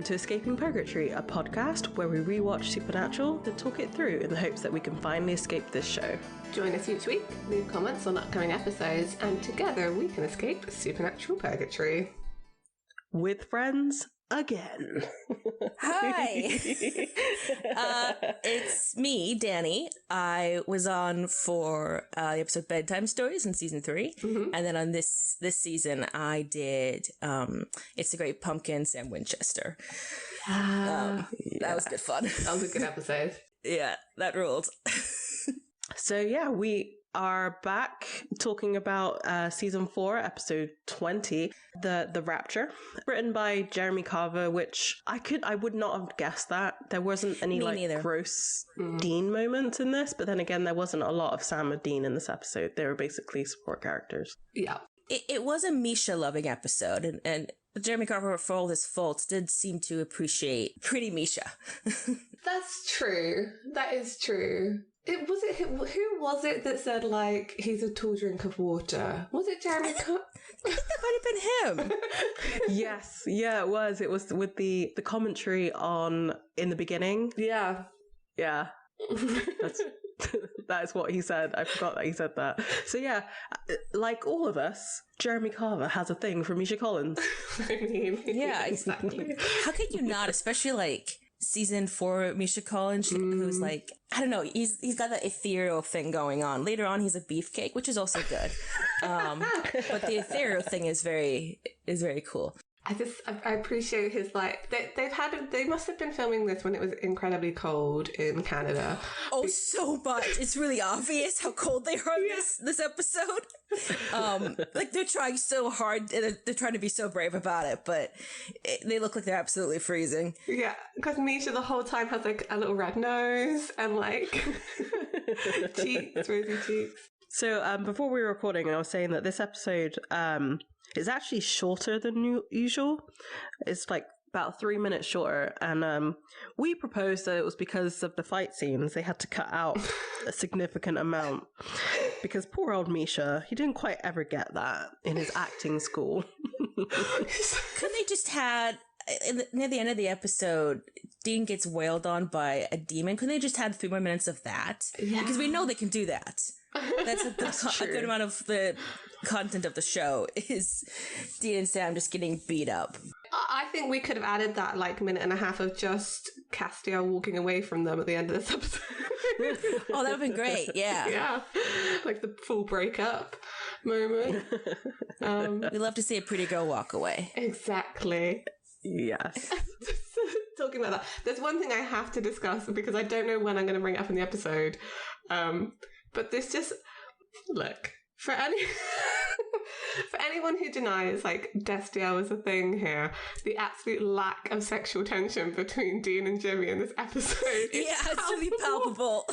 Welcome to Escaping Purgatory, a podcast where we rewatch Supernatural to talk it through in the hopes that we can finally escape this show. Join us each week, leave comments on upcoming episodes, and together we can escape Supernatural Purgatory. With friends again. Hi! It's me, Danny. I was on for the episode Bedtime Stories in season 3. Mm-hmm. And then on this season, I did It's the Great Pumpkin, Sam Winchester. That was good fun. That was a good episode. Yeah, that ruled. So yeah, we are back talking about season 4, episode 20, the Rapture, written by Jeremy Carver, which I would not have guessed that. There wasn't any gross Dean moments in this, but then again, there wasn't a lot of Sam or Dean in this episode. They were basically support characters. Yeah. It was a Misha loving episode, and Jeremy Carver, for all his faults, did seem to appreciate pretty Misha. That's true. That is true. Who was it that said, like, he's a tall drink of water? Was it Jeremy Carver? It might have been him. Yes. Yeah, it was. It was with the commentary on in the beginning. Yeah. Yeah. That is what he said. I forgot that he said that. So yeah, like all of us, Jeremy Carver has a thing for Misha Collins. I mean, yeah, exactly. How could you not? Especially like season 4 Misha Collins, who's like, I don't know, he's got that ethereal thing going on. Later on, he's a beefcake, which is also good. But the ethereal thing is very cool. I appreciate his, like, they must have been filming this when it was incredibly cold in Canada. Oh, so much. It's really obvious how cold they are in this episode. Like, they're trying so hard, and they're trying to be so brave about it, but they look like they're absolutely freezing. Yeah, because Misha the whole time has, like, a little red nose and, like, rosy cheeks. So, before we were recording, I was saying that this episode, it's actually shorter than usual. It's like about 3 minutes shorter. And we proposed that it was because of the fight scenes. They had to cut out a significant amount. Because poor old Misha, he didn't quite ever get that in his acting school. Couldn't they just had... Near the end of the episode, Dean gets wailed on by a demon. Couldn't they just had 3 more minutes of that? Yeah. Because we know they can do that. That's a good amount of the content of the show is Dean and Sam just getting beat up. I think we could have added that like minute and a half of just Castiel walking away from them at the end of this episode. Oh, that would have been great. Yeah. Yeah. Like the full breakup moment. We love to see a pretty girl walk away. Exactly. Yes. Talking about that, there's one thing I have to discuss because I don't know when I'm going to bring it up in the episode. But this just, look, for anyone who denies like Destiel is a thing here, the absolute lack of sexual tension between Dean and Jimmy in this episode is it's really palpable.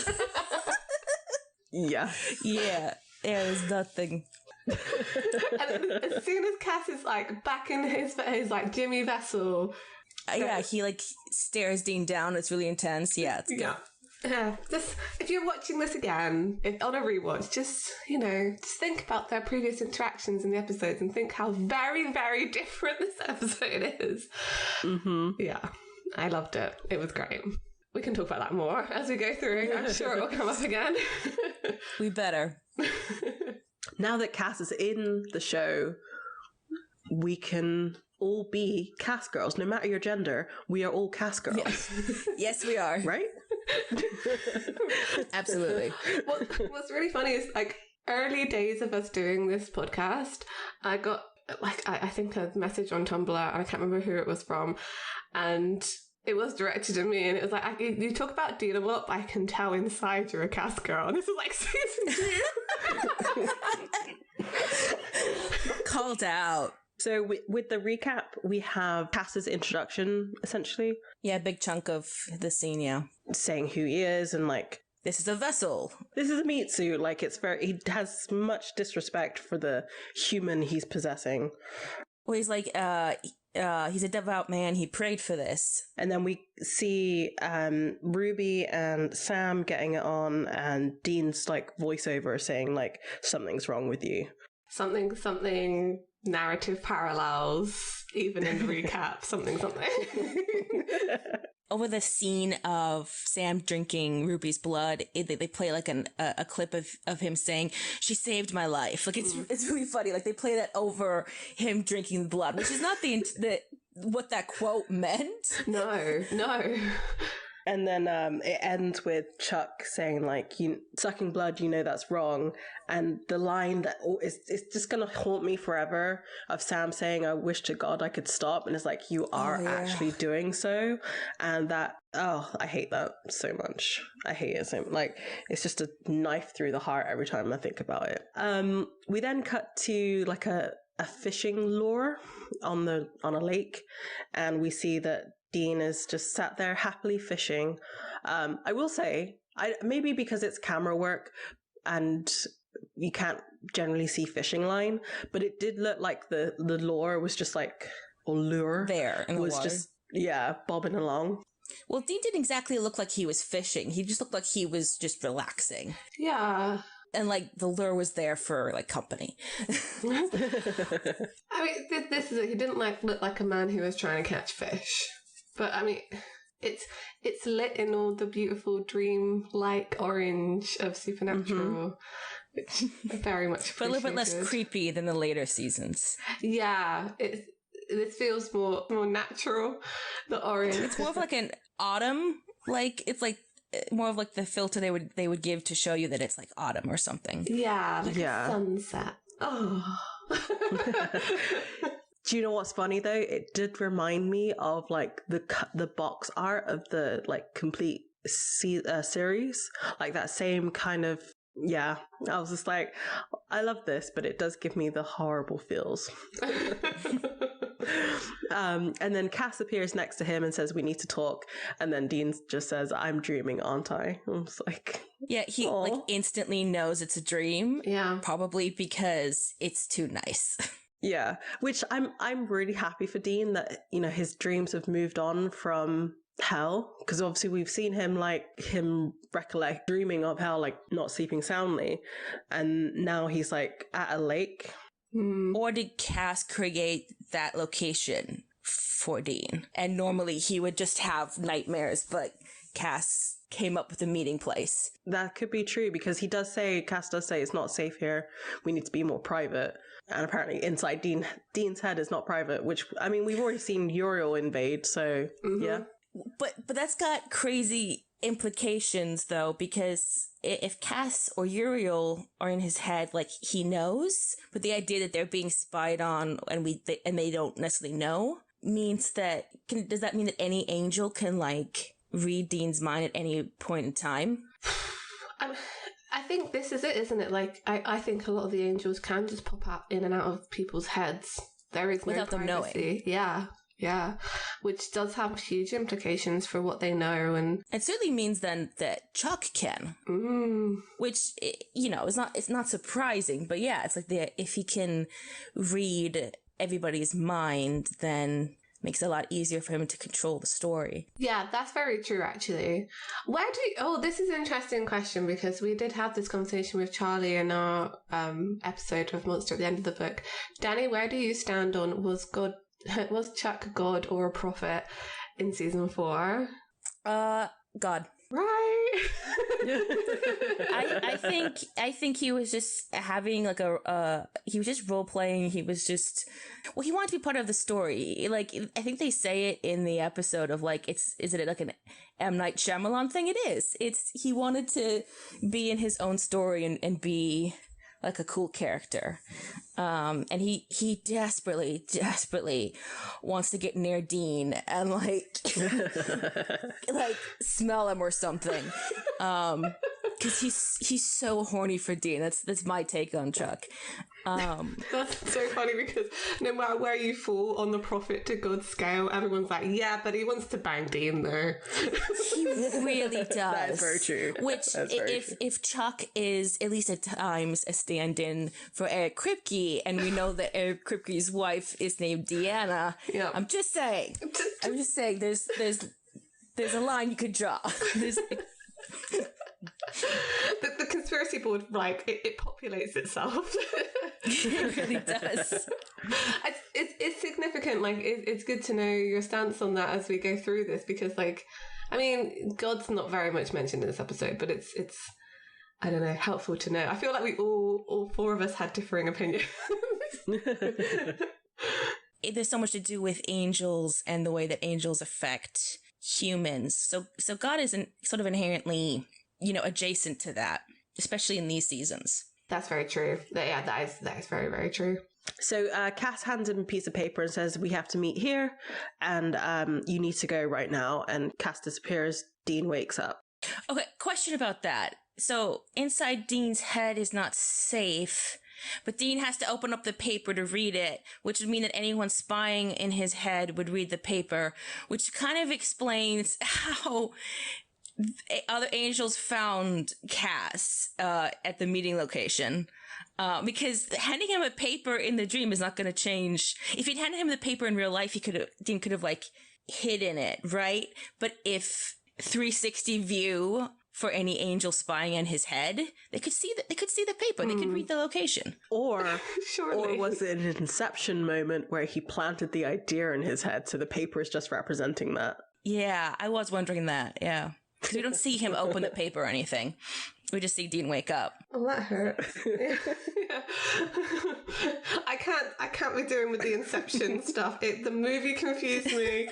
Yeah. Yeah, there's nothing. And as soon as Cass is like back in his like Jimmy vessel, he like stares Dean down. It's really intense. Yeah, it's good. Yeah, just if you're watching this again, on a rewatch, just think about their previous interactions in the episodes and think how very, very different this episode is. Mm-hmm. Yeah, I loved it. It was great. We can talk about that more as we go through. I'm sure it will come up again. We better. Now that Cass is in the show, we can all be Casgirls. No matter your gender, we are all Casgirls. Yes, we are. Right? Absolutely. What's really funny is like early days of us doing this podcast, I got like I think a message on Tumblr and I can't remember who it was from, and it was directed at me and it was like, you talk about dealing up, I can tell inside you're a Casgirl, and this is like season 2. Called out. So with the recap, we have Cass's introduction, essentially. Yeah, big chunk of the scene, yeah. Saying who he is and like... This is a vessel. This is a meat suit. Like, he has much disrespect for the human he's possessing. Well, he's like, he's a devout man. He prayed for this. And then we see Ruby and Sam getting it on and Dean's like voiceover saying like, something's wrong with you. Something narrative parallels, even in the recap, something. Over the scene of Sam drinking Ruby's blood, they play like a clip of him saying, "She saved my life." Like it's really funny. Like they play that over him drinking the blood, which is not the what that quote meant. No. And then it ends with Chuck saying, like, sucking blood, that's wrong. And the line that is just going to haunt me forever of Sam saying, "I wish to God I could stop." And it's like, you are actually doing so. And that, I hate that so much. I hate it so much. Like, it's just a knife through the heart every time I think about it. We then cut to like a fishing lure on a lake. And we see that Dean is just sat there happily fishing. I will say, maybe because it's camera work and you can't generally see fishing line, but it did look like the lure was just like, or lure there in the was water. Just bobbing along. Well, Dean didn't exactly look like he was fishing. He just looked like he was just relaxing. Yeah. And like the lure was there for like company. I mean, this is it. He didn't look like a man who was trying to catch fish. But I mean, it's lit in all the beautiful dream-like orange of Supernatural, which I very much appreciated. But a little bit less creepy than the later seasons. Yeah, this feels more natural. The orange. It's more of like an autumn, like it's like more of like the filter they would give to show you that it's like autumn or something. Yeah, like a sunset. Oh. Do you know what's funny though? It did remind me of like the box art of the like complete series, like that same kind of. Yeah, I was just like, I love this, but it does give me the horrible feels. And then Cass appears next to him and says, "We need to talk." And then Dean just says, "I'm dreaming, aren't I?" I'm just like, yeah, he like instantly knows it's a dream. Yeah, probably because it's too nice. Yeah, which I'm really happy for Dean that, his dreams have moved on from hell, because obviously we've seen him recollect dreaming of hell, like not sleeping soundly, and now he's like at a lake. Or did Cass create that location for Dean? And normally he would just have nightmares, but Cass came up with a meeting place. That could be true, because Cass does say it's not safe here. We need to be more private. And apparently inside Dean's head is not private, which, I mean, we've already seen Uriel invade, so yeah. But that's got crazy implications, though, because if Cass or Uriel are in his head, like, he knows, but the idea that they're being spied on and they don't necessarily know means that, does that mean that any angel can, like, read Dean's mind at any point in time? I think this is it, isn't it? Like, I think a lot of the angels can just pop out in and out of people's heads. There is no without them knowing. Yeah. Which does have huge implications for what they know. And it certainly means then that Chuck can. Which, it's not surprising, but yeah, it's like if he can read everybody's mind, then makes it a lot easier for him to control the story. Yeah, that's very true, actually. This is an interesting question, because we did have this conversation with Charlie in our episode of Monster at the End of the Book. Danny, where do you stand on was Chuck God or a prophet in season 4? God. Right. I think he was just having like he was just role playing. He was just, he wanted to be part of the story. Like, I think they say it in the episode of like, is it like an M. Night Shyamalan thing? It is. He wanted to be in his own story and be like a cool character. And he desperately wants to get near Dean and like smell him or something. Cause he's so horny for Dean. That's my take on Chuck. That's so funny, because no matter where you fall on the prophet to God scale, everyone's like, yeah, but he wants to bang Dean though. He really does. That is very true. Which, if Chuck is at least at times a stand-in for Eric Kripke, and we know that Eric Kripke's wife is named Deanna, yeah. I'm just saying. There's a line you could draw. The conspiracy board, like, it populates itself. It really does. It's significant. Like, it's good to know your stance on that as we go through this, because, like, I mean, God's not very much mentioned in this episode, but it's I don't know, helpful to know. I feel like we all four of us had differing opinions. There's so much to do with angels and the way that angels affect humans. So God isn't sort of inherently, adjacent to that, especially in these seasons. That's very true. Yeah, that is very, very true. So Cass hands him a piece of paper and says, we have to meet here, and you need to go right now. And Cass disappears. Dean wakes up. Okay, question about that. So inside Dean's head is not safe, but Dean has to open up the paper to read it, which would mean that anyone spying in his head would read the paper, which kind of explains how other angels found Cass at the meeting location. Because handing him a paper in the dream is not going to change. If he'd handed him the paper in real life, Dean could have like hidden it, right? But if 360 view for any angel spying in his head, they could see the paper. They could read the location. Or Surely. or was it an inception moment where he planted the idea in his head, so the paper is just representing that? Yeah, I was wondering that. Yeah, because we don't see him open the paper or anything. We just see Dean wake up. Oh, that hurts. Yeah. I can't be doing with the Inception stuff. The movie confused me.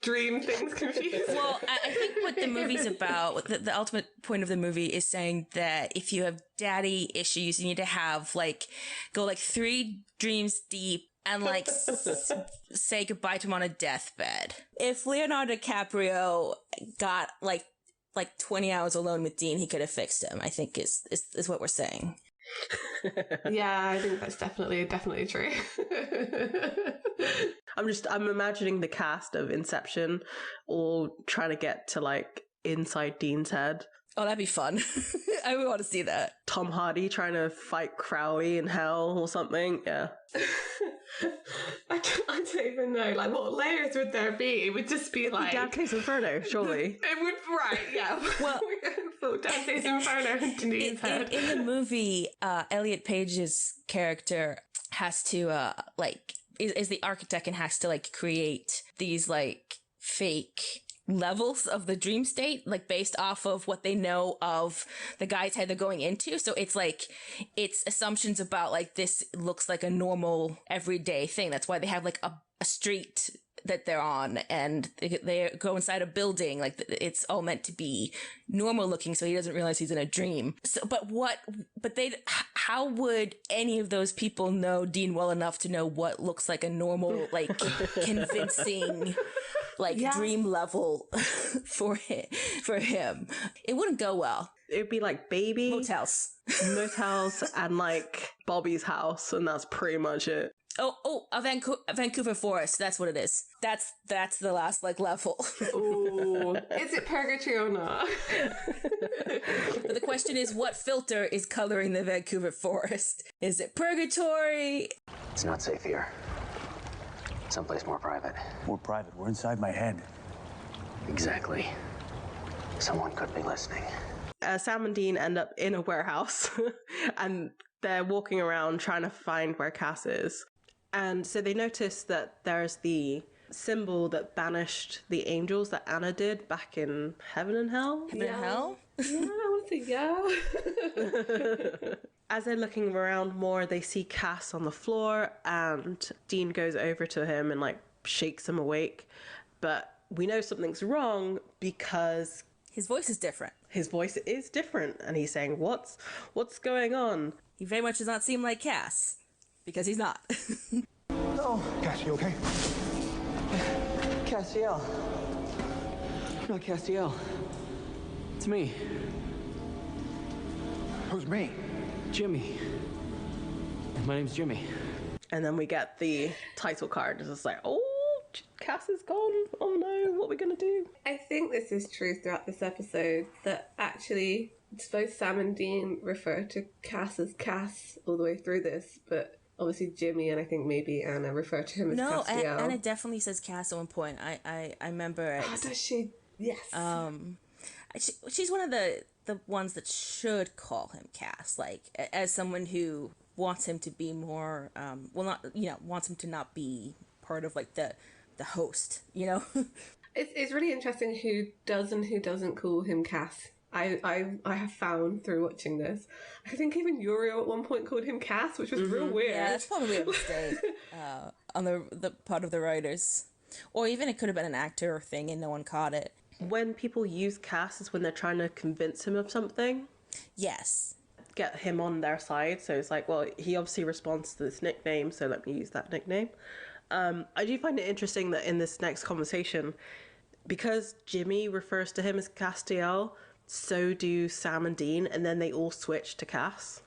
Dream things confused. Well, I think what the movie's about, the ultimate point of the movie is saying that if you have daddy issues, you need to have go 3 dreams deep and say goodbye to him on a deathbed. If Leonardo DiCaprio got like 20 hours alone with Dean, he could have fixed him, I think is what we're saying. Yeah, I think that's definitely true. I'm imagining the cast of Inception all trying to get to inside Dean's head. Oh, that'd be fun. I would want to see that. Tom Hardy trying to fight Crowley in hell or something. Yeah. I don't even know. What layers would there be? It would just be Dante's Inferno, surely. It would, right, yeah. Well, Dante's Inferno into Dean's head. In the movie, Elliot Page's character has to, is the architect and has to, create these, fake levels of the dream state, based off of what they know of the guy's head they're going into. So it's assumptions about this looks like a normal everyday thing. That's why they have a street that they're on, and they go inside a building. It's all meant to be normal looking, so he doesn't realize he's in a dream. So, how would any of those people know Dean well enough to know what looks like a normal, convincing dream level for him? It wouldn't go well. It'd be Baby, motels, and Bobby's house, and that's pretty much it. Oh, a Vancouver forest. That's what it is. That's the last level. Ooh, is it purgatory or not? But the question is, what filter is coloring the Vancouver forest? Is it purgatory? It's not safe here. Someplace more private. More private. We're inside my head. Exactly. Someone could be listening. Sam and Dean end up in a warehouse, and they're walking around trying to find where Cass is. And so they notice that there's the symbol that banished the angels that Anna did back in Heaven and Hell. Heaven and Hell? Yeah, I want to say yeah. As they're looking around more, they see Cass on the floor, and Dean goes over to him and shakes him awake. But we know something's wrong because his voice is different. His voice is different, and he's saying, what's going on? He very much does not seem like Cass, because he's not. No. Cass, you okay? Castiel. Not Castiel. It's me. Who's me? Jimmy. My name's Jimmy. And then we get the title card. It's just oh, Cass is gone. Oh no, what are we going to do? I think this is true throughout this episode, that actually both Sam and Dean refer to Cass as Cass all the way through this, but obviously Jimmy and I think maybe Anna refer to him as Castiel. No, Anna definitely says Cass at one point. I remember it. Oh, does she? Yes. She's one of the ones that should call him Cass, as someone who wants him to be more, wants him to not be part of like the host, you know? It's really interesting who does and who doesn't call him Cass. I have found through watching this. I think even Uriel at one point called him Cass, which was real weird. Yeah, that's probably a mistake on the part of the writers. Or even it could have been an actor thing and no one caught it. When people use Cass is when they're trying to convince him of something. Yes. Get him on their side. So it's like, well, he obviously responds to this nickname, so let me use that nickname. I do find it interesting that in this next conversation, because Jimmy refers to him as Castiel, so do Sam and Dean, and then they all switch to Cass.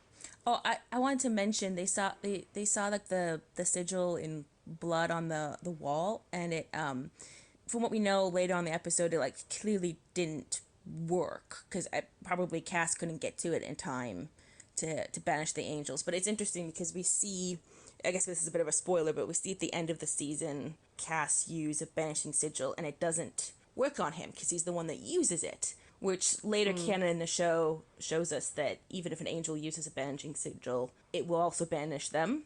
Oh, I wanted to mention they saw like the sigil in blood on the wall, and it from what we know later on in the episode, it like clearly didn't work because probably Cass couldn't get to it in time to banish the angels. But it's interesting because we see, I guess this is a bit of a spoiler, but we see at the end of the season Cass use a banishing sigil, and it doesn't work on him because he's the one that uses it. Which later canon in the show shows us that even if an angel uses a banishing sigil, it will also banish them.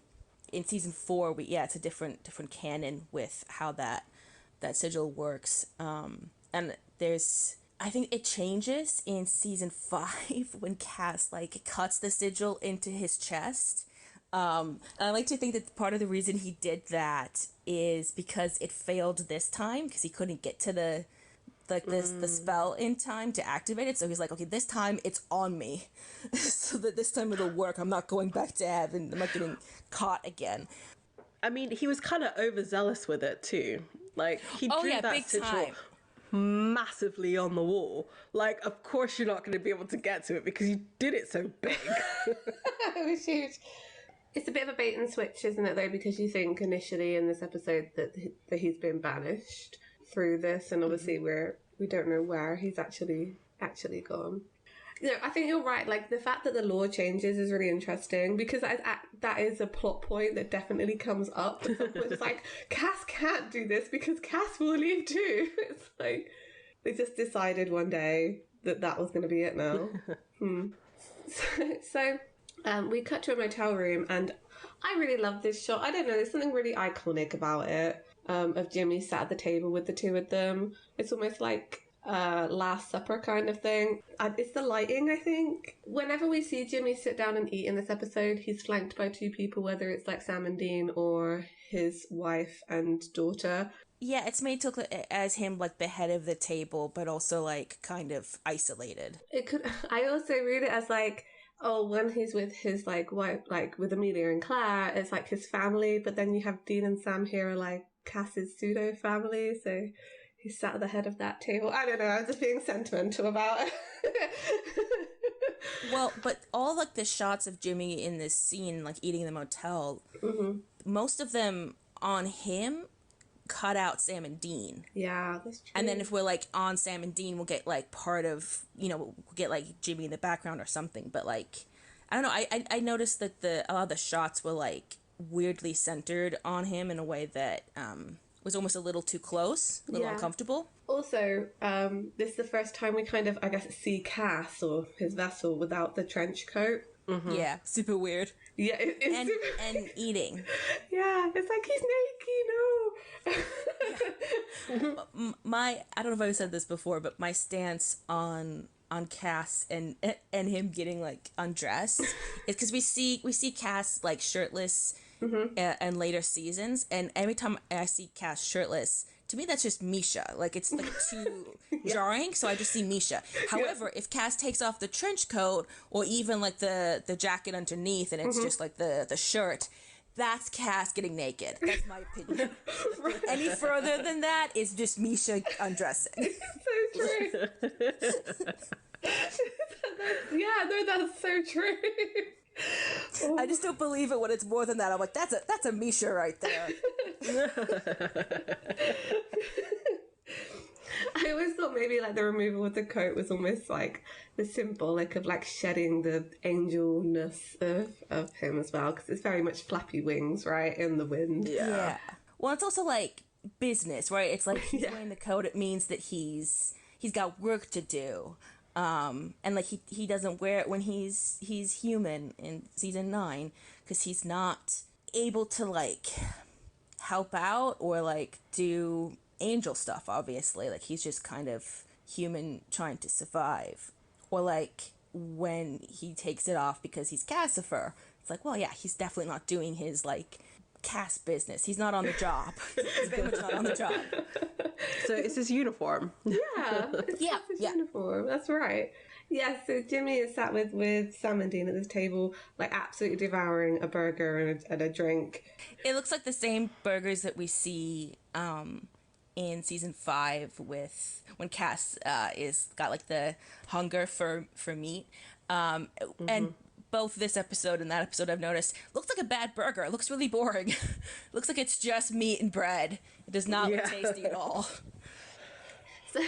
In season 4, it's a different canon with how that sigil works. And I think it changes in season 5 when Cass like cuts the sigil into his chest. And I like to think that part of the reason he did that is because it failed this time because he couldn't get to the spell in time to activate it. So he's like, okay, this time it's on me. So that this time it'll work. I'm not going back to heaven. I'm not getting caught again. I mean, he was kind of overzealous with it too. Like, he drew that sigil massively on the wall. Like, of course you're not going to be able to get to it because you did it so big. It was huge. It's a bit of a bait and switch, isn't it, though? Because you think initially in this episode that he's been banished through this, and obviously we don't know where he's actually gone. You know, I think you're right. Like, the fact that the law changes is really interesting because that is a plot point that definitely comes up. It's like, Cass can't do this because Cass will leave too. It's like they just decided one day that was going to be it now. So we cut to a motel room, and I really love this shot. I don't know, there's something really iconic about it. Of Jimmy sat at the table with the two of them. It's almost like Last Supper kind of thing. It's the lighting, I think. Whenever we see Jimmy sit down and eat in this episode, he's flanked by two people, whether it's like Sam and Dean or his wife and daughter. Yeah, it's made to look as him like the head of the table, but also like kind of isolated. I also read it as like, oh, when he's with his like wife, like with Amelia and Claire, it's like his family, but then you have Dean and Sam here are like Cass's pseudo family, so he's sat at the head of that table. I don't know, I'm just being sentimental about it. Well, but all like the shots of Jimmy in this scene, like eating in the motel, most of them on him cut out Sam and Dean. Yeah, that's true. And then if we're like on Sam and Dean, we'll get like part of, we'll get like Jimmy in the background or something. But like, I don't know, I noticed that a lot of the shots were like weirdly centered on him in a way that was almost a little too close, a little uncomfortable. Also, this is the first time we kind of, I guess, see Cass or his vessel without the trench coat. Mm-hmm. Yeah, super weird. Yeah, it's and eating. Yeah, it's like he's naked, no. I don't know if I've said this before, but my stance on Cass and him getting like undressed is because we see Cass like shirtless in later seasons, and every time I see Cass shirtless, to me that's just Misha. Like, it's like too jarring, so I just see Misha. However, if Cass takes off the trench coat or even like the jacket underneath and it's just like the shirt, that's Cass getting naked. That's my opinion. Right. Any further than that is just Misha undressing. It's so true. That's so true. I just don't believe it when it's more than that. I'm like, that's a Misha right there. I always thought maybe like the removal of the coat was almost like the symbolic of like shedding the angelness of him as well, because it's very much flappy wings, right, in the wind. Yeah. Well, it's also like business, right? It's like he's wearing the coat. It means that he's got work to do. And like he doesn't wear it when he's human in season 9 because he's not able to like help out or like do angel stuff, obviously. Like he's just kind of human trying to survive. Or like when he takes it off because he's Cassifer, it's like, well, yeah, he's definitely not doing his like Cass business. He's not on the job. He's very much not on the job. So it's his uniform. Yeah, it's his uniform. That's right. Yeah, so Jimmy is sat with Sam and Dean at this table, like absolutely devouring a burger and a drink. It looks like the same burgers that we see in season 5 with when Cass is got like the hunger for meat. And both this episode and that episode I've noticed looks like a bad burger. It looks really boring. Looks like it's just meat and bread. It does not look tasty at all. So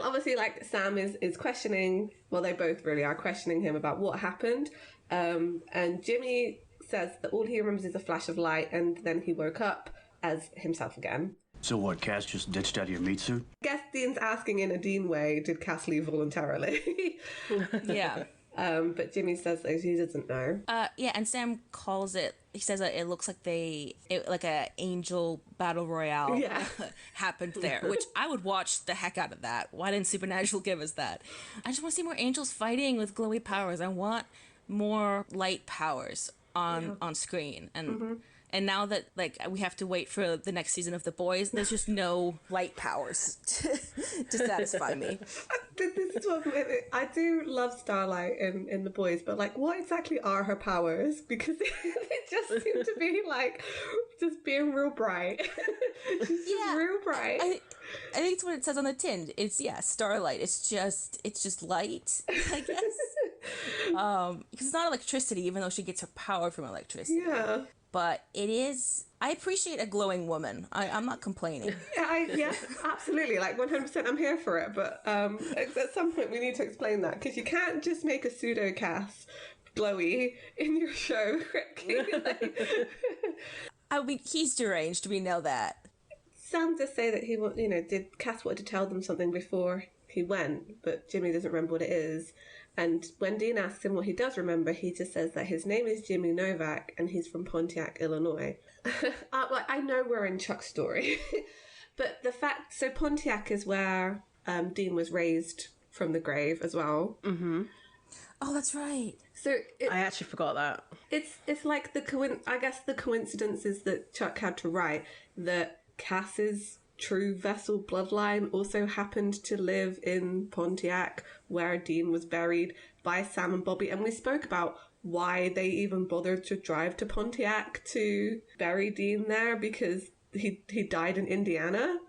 obviously, like, Sam is questioning, well, they both really are questioning him about what happened. And Jimmy says that all he remembers is a flash of light, and then he woke up as himself again. So what, Cass just ditched out of your meat suit? I guess Dean's asking in a Dean way, did Cass leave voluntarily? Yeah. But Jimmy says that he doesn't know. Yeah, and Sam calls it, he says that it looks like like a angel battle royale happened there, which I would watch the heck out of that. Why didn't Supernatural give us that? I just want to see more angels fighting with glowy powers. I want more light powers on screen. And now that like we have to wait for the next season of The Boys, there's just no light powers to satisfy me. This is what I do love Starlight in The Boys, but like, what exactly are her powers? Because they just seem to be like just being real bright. She's just real bright. I think it's what it says on the tin. It's Starlight. It's just light, I guess. Because it's not electricity, even though she gets her power from electricity. Yeah. But it is. I appreciate a glowing woman. I'm not complaining. Yeah, absolutely. Like 100%, I'm here for it. But at some point, we need to explain that because you can't just make a pseudo Cass glowy in your show. I mean, he's deranged. We know that. Sam does say that he did Cass wanted to tell them something before he went, but Jimmy doesn't remember what it is. And when Dean asks him what he does remember, he just says that his name is Jimmy Novak and he's from Pontiac, Illinois. I know we're in Chuck's story, but so Pontiac is where Dean was raised from the grave as well. Mm-hmm. Oh, that's right. So I actually forgot that. It's like I guess the coincidences that Chuck had to write that Cass's true vessel bloodline also happened to live in Pontiac, where Dean was buried by Sam and Bobby. And we spoke about why they even bothered to drive to Pontiac to bury Dean there, because he died in Indiana.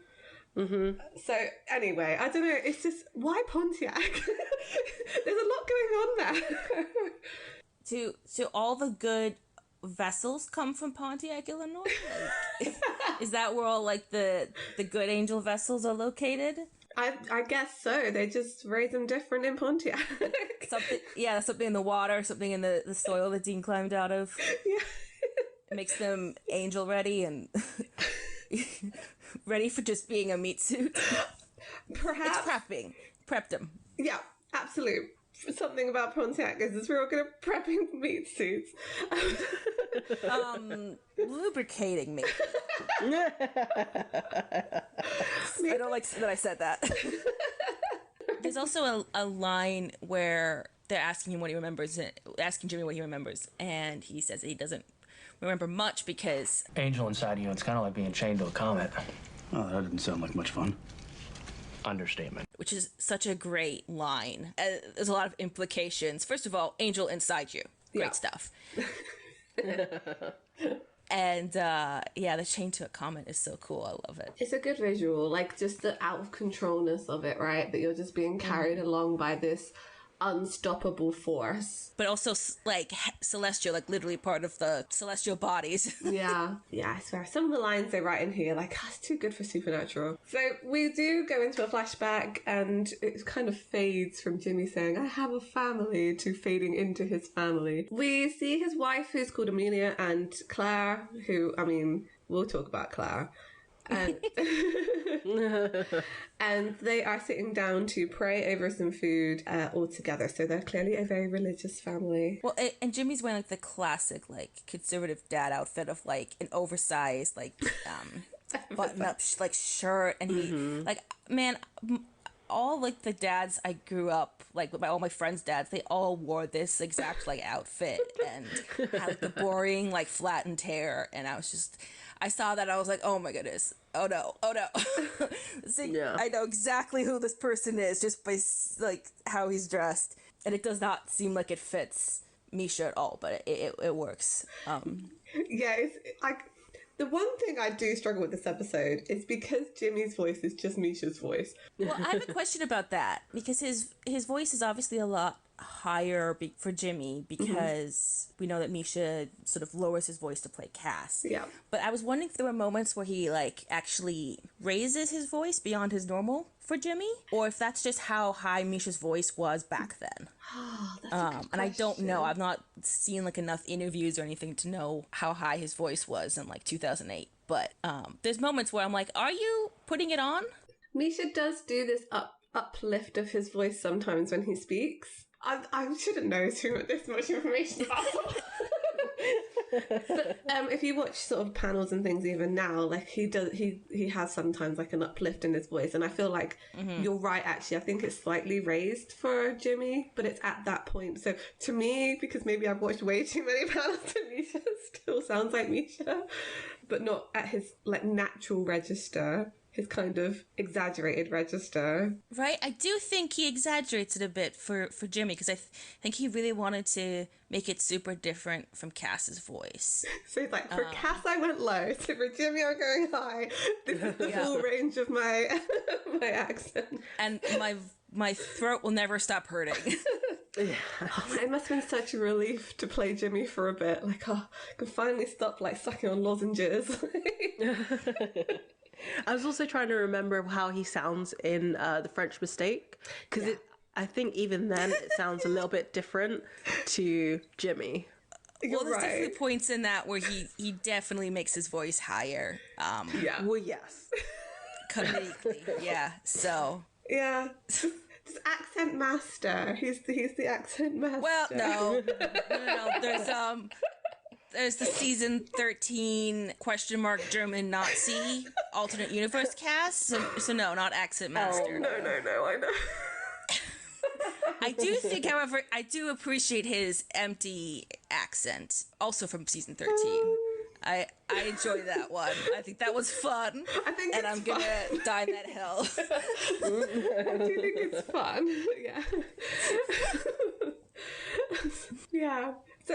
Mm-hmm. So anyway, I don't know. It's just, why Pontiac? There's a lot going on there. To all the good vessels come from Pontiac, Illinois? Like, is that where all like the good angel vessels are located? I guess so. They just raise them different in Pontiac. Something in the water, something in the soil that Dean climbed out of. Yeah. It makes them angel ready and ready for just being a meat suit. Perhaps. It's prepping. Prepped them. Yeah, absolutely. Something about Pontiac is we're all good at prepping meat suits. Lubricating me. I don't like that I said that. There's also a line where they're asking him what he remembers, asking Jimmy what he remembers, and he says that he doesn't remember much because angel inside you, it's kind of like being chained to a comet. Oh, that didn't sound like much fun. Understatement. Which is such a great line. There's a lot of implications. First of all, angel inside you. Great stuff. And the chain to a comet is so cool. I love it. It's a good visual, like just the out of controlness of it, right? That you're just being carried along by this unstoppable force. But also like celestial, like literally part of the celestial bodies. Yeah, I swear. Some of the lines they write in here, like, it's too good for Supernatural. So we do go into a flashback and it kind of fades from Jimmy saying, I have a family, to fading into his family. We see his wife, who's called Amelia, and Claire, who, I mean, we'll talk about Claire. And, and they are sitting down to pray over some food all together. So they're clearly a very religious family. Well, and Jimmy's wearing like the classic like conservative dad outfit of like an oversized like button up like shirt, and he like, man, all like the dads I grew up like with all my friends' dads, they all wore this exact like outfit and had like the boring like flattened hair, and I saw that, I was like, oh my goodness, oh no. See, yeah. I know exactly who this person is just by like how he's dressed, and it does not seem like it fits Misha at all, but it works. Yeah, it's like the one thing I do struggle with this episode is because Jimmy's voice is just Misha's voice. Well, I have a question about that, because his voice is obviously a lot higher for Jimmy, because we know that Misha sort of lowers his voice to play Cass. Yeah. But I was wondering if there were moments where he like actually raises his voice beyond his normal for Jimmy, or if that's just how high Misha's voice was back then. Oh, that's a good and I don't know. I've not seen like enough interviews or anything to know how high his voice was in like 2008. But there's moments where I'm like, are you putting it on? Misha does do this uplift of his voice sometimes when he speaks. I shouldn't know this much information about him. But if you watch sort of panels and things even now, like he has sometimes like an uplift in his voice, and I feel like you're right, actually. I think it's slightly raised for Jimmy, but it's at that point. So to me, because maybe I've watched way too many panels, and Misha still sounds like Misha, but not at his like natural register. His kind of exaggerated register. Right? I do think he exaggerates it a bit for Jimmy, because I think he really wanted to make it super different from Cass's voice. So he's like, for Cass I went low, so for Jimmy I'm going high. This is the full range of my my accent. And my throat will never stop hurting. Oh, it must have been such a relief to play Jimmy for a bit. Like, I can finally stop like sucking on lozenges. I was also trying to remember how he sounds in The French Mistake, because I think even then it sounds a little bit different to Jimmy. Well, there's definitely points in that where he definitely makes his voice higher. Yeah. Well, yes. Comedically, yeah. So. Yeah. Just accent master. He's the accent master. Well, no. There's the season 13 ? German Nazi alternate universe cast. So no, not accent master. Oh, no, I know. I do think, however, I do appreciate his empty accent, also from season 13. I enjoy that one. I think that was fun. And I'm going to die that hill. I do think it's fun. Yeah. Yeah. So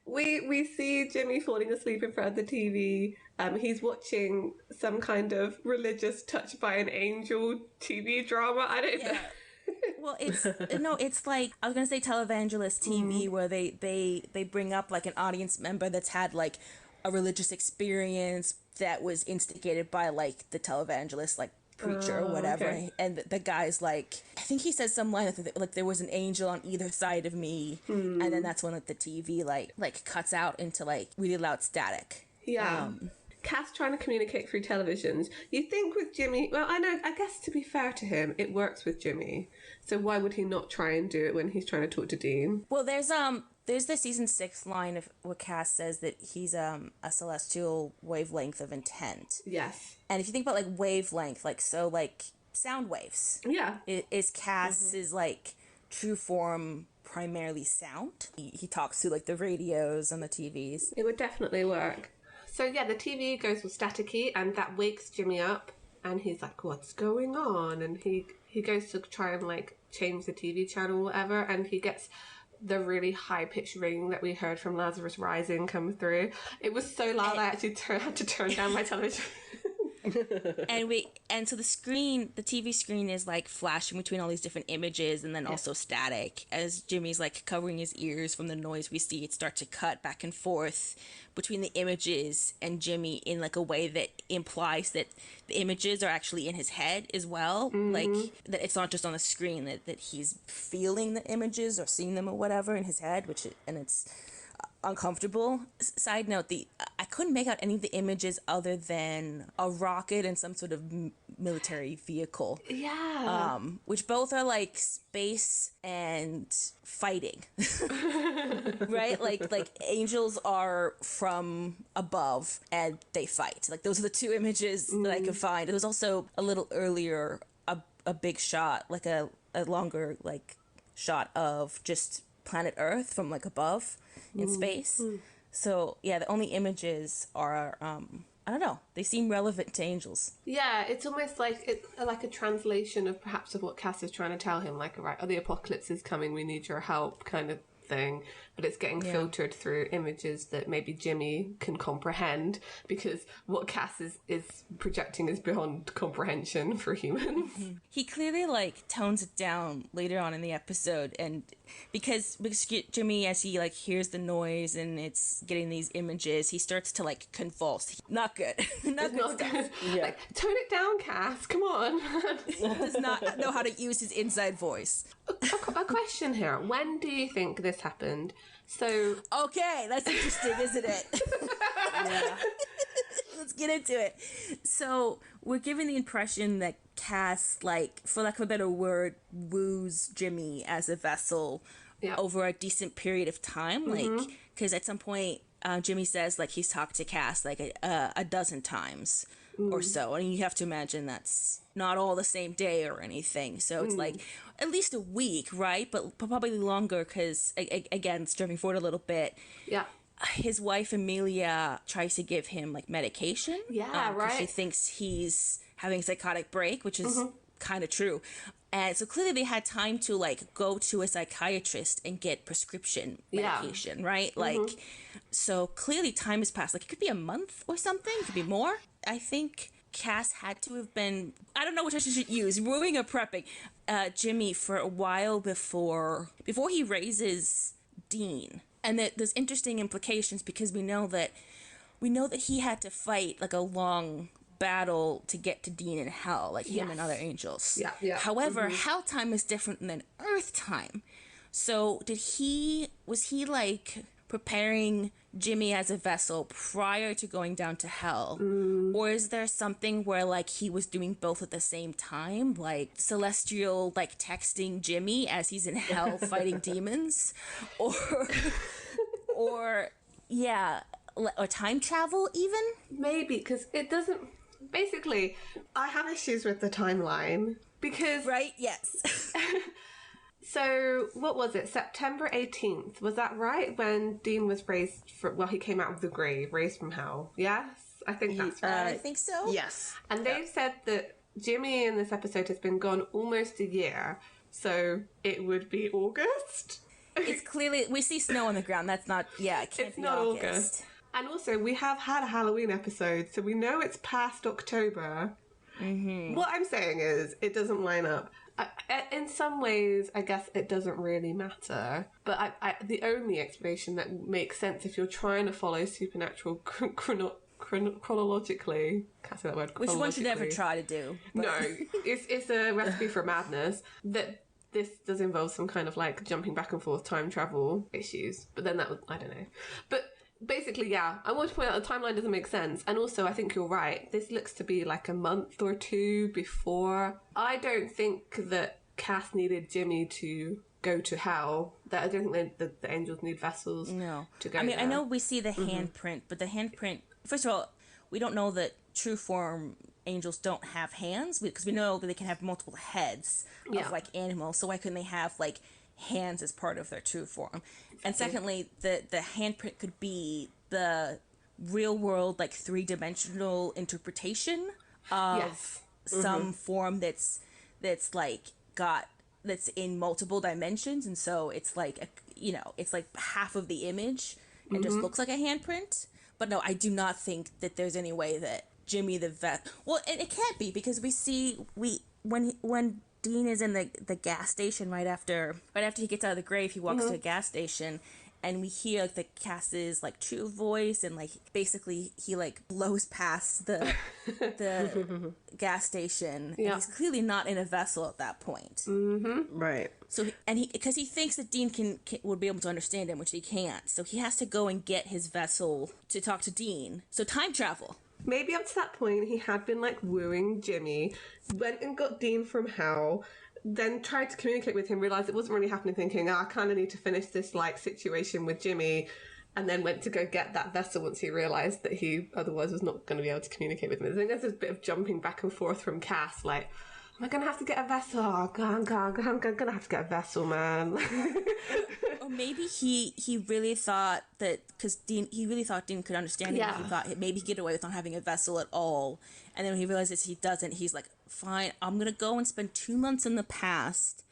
we see Jimmy falling asleep in front of the TV. He's watching some kind of religious Touched by an Angel TV drama. I don't know. Well, it's like, I was gonna say televangelist TV, where they bring up like an audience member that's had like a religious experience that was instigated by like the televangelist, like preacher or whatever, and the guy's like, I think he says some line like there was an angel on either side of me, and then that's when like the TV like cuts out into like really loud static. Yeah. Cass trying to communicate through televisions. You think with Jimmy, well, I guess to be fair to him, it works with Jimmy. So why would he not try and do it when he's trying to talk to Dean? Well, there's the season 6 line of where Cass says that he's a celestial wavelength of intent. Yes. And if you think about like wavelength, like so like sound waves. Yeah. Is Cass's like true form primarily sound? He talks to like the radios and the TVs. It would definitely work. So yeah, the TV goes all staticky, and that wakes Jimmy up, and he's like, what's going on? And he goes to try and like change the TV channel or whatever, and he gets the really high-pitched ring that we heard from Lazarus Rising come through. It was so loud I actually had to turn down my television. and so the TV screen is like flashing between all these different images, and then also static as Jimmy's like covering his ears from the noise. We see it start to cut back and forth between the images and Jimmy in like a way that implies that the images are actually in his head as well, like that it's not just on the screen, that he's feeling the images or seeing them or whatever in his head, and it's uncomfortable. Side note, couldn't make out any of the images other than a rocket and some sort of military vehicle. Yeah. Which both are like space and fighting. Right? Like angels are from above and they fight. Like those are the two images that I could find. There was also a little earlier a big shot, like a longer like shot of just planet Earth from like above in space. So yeah, the only images are I don't know, they seem relevant to angels. Yeah, it's almost like a translation of perhaps of what Cass is trying to tell him, like, right, the apocalypse is coming, we need your help kind of thing, but it's getting filtered through images that maybe Jimmy can comprehend, because what Cass is projecting is beyond comprehension for humans. He clearly like tones it down later on in the episode, and because Jimmy, as he like hears the noise and it's getting these images, he starts to like convulse. Not good. Not good. Yeah. Like, tone it down, Cass, come on. Does not know how to use his inside voice. A question here, when do you think this happened? So okay, that's interesting, isn't it? Yeah. Let's get into it. So we're given the impression that Cass, like, for lack of a better word, woos Jimmy as a vessel over a decent period of time. Like, because at some point, Jimmy says, like, he's talked to Cass, like, a dozen times or so. And you have to imagine that's not all the same day or anything. So it's like at least a week, right? But probably longer because, again, it's jumping forward a little bit. Yeah. His wife, Amelia, tries to give him, like, medication. Yeah, right. She thinks he's having a psychotic break, which is kind of true. And so clearly they had time to, like, go to a psychiatrist and get prescription medication, right? Like, so clearly time has passed. Like, it could be a month or something. It could be more. I think Cass had to have been, I don't know which I should use, wooing or prepping Jimmy for a while before he raises Dean. And that there's interesting implications because we know that he had to fight like a long battle to get to Dean in hell, like him and other angels. Yeah. However, hell time is different than Earth time. So was he like preparing Jimmy as a vessel prior to going down to hell? Or is there something where like he was doing both at the same time, like celestial like texting Jimmy as he's in hell fighting demons, or time travel even? Maybe, because it doesn't, basically I have issues with the timeline because right, yes. So, what was it? September 18th. Was that right? When Dean was raised he came out of the grave, raised from hell. Yes? I think that's right. I think so. Yes. And they've said that Jimmy in this episode has been gone almost a year. So, it would be August? It's clearly, we see snow on the ground. That's not, it can't be not August. And also, we have had a Halloween episode, so we know it's past October. What I'm saying is, it doesn't line up. In some ways, I guess it doesn't really matter. But the only explanation that makes sense if you're trying to follow supernatural chronologically, can't say that word. Which one should never try to do. But. No, it's a recipe for madness. That this does involve some kind of like jumping back and forth time travel issues. But then I don't know. But basically, I want to point out the timeline doesn't make sense. And also, I think you're right. This looks to be like a month or two before. I don't think that Cass needed Jimmy to go to hell. That I don't think the angels need vessels to go there. I know we see the handprint, but the handprint, first of all, we don't know that true form angels don't have hands, because we know that they can have multiple heads of like animals. So why couldn't they have like hands as part of their true form? And secondly, the handprint could be the real world, like 3-dimensional interpretation of some form that's in multiple dimensions, and so it's like it's like half of the image and just looks like a handprint. But no, I do not think that there's any way that Jimmy the vet. Well, it can't be, because when Dean is in the gas station right after he gets out of the grave, he walks to a gas station, and we hear like the Cass's like true voice, and like basically he like blows past the gas station. Yeah. And he's clearly not in a vessel at that point. Right. So because he thinks that Dean can would be able to understand him, which he can't. So he has to go and get his vessel to talk to Dean. So time travel. Maybe up to that point he had been like wooing Jimmy, went and got Dean from hell, then tried to communicate with him, realised it wasn't really happening, thinking, I kind of need to finish this like situation with Jimmy, and then went to go get that vessel once he realised that he otherwise was not going to be able to communicate with him. I think there's this bit of jumping back and forth from Cass, like, am I going to have to get a vessel? Oh, I'm going to have to get a vessel, man. Or maybe he really thought that, because he really thought Dean could understand him. Yeah. He thought maybe he'd get away with not having a vessel at all. And then when he realizes he doesn't, he's like, fine, I'm going to go and spend 2 months in the past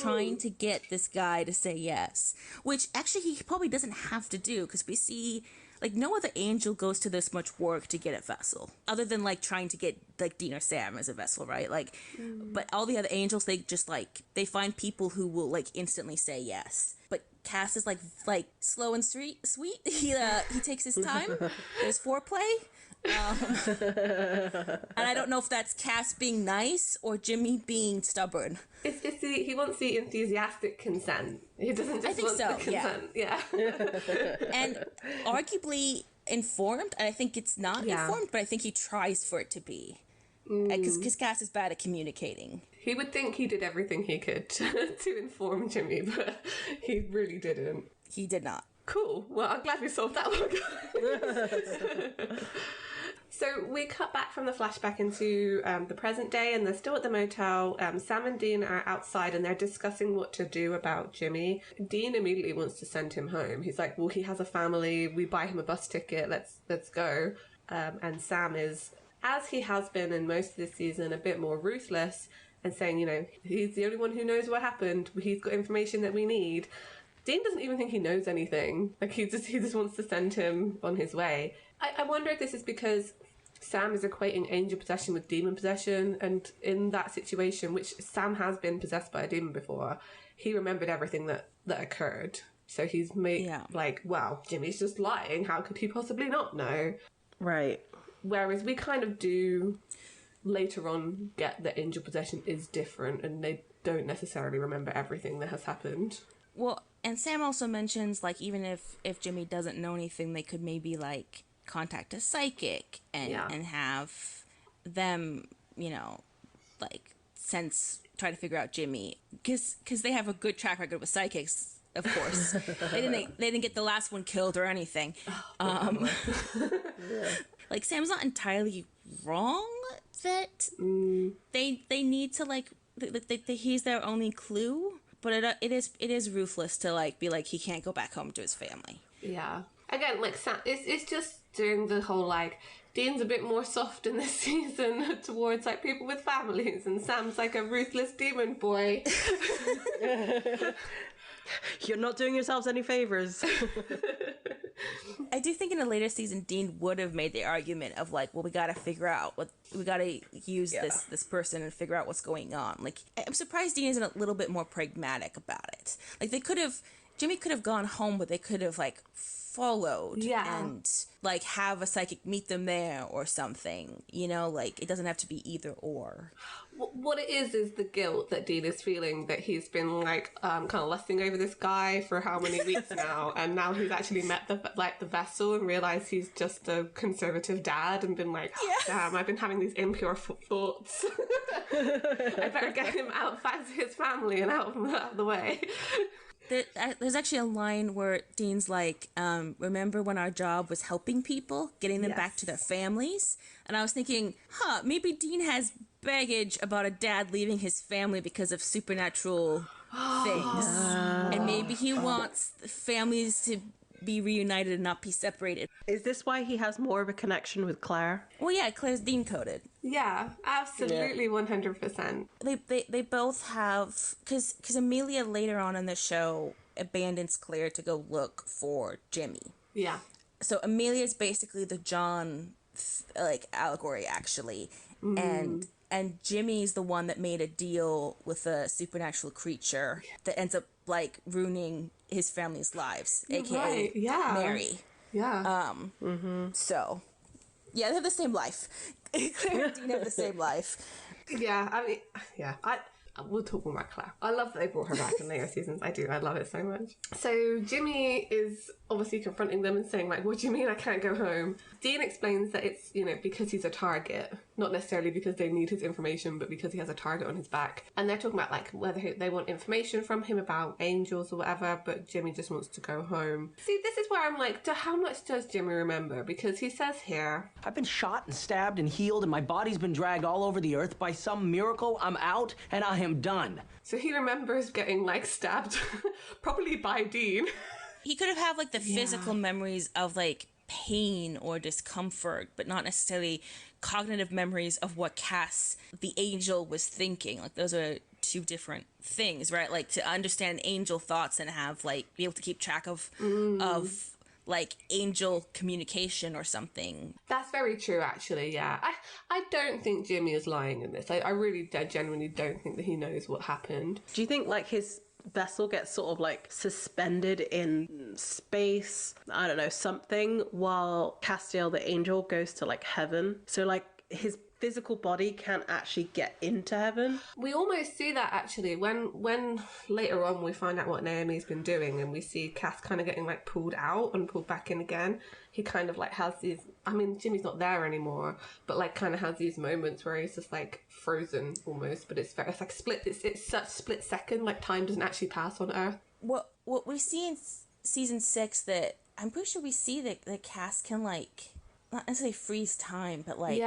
trying to get this guy to say yes. Which actually he probably doesn't have to do, because we see, like, no other angel goes to this much work to get a vessel, other than like trying to get like Dean or Sam as a vessel, right? Like, but all the other angels, they just like, they find people who will like instantly say yes. But Cass is like slow and sweet. He takes his time. There's foreplay. And I don't know if that's Cass being nice or Jimmy being stubborn. He wants the enthusiastic consent. He doesn't just want the consent. Yeah. And arguably informed, and I think it's not informed, but I think he tries for it to be. Because Cass is bad at communicating. He would think he did everything he could to inform Jimmy, but he really didn't. He did not. Cool. Well, I'm glad we solved that one. So we cut back from the flashback into the present day, and they're still at the motel. Sam and Dean are outside, and they're discussing what to do about Jimmy. Dean immediately wants to send him home. He's like, well, he has a family. We buy him a bus ticket. Let's go. And Sam is, as he has been in most of this season, a bit more ruthless and saying, you know, he's the only one who knows what happened. He's got information that we need. Dean doesn't even think he knows anything. Like, he just wants to send him on his way. I wonder if this is because Sam is equating angel possession with demon possession, and in that situation, which Sam has been possessed by a demon before, he remembered everything that occurred. So he's made, like, wow, Jimmy's just lying. How could he possibly not know? Right. Whereas we kind of do later on get that angel possession is different, and they don't necessarily remember everything that has happened. Well, and Sam also mentions, like, even if Jimmy doesn't know anything, they could maybe, like, contact a psychic and have them, you know, like, try to figure out Jimmy. Because they have a good track record with psychics, of course. They didn't get the last one killed or anything. Like, Sam's not entirely wrong that they need to, like, he's their only clue, but it is ruthless to, like, be like, he can't go back home to his family. Yeah. Again, like, Sam, it's just doing the whole, like, Dean's a bit more soft in this season towards, like, people with families, and Sam's like a ruthless demon boy. You're not doing yourselves any favors. I do think in a later season, Dean would have made the argument of, like, well, we gotta figure out we gotta use this person and figure out what's going on. Like, I'm surprised Dean isn't a little bit more pragmatic about it. Like, Jimmy could have gone home, but they could have, like, followed and, like, have a psychic meet them there or something, you know, like, it doesn't have to be either or. What it is the guilt that Dean is feeling, that he's been, like, kind of lusting over this guy for how many weeks now, and now he's actually met the vessel and realised he's just a conservative dad and been like, oh, damn, I've been having these impure thoughts. I better get him out back to his family and out of the way. There's actually a line where Dean's like, remember when our job was helping people, getting them back to their families? And I was thinking, maybe Dean has baggage about a dad leaving his family because of supernatural things. And maybe he wants the families to be reunited and not be separated. Is this why he has more of a connection with Claire? Well, yeah, Claire's Dean coded. Yeah, absolutely, 100%. They both have, because Amelia later on in the show abandons Claire to go look for Jimmy. Yeah. So Amelia's basically the John, like, allegory, actually. And and Jimmy's the one that made a deal with a supernatural creature that ends up like ruining his family's lives, aka Mary. Yeah. So yeah, they have the same life. Claire and Dean have the same life. Yeah, I mean, yeah. We'll talk more about Claire. I love that they brought her back in later seasons. I do. I love it so much. So Jimmy is obviously confronting them and saying, like, what do you mean I can't go home? Dean explains that it's, you know, because he's a target. Not necessarily because they need his information, but because he has a target on his back. And they're talking about, like, whether they want information from him about angels or whatever, but Jimmy just wants to go home. See, this is where I'm like, how much does Jimmy remember? Because he says here, I've been shot and stabbed and healed, and my body's been dragged all over the earth. By some miracle, I'm out, and I am done. So he remembers getting, like, stabbed, probably by Dean. He could have had like the physical memories of like pain or discomfort, but not necessarily cognitive memories of what Cass, the angel, was thinking. Like those are two different things, right? Like to understand angel thoughts and have like be able to keep track of like angel communication or something. That's very true, actually. Yeah, I don't think Jimmy is lying in this. I really genuinely don't think that he knows what happened. Do you think like his vessel gets sort of like suspended in space, I don't know, something, while Castiel the angel goes to like heaven, so like his physical body can't actually get into heaven? We almost see that actually when later on we find out what Naomi's been doing and we see Cass kind of getting like pulled out and pulled back in again. He kind of like has these, I mean Jimmy's not there anymore, but like kind of has these moments where he's just like frozen almost, but it's like split, it's such split second, like time doesn't actually pass on Earth. What we see in season 6 that I'm pretty sure we see that Cass can like not necessarily freeze time, but like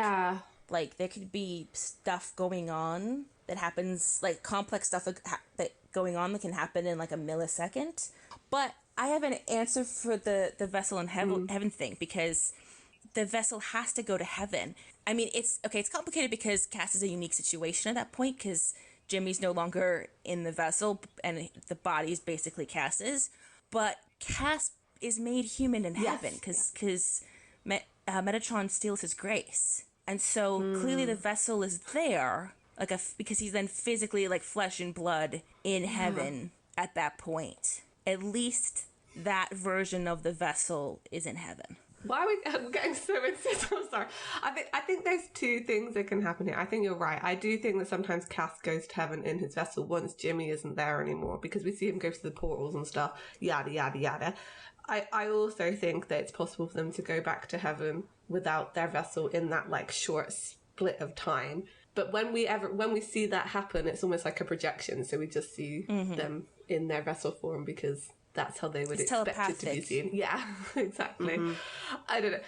like there could be stuff going on that happens, like complex stuff that going on that can happen in like a millisecond. But I have an answer for the vessel in heaven thing, because the vessel has to go to heaven. I mean, it's complicated because Cass is a unique situation at that point, because Jimmy's no longer in the vessel and the body is basically Cass's. But Cass is made human in heaven because Metatron steals his grace. And so clearly the vessel is there, like because he's then physically like flesh and blood in heaven at that point. At least that version of the vessel is in heaven. Why are we getting so into this? I'm sorry. I think there's two things that can happen here. I think you're right. I do think that sometimes Cass goes to heaven in his vessel once Jimmy isn't there anymore, because we see him go to the portals and stuff, yada, yada, yada. I also think that it's possible for them to go back to heaven without their vessel in that like short split of time. But when we see that happen, it's almost like a projection. So we just see them in their vessel form because that's how they would expect it to be seen. Yeah, exactly. I don't know.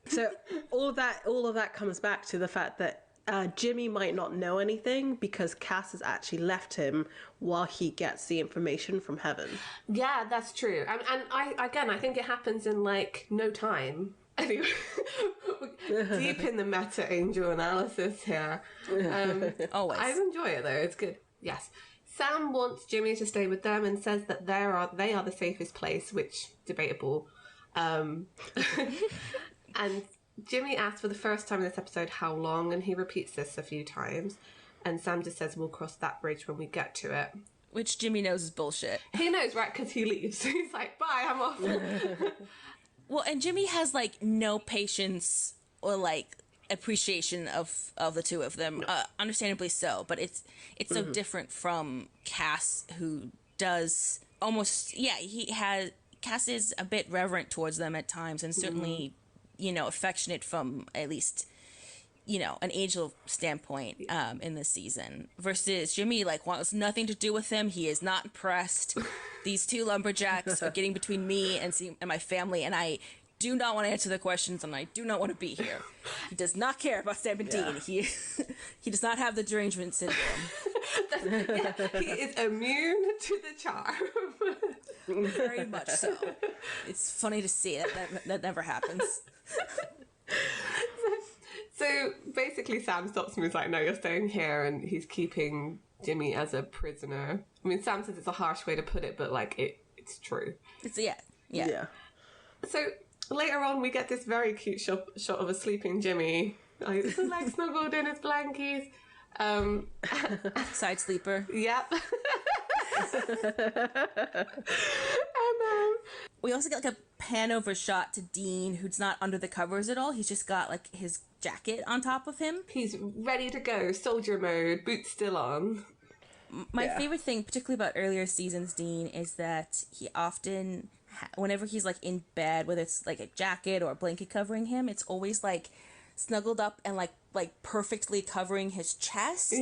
So all of that comes back to the fact that Jimmy might not know anything because Cass has actually left him while he gets the information from heaven. Yeah, that's true. And I think it happens in like no time. Anyway, deep in the meta angel analysis here. Always. I enjoy it though. It's good. Yes. Sam wants Jimmy to stay with them and says that they are the safest place, which debatable. And Jimmy asks for the first time in this episode how long, and he repeats this a few times. And Sam just says we'll cross that bridge when we get to it. Which Jimmy knows is bullshit. He knows, right? Because he leaves. He's like, bye, I'm off. Well, and Jimmy has like no patience or like appreciation of the two of them, understandably so. But it's so different from Cass, who does almost Cass is a bit reverent towards them at times, and certainly affectionate from at least an angel standpoint in this season. Versus Jimmy wants nothing to do with him. He is not impressed. These two lumberjacks are getting between me and my family, and I do not want to answer the questions, and I do not want to be here. He does not care about Sam and Dean. He does not have the derangement syndrome. He is immune to the charm. Very much so. It's funny to see that never happens. So basically Sam stops him and is like, no, you're staying here, and he's keeping Jimmy as a prisoner. I mean, Sam says it's a harsh way to put it, but it's true. Yeah. So later on we get this very cute shot of a sleeping Jimmy, like snuggled in his blankies. Side sleeper. Yep. We also get like a pan over shot to Dean, who's not under the covers at all. He's just got like his jacket on top of him. He's ready to go, soldier mode, boots still on. My favorite thing, particularly about earlier seasons, Dean, is that he often, whenever he's like in bed, whether it's like a jacket or a blanket covering him, it's always like snuggled up and like perfectly covering his chest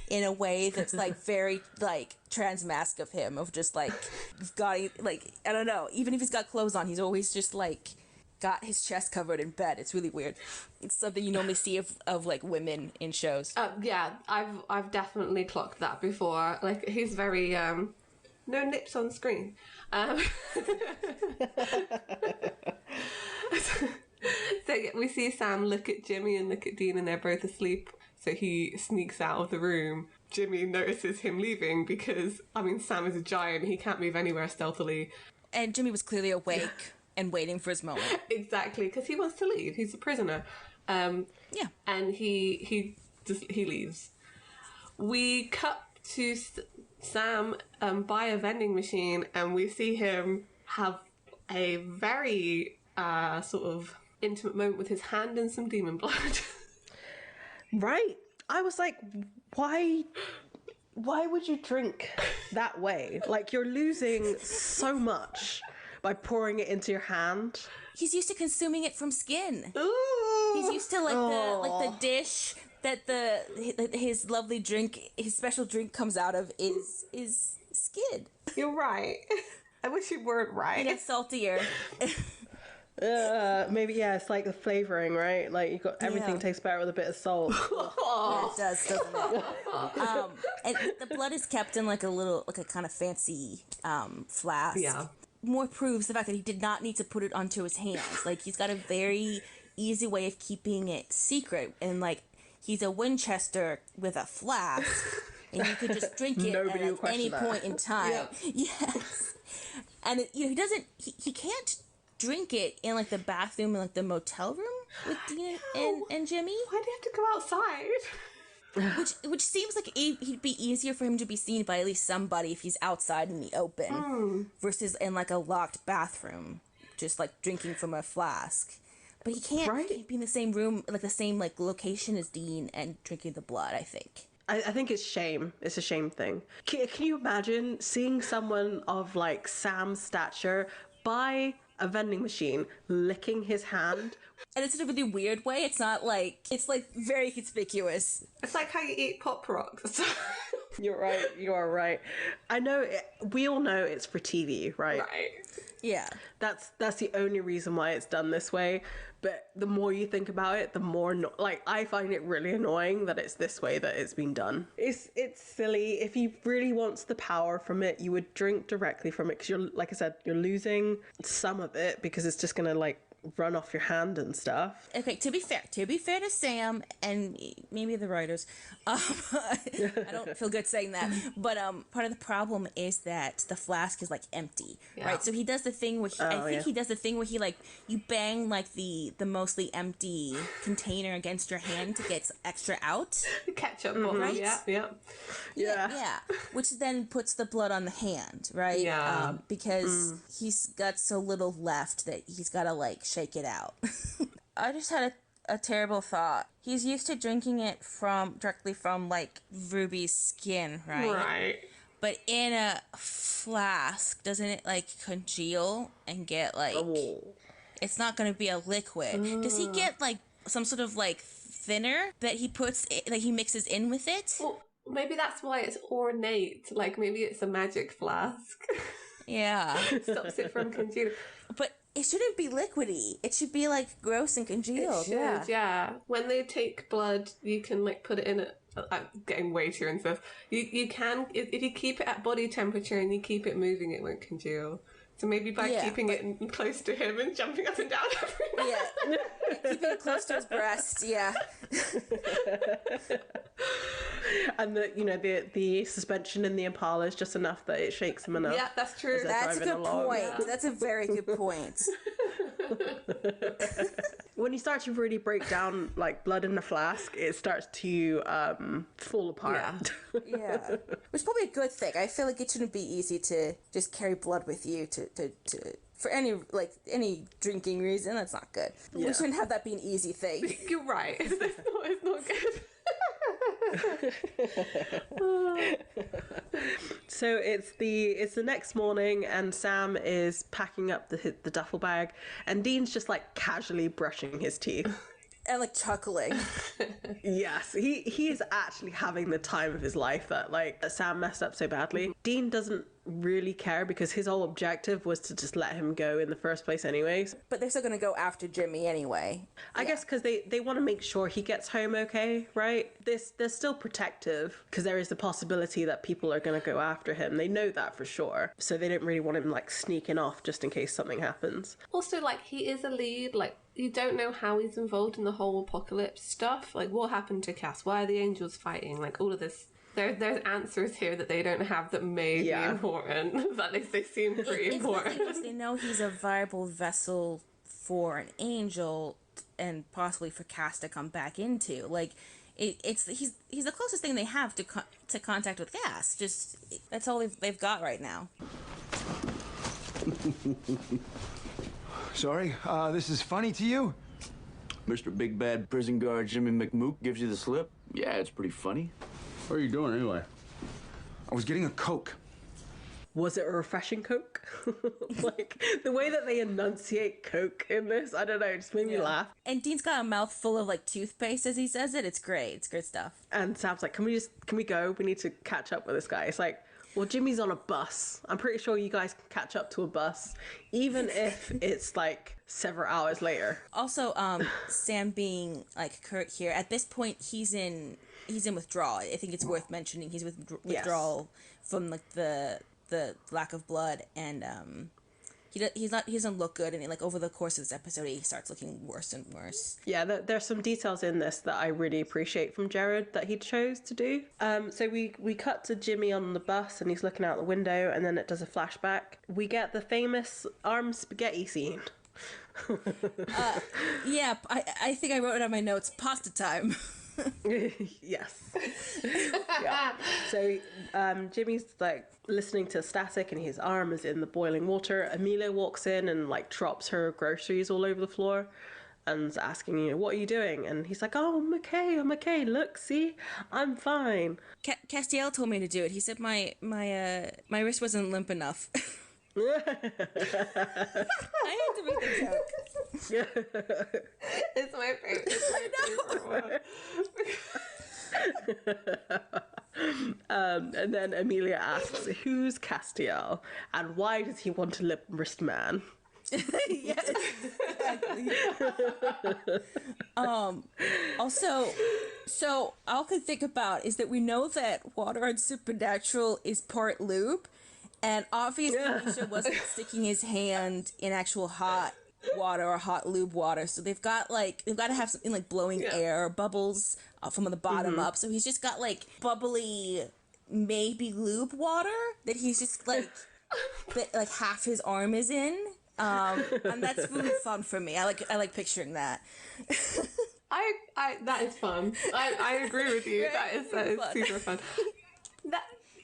in a way that's like very like trans mask of him, of just like got like, I don't know, even if he's got clothes on, he's always just like got his chest covered in bed. It's really weird. It's something you normally see of like women in shows. Yeah, I've definitely clocked that before. Like, he's very no nips on screen. So we see Sam look at Jimmy and look at Dean, and they're both asleep. So he sneaks out of the room. Jimmy notices him leaving because, I mean, Sam is a giant. He can't move anywhere stealthily. And Jimmy was clearly awake and waiting for his moment. Exactly, because he wants to leave. He's a prisoner. And he leaves. We cut to Sam by a vending machine, and we see him have a very sort of intimate moment with his hand and some demon blood. Right? I was like, why would you drink that way? Like, you're losing so much by pouring it into your hand. He's used to consuming it from skin. Ooh. He's used to the dish that his lovely drink, his special drink comes out of is skin. You're right. I wish you weren't right. It gets saltier. Maybe, it's like the flavoring, right? Like, you got everything tastes better with a bit of salt. Yeah, it does, doesn't it? And the blood is kept in like a kind of fancy flask. Yeah. More proves the fact that he did not need to put it onto his hands. Like, he's got a very easy way of keeping it secret, and like, he's a Winchester with a flask, and you could just drink it at any point in time. Yeah. Yes. And he can't drink it in like the bathroom in like the motel room with Dean and Jimmy. Why do you have to go outside? Which seems like he'd be easier for him to be seen by at least somebody if he's outside in the open versus in like a locked bathroom, just like drinking from a flask. But he can't be in the same room, like the same like location as Dean and drinking the blood, I think. I think it's shame. It's a shame thing. Can you imagine seeing someone of like Sam's stature by a vending machine licking his hand? And it's in a really weird way. It's not like, it's like very conspicuous. It's like how you eat Pop Rocks. You're right. You are right. I know. We all know it's for TV, right? Right. Yeah. That's the only reason why it's done this way. But the more you think about it, the more I find it really annoying that it's this way that it's been done. It's silly. If he really wants the power from it, you would drink directly from it, because you're, like I said, you're losing some of it because it's just gonna like run off your hand and stuff. Okay, to be fair to Sam and maybe the writers, I don't feel good saying that, but part of the problem is that the flask is like empty, right? So he does the thing where he does the thing where he like, you bang like the mostly empty container against your hand to get extra out. Ketchup bottle, right? Yeah. Which then puts the blood on the hand, right? Yeah. Because he's got so little left that he's got to like shake it out. I just had a terrible thought. He's used to drinking it directly from like Ruby's skin, right? Right. But in a flask, doesn't it like congeal and get like... It's not going to be a liquid. Does he get like some sort of like thinner that he puts, like he mixes in with it? Well, maybe that's why it's ornate. Like maybe it's a magic flask. Yeah. Stops it from congealing. But it shouldn't be liquidy. It should be like gross and congealed. It should, yeah. When they take blood, you can like put it in a... I'm getting way too into this. You can, if you keep it at body temperature and you keep it moving, it won't congeal. So maybe by keeping it close to him and jumping up and down every night. Keeping it close to his breast, And the suspension in the Impala is just enough that it shakes him enough. Yeah, that's true. That's a good point. That's a very good point. When you start to really break down like blood in the flask, it starts to fall apart. Yeah. Which is probably a good thing. I feel like it shouldn't be easy to just carry blood with you to for any drinking reason. That's not good. We shouldn't have that be an easy thing. You're right. It's not good. So it's the next morning, and Sam is packing up the duffel bag, and Dean's just like casually brushing his teeth. And like chuckling. Yes, he is actually having the time of his life that Sam messed up so badly. Dean doesn't really care because his whole objective was to just let him go in the first place anyways. But they're still gonna go after Jimmy anyway. I guess because they want to make sure he gets home okay, right? They're still protective because there is the possibility that people are going to go after him. They know that for sure. So they don't really want him like sneaking off just in case something happens. Also, like, he is a lead. Like, you don't know how he's involved in the whole apocalypse stuff. Like, what happened to Cass? Why are the angels fighting? Like, all of this. There's answers here that they don't have that may be important. That they seem pretty important. Because they know he's a viable vessel for an angel and possibly for Cass to come back into. Like, he's the closest thing they have to contact with Cass. Just that's all they've got right now. Sorry, this is funny to you? Mr. Big Bad Prison Guard Jimmy McMook gives you the slip? Yeah, it's pretty funny. What are you doing anyway? I was getting a Coke. Was it a refreshing Coke? Like, the way that they enunciate Coke in this, I don't know, it just made me laugh. And Dean's got a mouth full of like toothpaste as he says it. It's great. It's good stuff. And Sam's like, can we go? We need to catch up with this guy. It's like, well, Jimmy's on a bus. I'm pretty sure you guys can catch up to a bus, even if it's like several hours later. Also, Sam being like Kurt here, at this point he's in withdrawal. I think it's worth mentioning he's withdrawal from like the lack of blood, and he doesn't look good, and like over the course of this episode he starts looking worse and worse. Yeah, there's some details in this that I really appreciate from Jared that he chose to do. So we cut to Jimmy on the bus and he's looking out the window, and then it does a flashback. We get the famous arm spaghetti scene. Yeah, I think I wrote it on my notes. Pasta time. Yes. Yeah. So Jimmy's like listening to static and his arm is in the boiling water. Amelia walks in and like drops her groceries all over the floor and asking, what are you doing? And he's like, oh, I'm okay. Look, see, I'm fine. Castiel told me to do it. He said my wrist wasn't limp enough. I had to make the joke. It's my favorite. And then Amelia asks, who's Castiel and why does he want a lip wrist man? Yes, exactly. Also, so all I could think about is that we know that Water on Supernatural is part lube, and obviously Misha wasn't sticking his hand in actual hot water or hot lube water, so they've got to have something like blowing air bubbles from the bottom up. So he's just got like bubbly, maybe lube water that he's just like that, like half his arm is in. And that's really fun for me. I like picturing that. I that is fun. I agree with you. Right? That is super fun.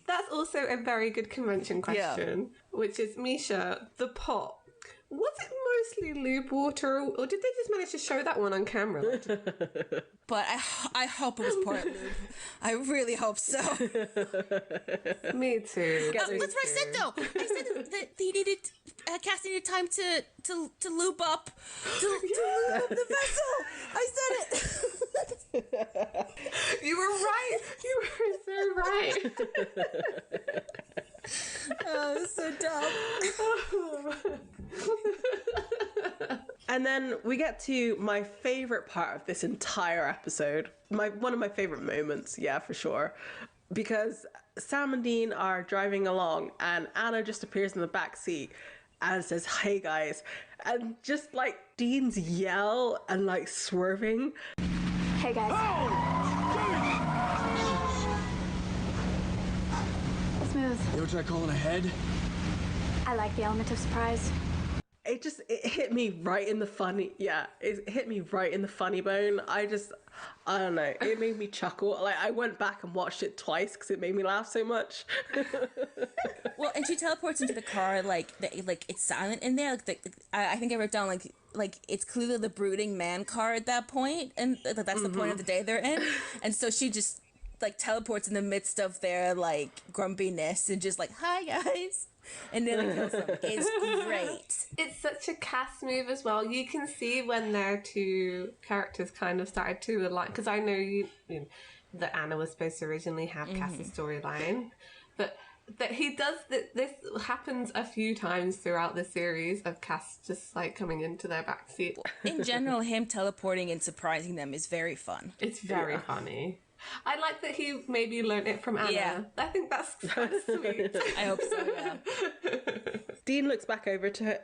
That's also a very good convention question, which is, Misha, the pot. Was it mostly lube water, or did they just manage to show that one on camera? But I hope it was part lube. I really hope so. Me too. That's what I said, though. I said that he needed Cass needed time to lube up to lube up the vessel. I said it. You were right. You were so right. Oh, it's so dumb. And then we get to my favorite part of this entire episode. One of my favorite moments, yeah, for sure. Because Sam and Dean are driving along and Anna just appears in the back seat and says, hey guys. And just like Dean's yell and like swerving. Hey guys. Smooth. You ever try calling ahead? I like the element of surprise. it hit me right in the funny. Yeah, it hit me right in the funny bone. I don't know. It made me chuckle. Like, I went back and watched it twice because it made me laugh so much. Well, and she teleports into the car like it's silent in there. I think I wrote down like it's clearly the brooding man car at that point, and that's the point of the day they're in, and so she just like teleports in the midst of their like grumpiness and just like, hi guys, and nearly kills them. It's great. It's such a cast move as well. You can see when their two characters kind of started to align, because I know you know, that Anna was supposed to originally have Cass's storyline, but that he does that. This happens a few times throughout the series of Cass just like coming into their backseat. In general, him teleporting and surprising them is very fun. It's very funny. I like that he maybe learned it from Anna. Yeah. I think that's sweet. I hope so, yeah. Dean looks back over to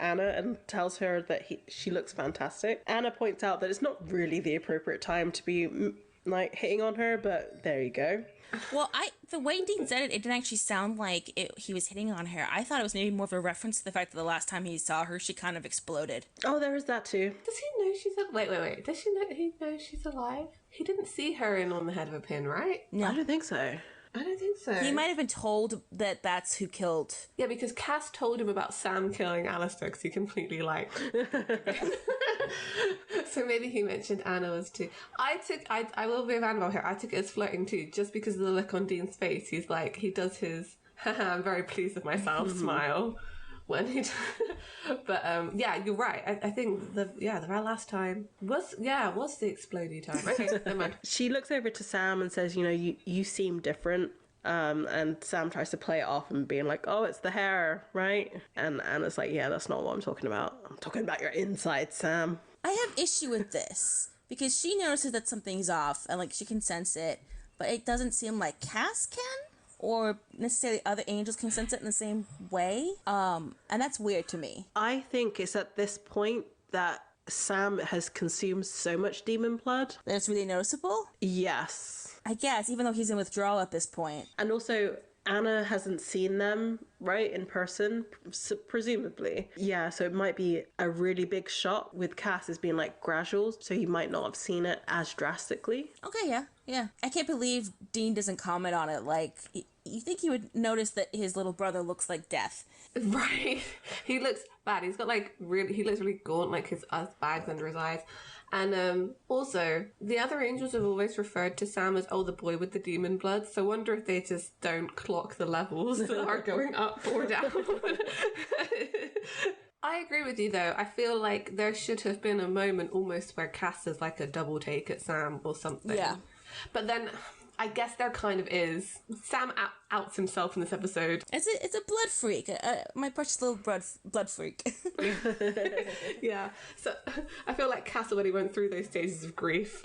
Anna and tells her that she looks fantastic. Anna points out that it's not really the appropriate time to be like hitting on her, but there you go. Well, the way Dean said it didn't actually sound like he was hitting on her. I thought it was maybe more of a reference to the fact that the last time he saw her, she kind of exploded. Oh, there is that too. Does he know she's wait? Does he know she's alive? He didn't see her in on the head of a pin, right? No. I don't think so. I don't think so. He might have been told that that's who killed. Yeah, because Cass told him about Sam killing Alistair because he completely like. So maybe he mentioned Anna was too. I will be with Annabelle here. I took it as flirting too, just because of the look on Dean's face. He's like, he does his, haha, I'm very pleased with myself smile when he. But yeah, you're right. I think the very last time was the explodey time. Okay, never mind. She looks over to Sam and says, you seem different. And Sam tries to play it off and being like, oh, it's the hair, right? And Anna's like, yeah, that's not what I'm talking about. I'm talking about your inside, Sam. I have issue with this because she notices that something's off and like she can sense it, but it doesn't seem like Cass can or necessarily other angels can sense it in the same way. And that's weird to me. I think it's at this point that Sam has consumed so much demon blood. That it's really noticeable? Yes. I guess, even though he's in withdrawal at this point. And also, Anna hasn't seen them, right, in person, presumably. Yeah, so it might be a really big shock with Cass as being like gradual, so he might not have seen it as drastically. Okay, yeah. I can't believe Dean doesn't comment on it. Like, you think he would notice that his little brother looks like death. Right. He looks bad. He's got he looks really gaunt, like his bags under his eyes. And also, the other angels have always referred to Sam as, the boy with the demon blood, so I wonder if they just don't clock the levels that are going up or down. I agree with you, though. I feel like there should have been a moment almost where Cass is like a double take at Sam or something. Yeah. But then I guess there kind of is. Sam outs himself in this episode. It's a blood freak. My precious little blood freak. Yeah. So I feel like Cass already went through those stages of grief,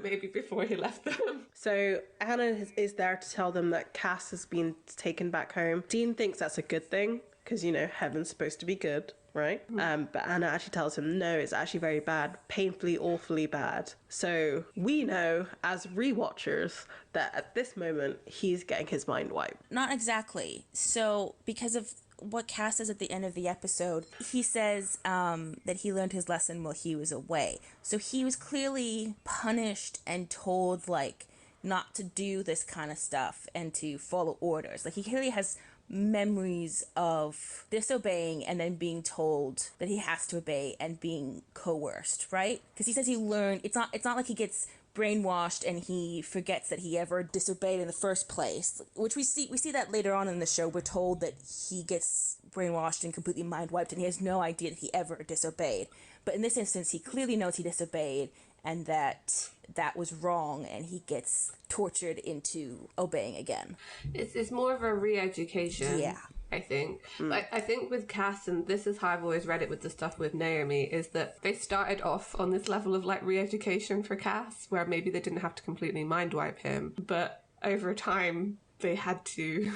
maybe before he left them. So Anna is there to tell them that Cass has been taken back home. Dean thinks that's a good thing because, heaven's supposed to be good. Right? But Anna actually tells him, no, it's actually very bad, painfully, awfully bad. So we know as rewatchers that at this moment, he's getting his mind wiped. Not exactly. So because of what Cass says at the end of the episode, he says that he learned his lesson while he was away. So he was clearly punished and told, like, not to do this kind of stuff and to follow orders. Like, he clearly has memories of disobeying and then being told that he has to obey and being coerced, right? Because he says he learned, it's not like he gets brainwashed and he forgets that he ever disobeyed in the first place, which we see that later on in the show. We're told that he gets brainwashed and completely mind wiped and he has no idea that he ever disobeyed. But in this instance, he clearly knows he disobeyed and that was wrong, and he gets tortured into obeying again. It's more of a re-education. Yeah. I think. I think with Cass, and this is how I've always read it with the stuff with Naomi, is that they started off on this level of like re-education for Cass, where maybe they didn't have to completely mind wipe him, but over time they had to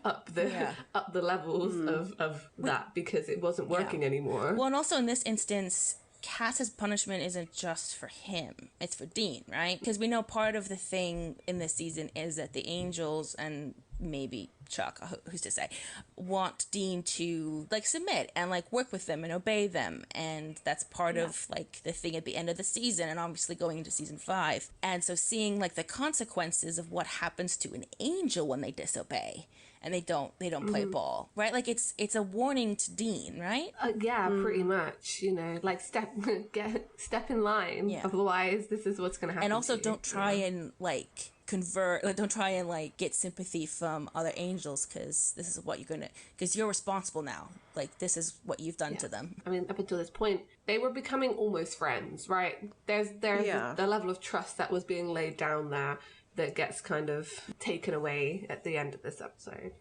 up the levels of that because it wasn't working anymore. Well, and also in this instance, Cass's punishment isn't just for him, it's for Dean, right? Because we know part of the thing in this season is that the angels and maybe Chuck, who's to say, want Dean to like submit and like work with them and obey them, and that's part of like the thing at the end of the season, and obviously going into season 5. And so seeing like the consequences of what happens to an angel when they disobey and they don't play ball, right? Like it's a warning to Dean, right? Yeah, pretty much. You know, like step in line. Otherwise, this is what's going to happen. And also, to you. don't try and like convert. Like, don't try and like get sympathy from other angels, because this is what because you're responsible now. Like this is what you've done to them. I mean, up until this point, they were becoming almost friends, right? There's the level of trust that was being laid down there that gets kind of taken away at the end of this episode.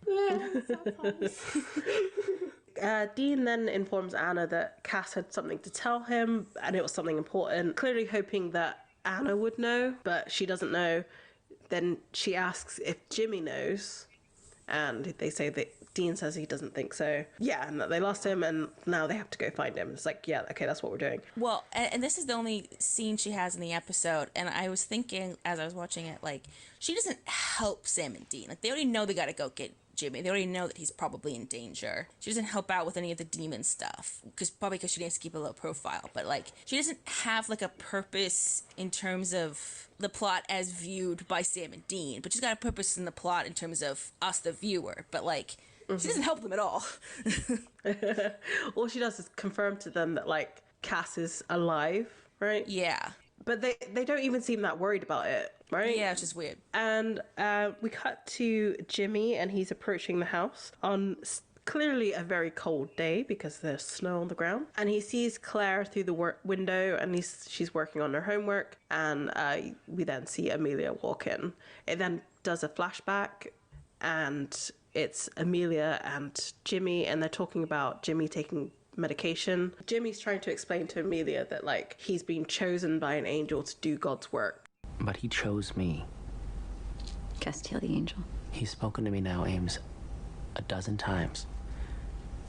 Dean then informs Anna that Cass had something to tell him, and it was something important, clearly hoping that Anna would know, but she doesn't know. Then she asks if Jimmy knows, and they say that Dean says he doesn't think so. Yeah, and that they lost him, and now they have to go find him. It's like, yeah, okay, that's what we're doing. Well, and this is the only scene she has in the episode, and I was thinking as I was watching it, like, she doesn't help Sam and Dean. Like, they already know they gotta go get Jimmy. They already know that he's probably in danger. She doesn't help out with any of the demon stuff, probably because she needs to keep a low profile. But like, she doesn't have like a purpose in terms of the plot as viewed by Sam and Dean. But she's got a purpose in the plot in terms of us, the viewer. But like, she doesn't help them at all. All she does is confirm to them that like Cass is alive, right? Yeah. But they don't even seem that worried about it, right? Yeah, it's just weird. And we cut to Jimmy, and he's approaching the house on clearly a very cold day because there's snow on the ground. And he sees Claire through the window, and she's working on her homework. And we then see Amelia walk in. It then does a flashback, and it's Amelia and Jimmy, and they're talking about Jimmy taking medication. Jimmy's trying to explain to Amelia that like he's been chosen by an angel to do God's work. But he chose me. Castiel the angel. He's spoken to me now, Ames, a dozen times.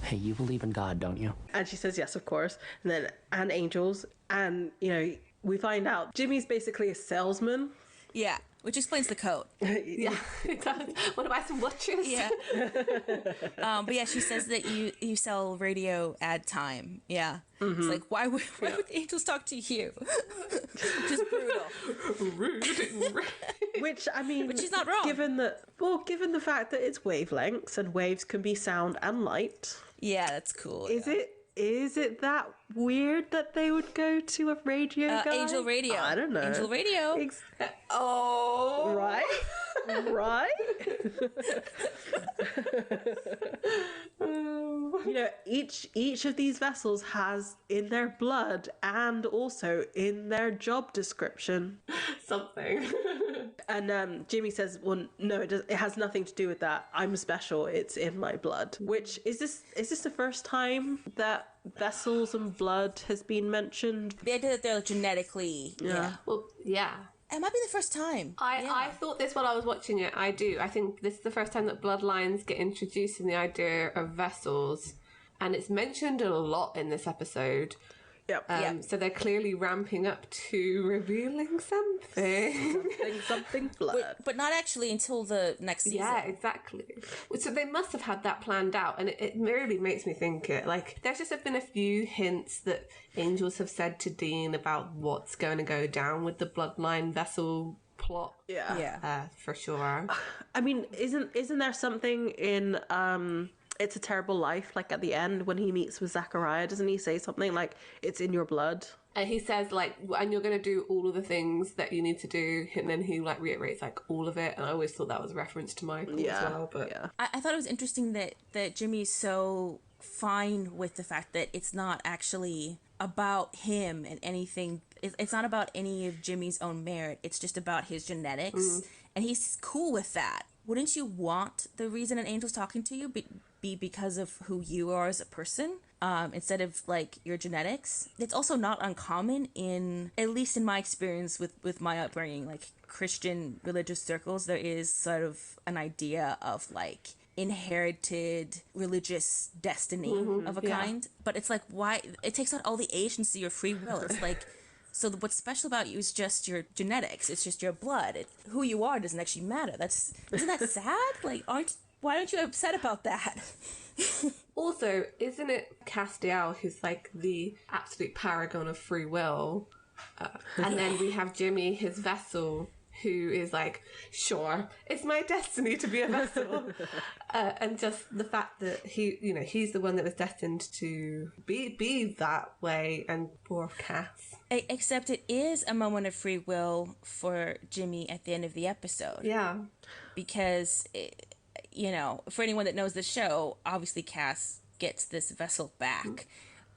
Hey, you believe in God, don't you? And she says yes, of course. And then, and angels. And, you know, we find out Jimmy's basically a salesman. Yeah, which explains the code. Yeah, it does. Want to buy some watches? Yeah. But yeah, she says that you sell radio ad time. Yeah. Mm-hmm. It's like, why would the angels talk to you? Just brutal. Rude. Which, I mean... But she's not wrong. Given the fact that it's wavelengths, and waves can be sound and light. Yeah, that's cool. Is it that weird that they would go to a radio guy? Angel Radio. I don't know. Angel Radio. Oh. Right? Right? You know, each of these vessels has in their blood and also in their job description something. And Jimmy says, well, no, it has nothing to do with that. I'm special. It's in my blood. Which, is this the first time that vessels and blood has been mentioned? The idea that they're genetically... Yeah. Well, yeah. It might be the first time. I thought this while I was watching it. I do. I think this is the first time that bloodlines get introduced in the idea of vessels. And it's mentioned a lot in this episode. Yep. So they're clearly ramping up to revealing something. something blood. But not actually until the next season. Yeah, exactly. So they must have had that planned out, and it really makes me think it. Like, there's just been a few hints that angels have said to Dean about what's going to go down with the bloodline vessel plot. Yeah. For sure. I mean, isn't there something in It's a Terrible Life, like at the end when he meets with Zachariah, doesn't he say something like, it's in your blood? And he says, like, and you're going to do all of the things that you need to do, and then he, like, reiterates, like, all of it, and I always thought that was a reference to Michael as well, but... Yeah. I thought it was interesting that Jimmy's so fine with the fact that it's not actually about him and anything. It's not about any of Jimmy's own merit, it's just about his genetics, and he's cool with that. Wouldn't you want the reason an angel's talking to you be because of who you are as a person, instead of like your genetics? It's also not uncommon at least in my experience with my upbringing, like Christian religious circles, there is sort of an idea of like inherited religious destiny of a kind. But it's like, why? It takes out all the agency or free will. It's like, So what's special about you is just your genetics. It's just your blood. Who you are doesn't actually matter. Isn't that sad? Like, why aren't you upset about that? Also, isn't it Castiel who's like the absolute paragon of free will? And then we have Jimmy, his vessel, who is like, sure, it's my destiny to be a vessel. And just the fact that he's the one that was destined to be that way, and poor Cass. Except it is a moment of free will for Jimmy at the end of the episode. Yeah. Because, for anyone that knows the show, obviously Cass gets this vessel back.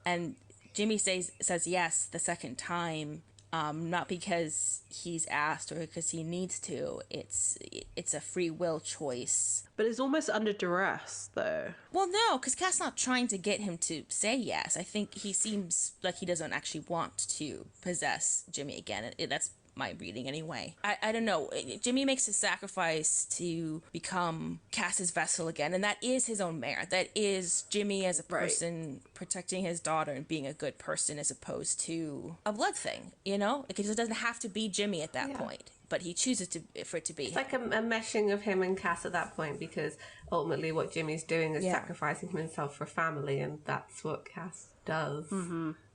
And Jimmy says yes the second time. Not because he's asked or because he needs to. It's a free will choice. But it's almost under duress, though. Well, no, because Cass not trying to get him to say yes. I think he seems like he doesn't actually want to possess Jimmy again. That's my reading anyway. I don't know. Jimmy makes a sacrifice to become Cass's vessel again, and that is his own merit. That is Jimmy as a person protecting his daughter and being a good person as opposed to a blood thing, Because it doesn't have to be Jimmy at that point, but he chooses for it to be. It's like a meshing of him and Cass at that point, because ultimately what Jimmy's doing is sacrificing himself for family, and that's what Cass does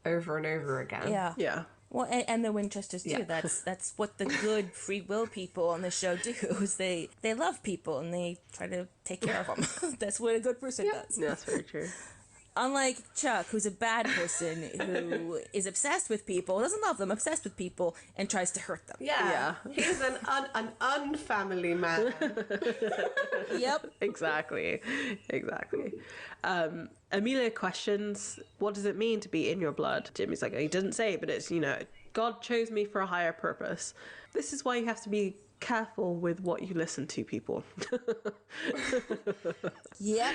over and over again. Yeah. Well, and the Winchesters too. Yeah. That's what the good free will people on the show do. Is they love people and they try to take care of them. That's what a good person does. Yeah, that's very true. Unlike Chuck, who's a bad person who is obsessed with people, doesn't love them, obsessed with people, and tries to hurt them. Yeah. He's an unfamily man. Yep. Exactly. Amelia questions, what does it mean to be in your blood? Jimmy's like, he doesn't say, but it's, God chose me for a higher purpose. This is why you have to be careful with what you listen to, people. Yeah.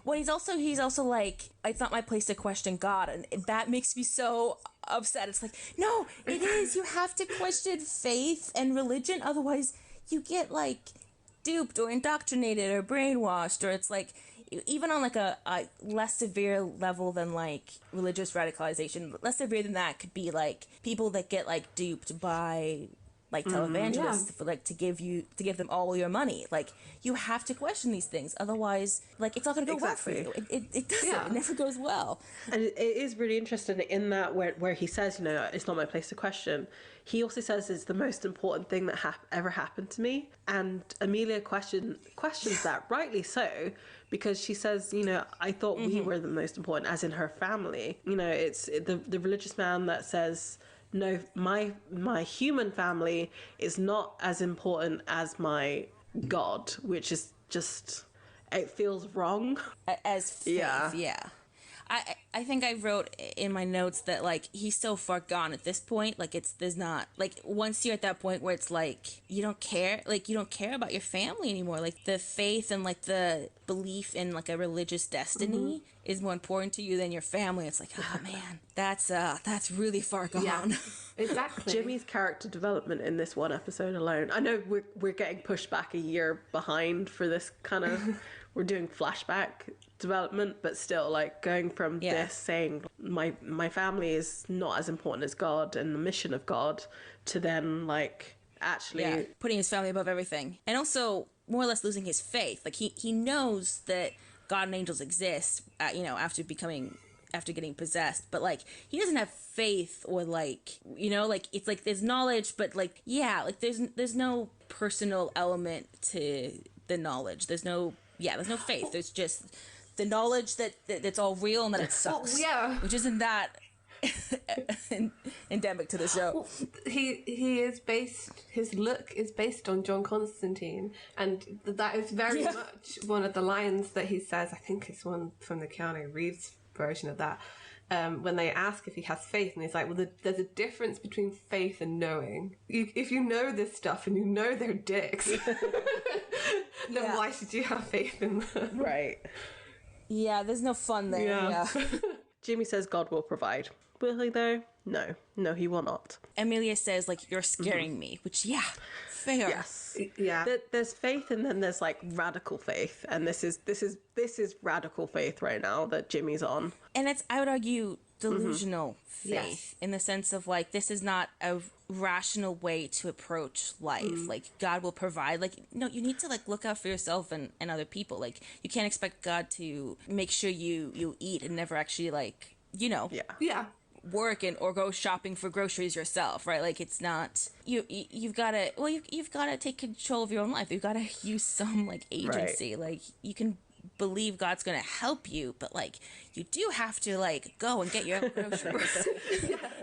Well, he's also like, it's not my place to question God, and that makes me so upset. It's like, no, it is. You have to question faith and religion, otherwise you get like duped or indoctrinated or brainwashed, or it's like, even on like a less severe level than like religious radicalization, less severe than that could be like people that get like duped by like televangelists for like to give them all your money. Like, you have to question these things, otherwise like it's not going to go well for you. It doesn't. It never goes well. And it is really interesting in that where he says, it's not my place to question. He also says it's the most important thing that ever happened to me. And Amelia questions that, rightly so, because she says, I thought we were the most important, as in her family. It's the religious man that says, no, my human family is not as important as my God, which is just, it feels wrong. As faith, yeah. I think I wrote in my notes that like he's so far gone at this point. Like there's not like, once you're at that point where it's like you don't care about your family anymore. Like the faith and like the belief in like a religious destiny is more important to you than your family. It's like, oh man, that's really far gone. Yeah, exactly. Jimmy's character development in this one episode alone. I know we're getting pushed back a year behind for this kind of. We're doing flashback development, but still, like, going from this saying my family is not as important as God and the mission of God, to then like actually putting his family above everything, and also more or less losing his faith. Like he knows that God and angels exist, after getting possessed, but like he doesn't have faith, or like like it's like there's knowledge, but like like there's no personal element to the knowledge. There's no faith. There's just the knowledge that it's all real and that it sucks. Which isn't that endemic to the show. Well, he is based. His look is based on John Constantine, and that is very much one of the lines that he says. I think it's one from the Keanu Reeves version of that. When they ask if he has faith, and he's like, well, there's a difference between faith and knowing. If you know this stuff and you know they're dicks, then why should you have faith in them? Right. Yeah, there's no fun there. Yeah. Jimmy says God will provide. Will he though? No, he will not. Amelia says, like, you're scaring me, which, fair. Yes. Yeah. There's faith, and then there's like radical faith, and this is radical faith right now that Jimmy's on. And I would argue delusional faith in the sense of like, this is not a rational way to approach life. Like, God will provide. Like, no, you need to like look out for yourself and other people. Like, you can't expect God to make sure you eat and never actually like, work or go shopping for groceries yourself, right? Like, it's not you've got to take control of your own life. You've got to use some like agency. Like, you can believe God's gonna help you, but like, you do have to like go and get your own groceries.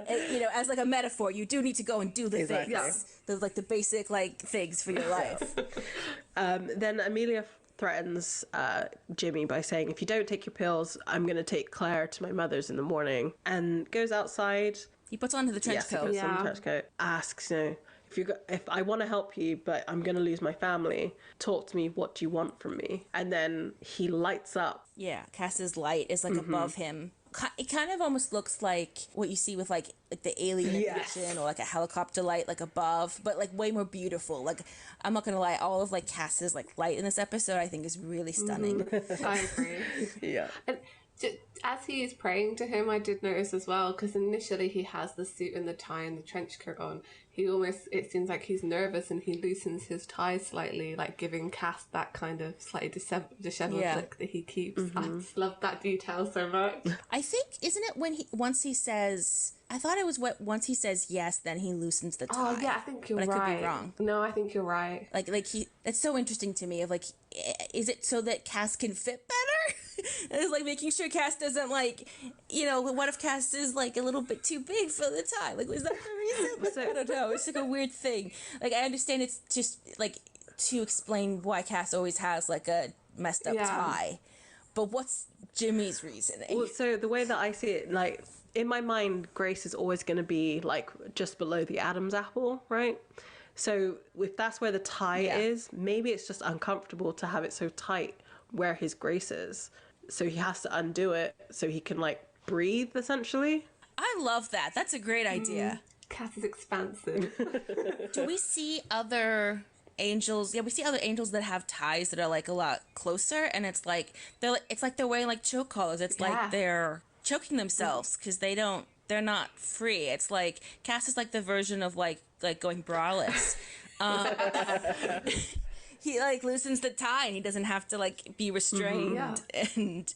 And, as like a metaphor, you do need to go and do the things, the basic like things for your life. Then Amelia threatens Jimmy by saying, if you don't take your pills, I'm going to take Claire to my mother's in the morning, and goes outside. He puts on the trench coat. He puts on the trench coat. Asks, if I want to help you, but I'm going to lose my family, talk to me. What do you want from me? And then he lights up. Yeah, Cass's light is like above him. It kind of almost looks like what you see with like the alien invasion, or like a helicopter light like above, but like way more beautiful. Like, I'm not gonna lie, all of like Cass's like light in this episode I think is really stunning. I agree. Yeah. And as he is praying to him, I did notice as well, because initially he has the suit and the tie and the trench coat on. It seems like he's nervous, and he loosens his tie slightly, like giving Cass that kind of slightly disheveled look that he keeps. I just love that detail so much. I think, isn't it once he says, I thought it was once he says yes, then he loosens the tie. Oh yeah, I think you're right. But I could be wrong. No, I think you're right. That's so interesting to me, of like, is it so that Cass can fit better? It's like making sure Cass doesn't like, what if Cass is like a little bit too big for the tie? Like, was that the reason? Like, I don't know. It's like a weird thing. Like, I understand it's just like to explain why Cass always has like a messed up tie. But what's Jimmy's reasoning? Well, so the way that I see it, like, in my mind, Grace is always going to be like just below the Adam's apple, right? So if that's where the tie is, maybe it's just uncomfortable to have it so tight where his Grace is. So he has to undo it so he can like breathe, essentially. I love that. That's a great idea. Cass is expansive. Do we see other angels? Yeah, we see other angels that have ties that are like a lot closer, and it's like they're wearing like choke collars. It's like they're choking themselves because they're not free. It's like Cass is like the version of like going braless. He like loosens the tie and he doesn't have to like be restrained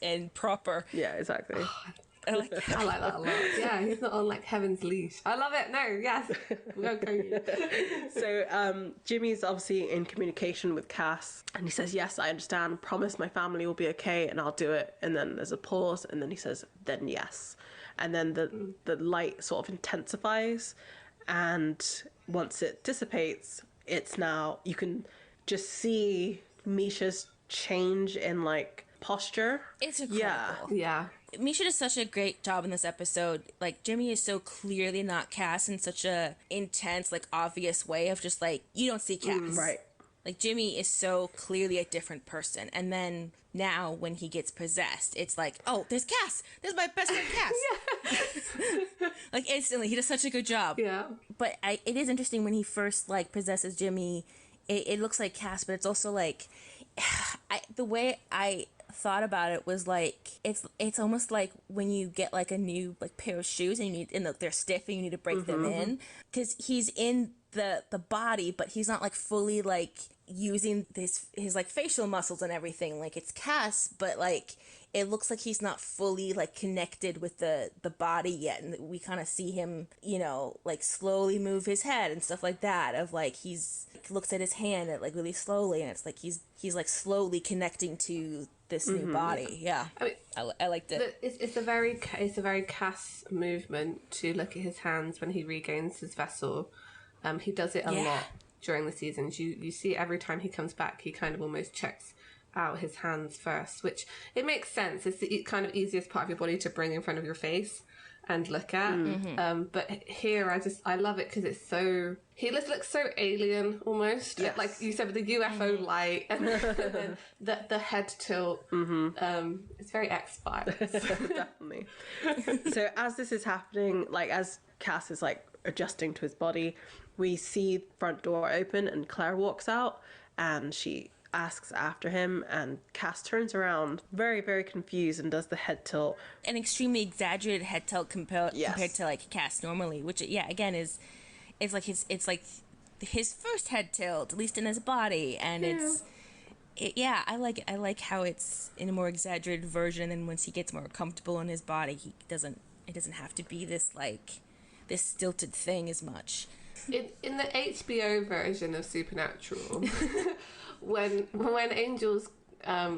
and proper. Yeah, exactly. I like that a lot. Yeah, he's not on like heaven's leash. I love it. No, yes. So Jimmy's obviously in communication with Cass, and he says, yes, I understand. Promise my family will be okay and I'll do it. And then there's a pause, and then he says, then yes. And then the light sort of intensifies, and once it dissipates, it's now, you can just see Misha's change in like posture. It's incredible. Yeah. Misha does such a great job in this episode. Like, Jimmy is so clearly not Cass in such a intense, like, obvious way of just like, you don't see Cass. Right. Like, Jimmy is so clearly a different person. And then now when he gets possessed, it's like, oh, there's Cass. There's my best friend Cass. Like, instantly. He does such a good job. Yeah. But it is interesting when he first, like, possesses Jimmy. It looks like Cass, but it's also like, the way I thought about it was like, it's almost like when you get like a new like pair of shoes and they're stiff and you need to break them in, because he's in the body, but he's not like fully like using his like facial muscles and everything. Like, it's Cass, but like it looks like he's not fully like connected with the body yet, and we kind of see him, like slowly move his head and stuff like that, of like looks at his hand at like really slowly, and it's like he's like slowly connecting to this new body. Yeah, I mean, I liked it. It's a very Cass movement to look at his hands when he regains his vessel. He does it a lot during the seasons. You see every time he comes back, he kind of almost checks out his hands first, which it makes sense. It's the kind of easiest part of your body to bring in front of your face and look at. But here, I love it because it's so, he looks so alien almost. Yes. Like you said, with the UFO light and then the head tilt. It's very X-Files. Definitely. So as this is happening, like as Cass is like adjusting to his body, we see front door open and Claire walks out, and she asks after him, and Cass turns around very, very confused and does the head tilt. An extremely exaggerated head tilt compared to like Cass normally, which again is like his first head tilt, at least in his body, and I like how it's in a more exaggerated version, and then once he gets more comfortable in his body, it doesn't have to be this stilted thing as much. In the HBO version of Supernatural, when angels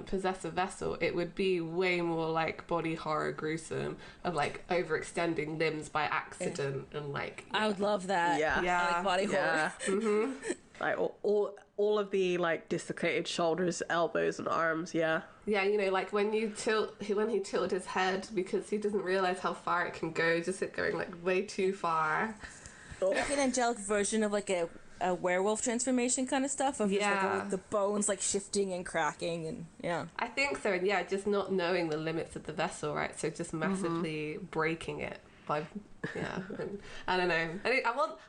possess a vessel, it would be way more like body horror gruesome, of like overextending limbs by accident and like. I would love that. Yeah. I like body horror. Mm-hmm. Like all of the like dislocated shoulders, elbows, and arms. Yeah. Yeah, you know, like when he tilted his head because he doesn't realize how far it can go, just it going like way too far. Like an angelic version of like a werewolf transformation kind of stuff, of just like the bones like shifting and cracking, and I think so, and just not knowing the limits of the vessel, right? So just massively breaking it by I don't know.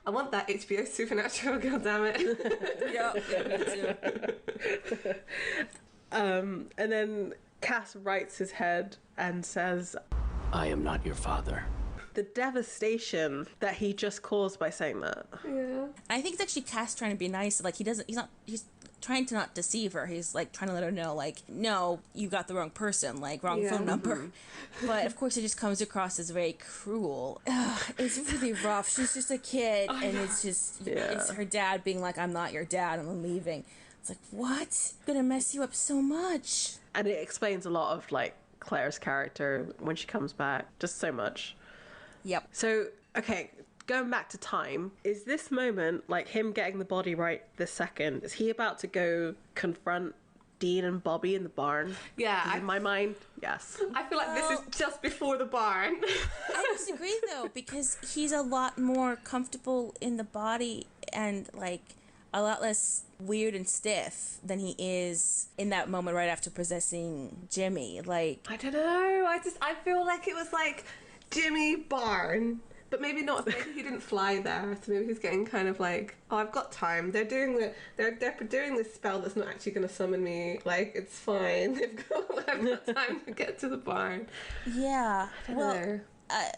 I want that HBO Supernatural, god damn it. Me too. And then Cass rights his head and says, I am not your father. The devastation that he just caused by saying that. Yeah. I think it's actually Cass trying to be nice. Like he's trying to not deceive her. He's like trying to let her know, like, no, you got the wrong person, like wrong phone number. But of course it just comes across as very cruel. It's really rough. She's just a kid, and it's just it's her dad being like, I'm not your dad, and I'm leaving. It's like, what? It's gonna mess you up so much. And it explains a lot of like Claire's character when she comes back. Just so much. Yep. So, okay, going back to time, is this moment, like him getting the body right this second, is he about to go confront Dean and Bobby in the barn? Yeah. In my mind, yes. I feel like this is just before the barn. I disagree though, because he's a lot more comfortable in the body and like a lot less weird and stiff than he is in that moment right after possessing Jimmy. Like, I don't know. I feel like it was like Jimmy barn, but maybe not. Maybe he didn't fly there, so maybe he's getting kind of like, oh, I've got time. They're doing this spell that's not actually going to summon me. Like, it's fine. I've got time to get to the barn. Yeah. I don't know.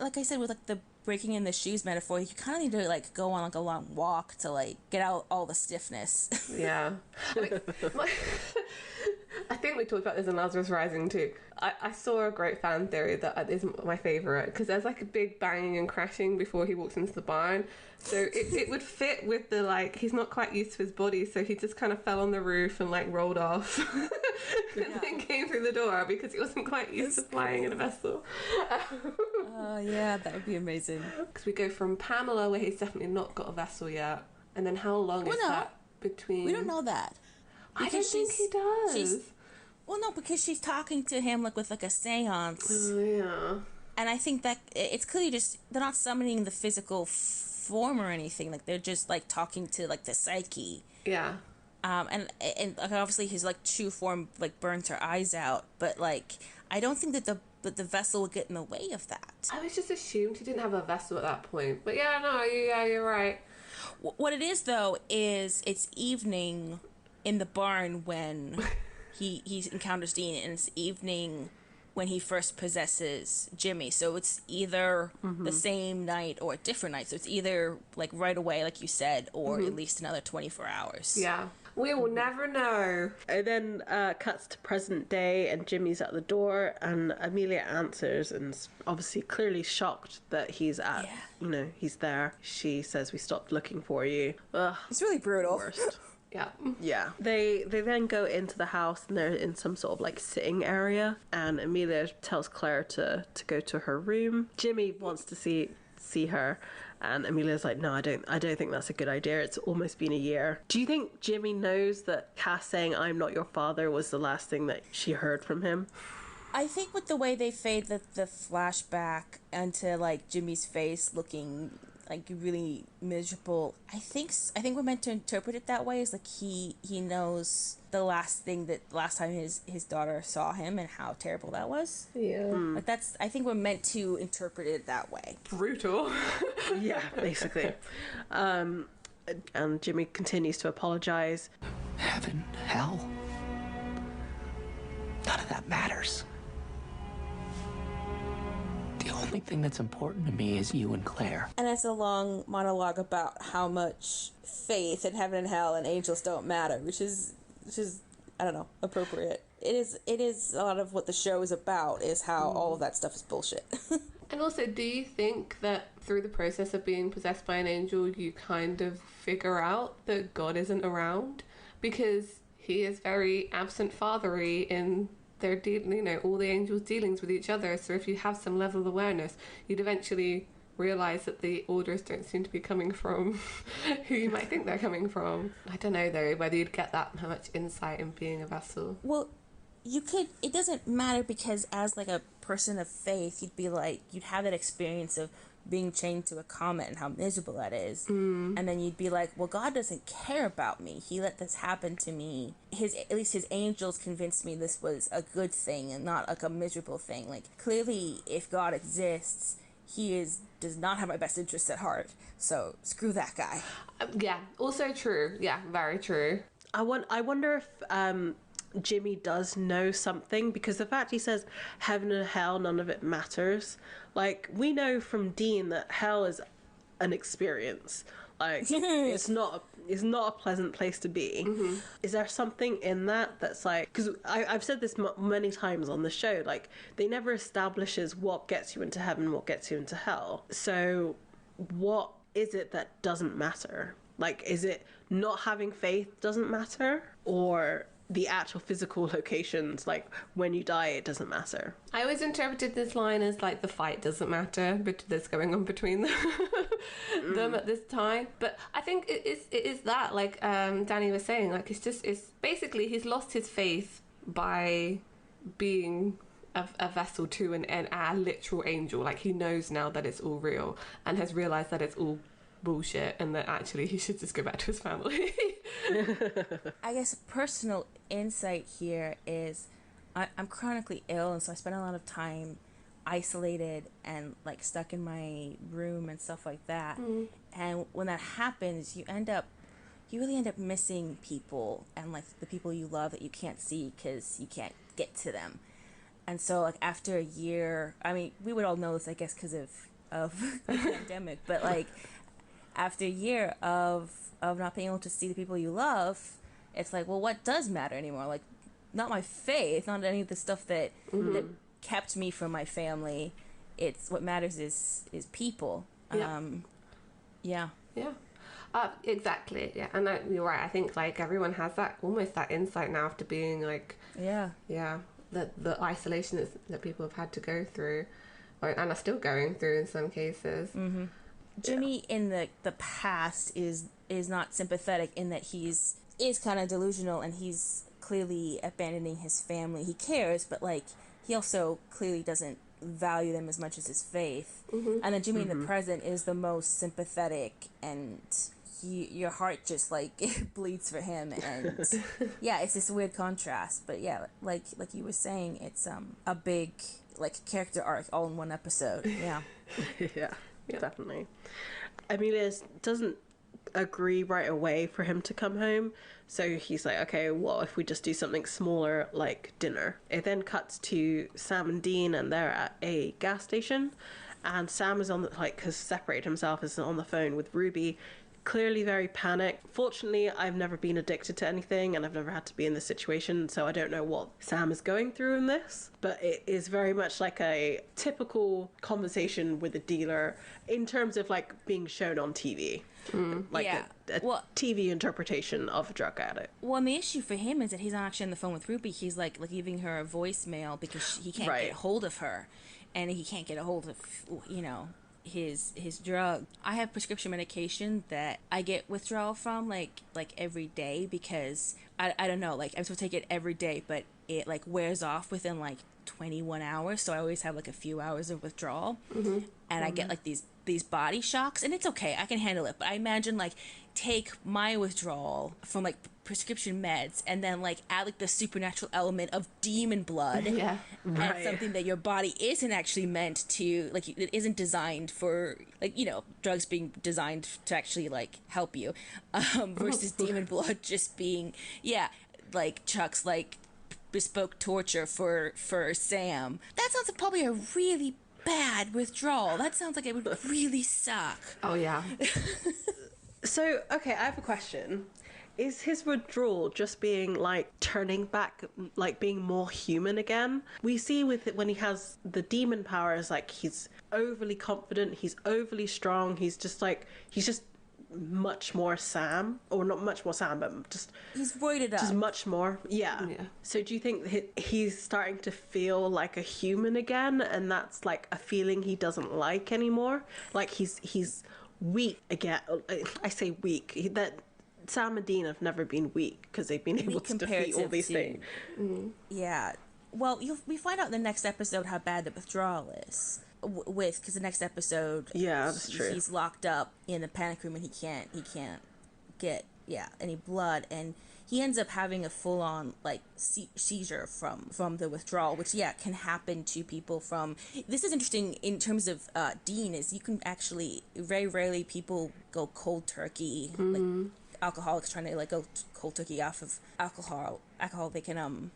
Like I said, with like the breaking in the shoes metaphor, you kind of need to like go on like a long walk to like get out all the stiffness. Yeah. I think we talked about this in Lazarus Rising too. I saw a great fan theory that is my favourite, because there's like a big banging and crashing before he walks into the barn. So it would fit with the like, he's not quite used to his body, so he just kind of fell on the roof and like rolled off and then came through the door because he wasn't quite used to flying in a vessel. Oh yeah, that would be amazing. Because we go from Pamela, where he's definitely not got a vessel yet, and then how long is that between? We don't know that. I don't think he does. Well, no, because she's talking to him like with like a seance. Oh, yeah. And I think that it's clearly just, they're not summoning the physical form or anything. Like, they're just like talking to like the psyche. Yeah. And like, obviously his like true form like burns her eyes out, but like I don't think that the vessel would get in the way of that. I was just assumed he didn't have a vessel at that point. But you're right. What it is though is it's evening in the barn when he encounters Dean, and it's evening when he first possesses Jimmy. So it's either the same night or a different night. So it's either like right away, like you said, or at least another 24 hours. Yeah. We will never know. It then cuts to present day, and Jimmy's at the door, and Amelia answers, and is obviously clearly shocked that he's he's there. She says, "We stopped looking for you." Ugh, it's really brutal. Worst. Yeah. Yeah. They then go into the house, and they're in some sort of like sitting area, and Amelia tells Claire to go to her room. Jimmy wants to see her, and Amelia's like, no, I don't think that's a good idea. It's almost been a year. Do you think Jimmy knows that Cass saying I'm not your father was the last thing that she heard from him? I think with the way they fade the flashback into like Jimmy's face looking like really miserable, I think we're meant to interpret it that way. Is like he knows the last time his daughter saw him and how terrible that was. Yeah. Like I think we're meant to interpret it that way. Brutal. Yeah, basically. And Jimmy continues to apologize. Heaven, hell, none of that matters. The only thing that's important to me is you and Claire. And it's a long monologue about how much faith in heaven and hell and angels don't matter, which is I don't know, appropriate. It is a lot of what the show is about, is how all of that stuff is bullshit. And also, do you think that through the process of being possessed by an angel, you kind of figure out that God isn't around? Because he is very absent fathery in their all the angels' dealings with each other. So if you have some level of awareness, you'd eventually realise that the orders don't seem to be coming from who you might think they're coming from. I don't know, though, whether you'd get that much insight in being a vessel. Well, you could, it doesn't matter, because as like a person of faith, you'd be like, you'd have that experience of being chained to a comet and how miserable that is. And then you'd be like, well, God doesn't care about me. He let this happen to me. At least his angels convinced me this was a good thing and not like a miserable thing. Like, clearly, if God exists, he does not have my best interests at heart. So screw that guy. Yeah, also true. Yeah, very true. I wonder if Jimmy does know something, because the fact he says heaven and hell, none of it matters. Like, we know from Dean that hell is an experience. Like, it's not a pleasant place to be. Is there something in that that's like, because I've said this many times on the show, like, they never establishes what gets you into heaven, what gets you into hell. So what is it that doesn't matter? Like, is it not having faith doesn't matter, or the actual physical locations, like when you die, it doesn't matter? I always interpreted this line as like the fight doesn't matter, but that's going on between them at this time. But I think it is that, like Danny was saying, like it's basically he's lost his faith by being a vessel to a literal angel. Like, he knows now that it's all real and has realized that it's all bullshit and that actually he should just go back to his family. I guess a personal insight here is I'm chronically ill, and so I spend a lot of time isolated and like stuck in my room and stuff like that. And when that happens, you really end up missing people, and like the people you love that you can't see because you can't get to them. And so like after a year, I mean, we would all know this, I guess, because of the pandemic, but like after a year of not being able to see the people you love, it's like, well, what does matter anymore? Like, not my faith, not any of the stuff that kept me from my family. It's what matters is people. Yeah. Exactly. Yeah, and you're right. I think like everyone has that almost that insight now after being like the isolation that people have had to go through, and are still going through in some cases. Jimmy in the past is not sympathetic in that is kind of delusional, and he's clearly abandoning his family. He cares, but like he also clearly doesn't value them as much as his faith. And then Jimmy in the present is the most sympathetic, and your heart just like bleeds for him. And yeah, it's this weird contrast. But yeah, like you were saying, it's a big like character arc all in one episode. Yeah. Yeah, definitely. Amelia doesn't agree right away for him to come home, so he's like, okay, well, if we just do something smaller like dinner. It then cuts to Sam and Dean, and they're at a gas station, and Sam is has separated himself, is on the phone with Ruby, clearly very panicked. Fortunately, I've never been addicted to anything, and I've never had to be in this situation, so I don't know what Sam is going through in this, but it is very much like a typical conversation with a dealer in terms of like being shown on TV. A TV interpretation of a drug addict. Well, and the issue for him is that he's not actually on the phone with Ruby. He's like leaving her a voicemail because he can't get a hold of her, and he can't get a hold of his drug. I have prescription medication that I get withdrawal from like every day, because I don't know, like I'm supposed to take it every day, but it like wears off within like 21 hours, so I always have like a few hours of withdrawal. And I get like these body shocks, and it's okay, I can handle it, but I imagine like take my withdrawal from like prescription meds and then like add like the supernatural element of demon blood and something that your body isn't actually meant to, like, it isn't designed for, like, drugs being designed to actually like help you, versus demon blood just being like Chuck's like bespoke torture for Sam. That sounds like probably a really bad withdrawal. That sounds like it would really suck. Oh, yeah. So, okay, I have a question. Is his withdrawal just being like turning back, like being more human again? We see with it when he has the demon powers, like he's overly confident, he's overly strong, he's just much more Sam, or not much more Sam, but just he's roided up, just much more. Yeah. So do you think he's starting to feel like a human again, and that's like a feeling he doesn't like anymore? Like he's weak again. I say weak. That Sam and Dean have never been weak because they've been able to defeat all these things. Yeah. Well, we find out in the next episode how bad the withdrawal is. Because the next episode, that's true. He's locked up in the panic room and he can't get any blood, and he ends up having a full-on like seizure from the withdrawal, which can happen to people from. This is interesting in terms of Dean, is you can actually, very rarely people go cold turkey, like alcoholics trying to like go cold turkey off of alcohol. They can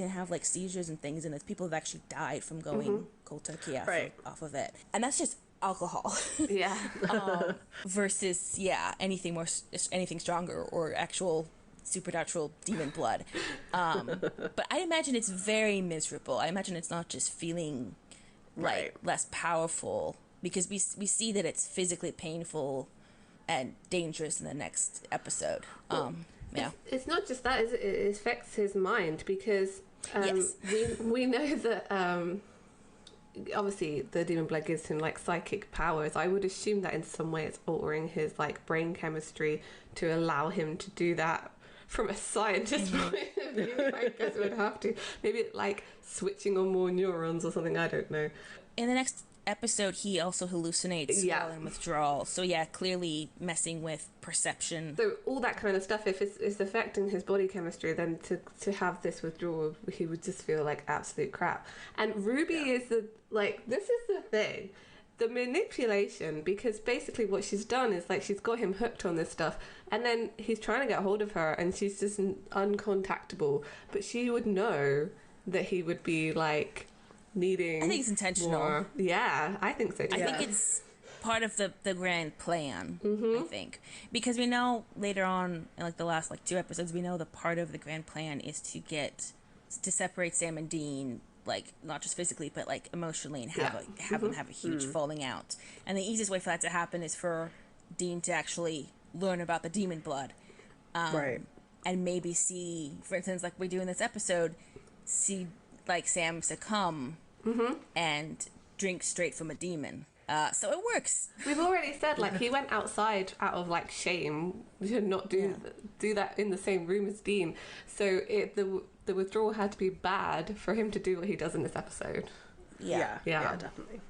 have like seizures and things, and it's people have actually died from going cold turkey off of it, and that's just alcohol. Versus anything stronger or actual supernatural demon blood. But I imagine it's very miserable. I imagine it's not just feeling like less powerful, because we see that it's physically painful and dangerous in the next episode. It's not just that, it affects his mind, because we know that obviously the demon blood gives him like psychic powers. I would assume that in some way it's altering his like brain chemistry to allow him to do that. From a scientist point of view, I guess it would have to. Maybe like switching on more neurons or something, I don't know. In the next episode, he also hallucinates while in withdrawal. So clearly messing with perception. So all that kind of stuff, if it's affecting his body chemistry, then to have this withdrawal, he would just feel like absolute crap. And Ruby is this is the thing. The manipulation, because basically what she's done is like she's got him hooked on this stuff, and then he's trying to get hold of her and she's just uncontactable, but she would know that he would be like needing. I think it's intentional. More. Yeah, I think so too. I think it's part of the grand plan. I think, because we know later on in like the last like 2 episodes, we know the part of the grand plan is to separate Sam and Dean, like not just physically but like emotionally, and have them have a huge falling out. And the easiest way for that to happen is for Dean to actually learn about the demon blood, and maybe see, for instance, like we do in this episode, see like Sam succumb and drink straight from a demon. So it works. We've already said like he went outside out of like shame to not do that in the same room as Dean. So the withdrawal had to be bad for him to do what he does in this episode. Yeah, definitely.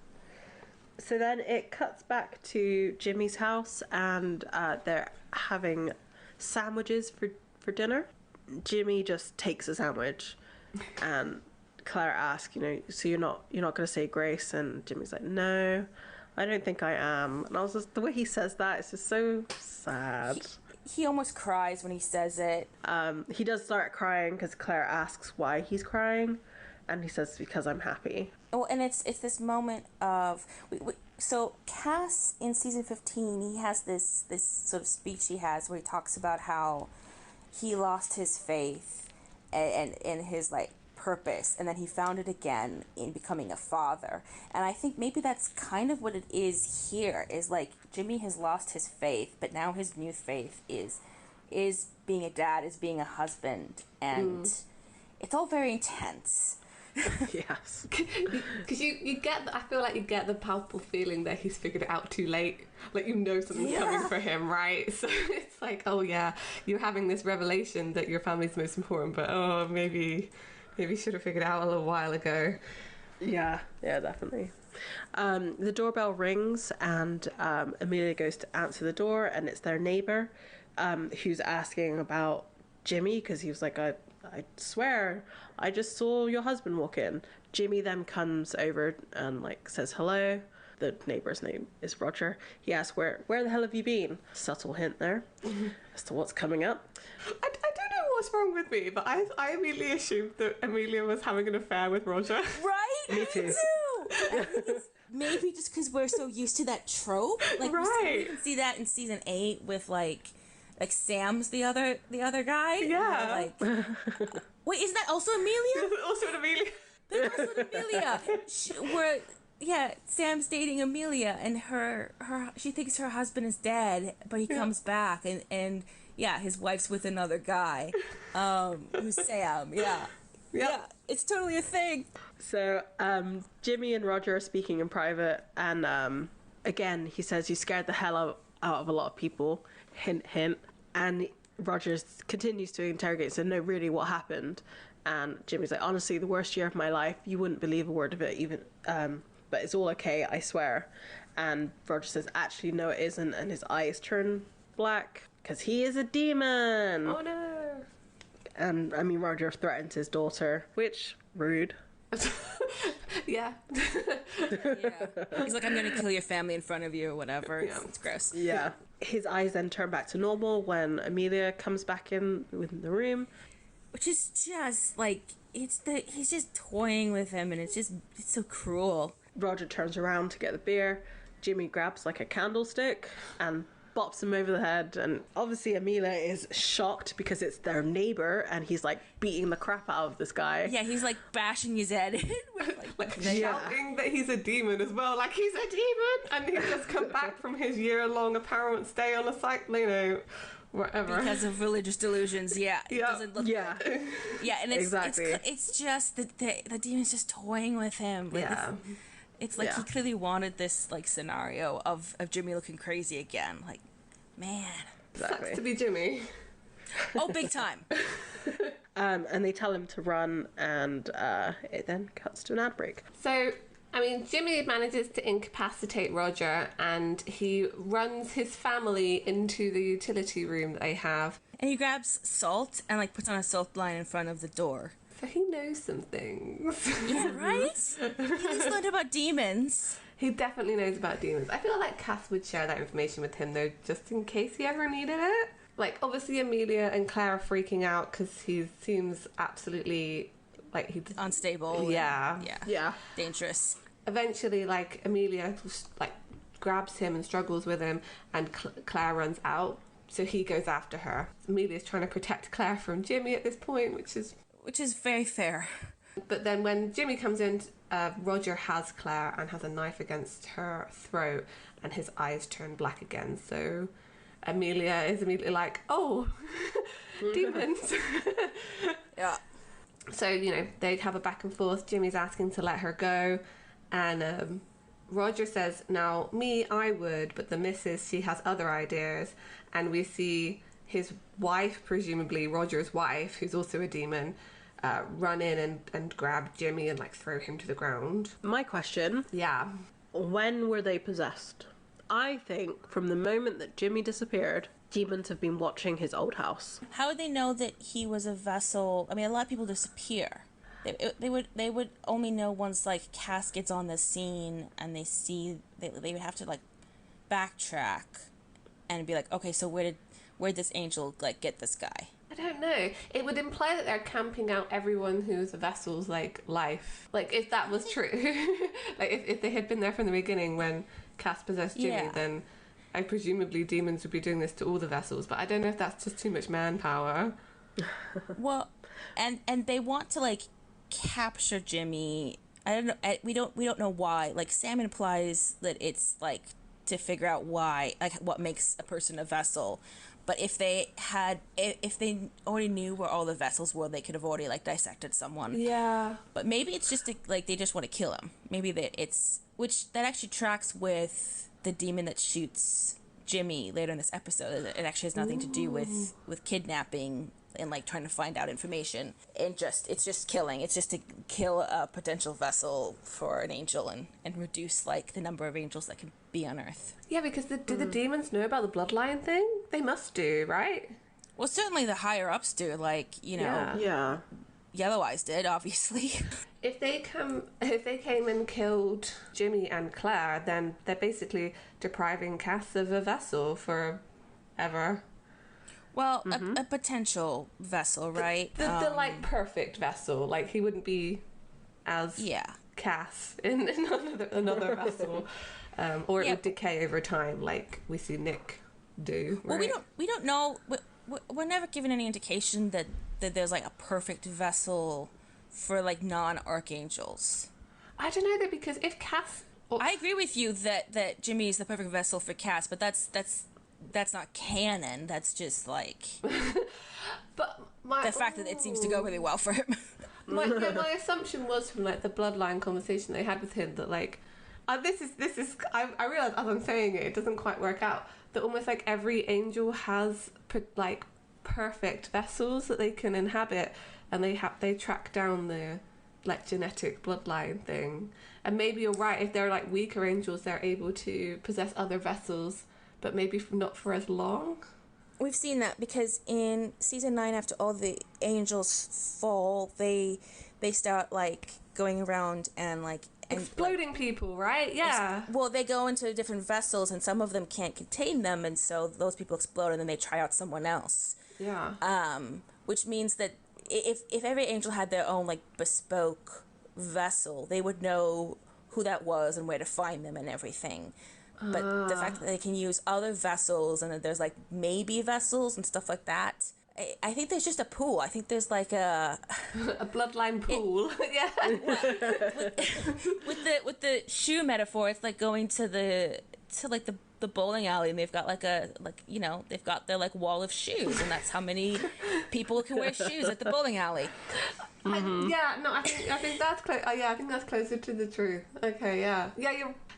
So then it cuts back to Jimmy's house, and they're having sandwiches for dinner. Jimmy just takes a sandwich, and Claire asks, so you're not going to say grace? And Jimmy's like, no, I don't think I am. And I was just, the way he says that, it's just so sad. He almost cries when he says it. He does start crying because Claire asks why he's crying, and he says, because I'm happy. Oh, and it's this moment of so Cass in season 15, he has this sort of speech he has where he talks about how he lost his faith and his like purpose, and then he found it again in becoming a father. And I think maybe that's kind of what it is here, is like Jimmy has lost his faith, but now his new faith is being a dad, is being a husband, and it's all very intense. Yes. Because you get, I feel like you get the palpable feeling that he's figured it out too late. Like, something's coming for him, right? So it's like, oh yeah, you're having this revelation that your family's most important, but maybe should have figured it out a little while ago. Yeah, definitely. The doorbell rings, and Amelia goes to answer the door, and it's their neighbor who's asking about Jimmy, because he was like, I swear I just saw your husband walk in. Jimmy then comes over and like says hello. The neighbor's name is Roger. He asks, where the hell have you been? Subtle hint there as to what's coming up. I don't know what's wrong with me, but I immediately assumed that Amelia was having an affair with Roger. Right? Me too. I think it's maybe just because we're so used to that trope. Like, Right. we can see that in season 8 with, like Sam's the other guy. Yeah. Like, wait, isn't that also Amelia? Also an Amelia. That's also Amelia. Sam's dating Amelia, and she thinks her husband is dead, but he comes back, and his wife's with another guy, who's Sam. Yeah, it's totally a thing. So, Jimmy and Roger are speaking in private, and again, he says, "You scared the hell out of a lot of people." Hint, hint. And Roger continues to interrogate, so no, really, what happened? And Jimmy's like, "Honestly, the worst year of my life. You wouldn't believe a word of it, even. But it's all okay, I swear." And Roger says, "Actually, no, it isn't." And his eyes turn black because he is a demon. Oh no. And I mean, Roger threatens his daughter, which rude. Yeah. He's like, "I'm gonna kill your family in front of you," or whatever. It's gross. Yeah. His eyes then turn back to normal when Amelia comes back in within the room. Which is just like, he's just toying with him, and it's so cruel. Roger turns around to get the beer. Jimmy grabs like a candlestick and bops him over the head. And obviously Amelia is shocked because it's their neighbor, and he's like beating the crap out of this guy. Yeah, he's like bashing his head in with shouting that he's a demon as well. Like, he's a demon, and he's just come back from his year-long apparent stay on a site, whatever. Because of religious delusions, It doesn't look good. Yeah, and it's just that the demon's just toying with him. Like, it's like he clearly wanted this like scenario of Jimmy looking crazy again. Like, man. Sucks to be Jimmy. Oh, big time. And they tell him to run, and it then cuts to an ad break. So, I mean, Jimmy manages to incapacitate Roger, and he runs his family into the utility room that they have. And he grabs salt and like puts on a salt line in front of the door. So he knows some things. Yeah, right? He's learned about demons. He definitely knows about demons. I feel like Cass would share that information with him, though, just in case he ever needed it. Like, obviously Amelia and Claire are freaking out because he seems absolutely, like, he's unstable. Yeah. Dangerous. Eventually, like, Amelia, like, grabs him and struggles with him, and Claire runs out, so he goes after her. Amelia's trying to protect Claire from Jimmy at this point, which is very fair. But then when Jimmy comes in, Roger has Claire and has a knife against her throat, and his eyes turn black again. So Amelia is immediately like, "Oh, demons." Yeah. So, they have a back and forth. Jimmy's asking to let her go, and Roger says, "Now, I would, but the missus, she has other ideas." And we see his wife, presumably Roger's wife, who's also a demon, run in and grab Jimmy and like throw him to the ground. My question. Yeah. When were they possessed? I think from the moment that Jimmy disappeared, demons have been watching his old house. How would they know that he was a vessel? I mean, a lot of people disappear. They would only know once like Cass gets on the scene and they would have to like backtrack and be like, okay, so where'd this angel like get this guy? I don't know. It would imply that they're camping out everyone who's a vessel's like life. Like, if that was true, like if they had been there from the beginning when Cass possessed Jimmy, then presumably demons would be doing this to all the vessels. But I don't know if that's just too much manpower. Well, and they want to like capture Jimmy. I don't know. We don't know why. Like, Sam implies that it's like to figure out why, like what makes a person a vessel. But if they already knew where all the vessels were, they could have already like dissected someone. Yeah. But maybe it's just like they just want to kill him. Maybe that which actually tracks with the demon that shoots Jimmy later in this episode. It actually has nothing to do with kidnapping and like trying to find out information. And it's just killing. It's just to kill a potential vessel for an angel and reduce like the number of angels that can be on Earth. Yeah, because do the demons know about the bloodline thing? They must do, right? Well, certainly the higher ups do. Like, Yeah. Yellow Eyes did, obviously. If they came and killed Jimmy and Claire, then they're basically depriving Cass of a vessel forever. Well, a potential vessel, right? The like perfect vessel. Like he wouldn't be as Cass in another vessel, or it would decay over time, like we see Nick do. Right? Well, we don't know. We're never given any indication that there's like a perfect vessel for like non-archangels. I don't know though, because if Cass, I agree with you that Jimmy is the perfect vessel for Cass, but that's not canon. That's just like but the fact that it seems to go really well for him. my assumption was from like the bloodline conversation they had with him that like this is I realize as I'm saying it doesn't quite work out, that almost like every angel has like perfect vessels that they can inhabit, and they track down the like genetic bloodline thing. And maybe you're right, if they're like weaker angels, they're able to possess other vessels, but maybe not for as long. We've seen that because in season 9, after all the angels fall, they start like going around and like exploding people, right? Yeah. Well, they go into different vessels, and some of them can't contain them, and so those people explode, and then they try out someone else. Yeah. Which means that if every angel had their own like bespoke vessel, they would know who that was and where to find them and everything. But the fact that they can use other vessels, and that there's like maybe vessels and stuff like that, I think there's just a pool. I think there's like a bloodline pool. Yeah. with the shoe metaphor, it's like going to the bowling alley, and they've got they've got their like wall of shoes, and that's how many people can wear shoes at the bowling alley. Mm-hmm. I think that's close. I think that's closer to the truth. Okay,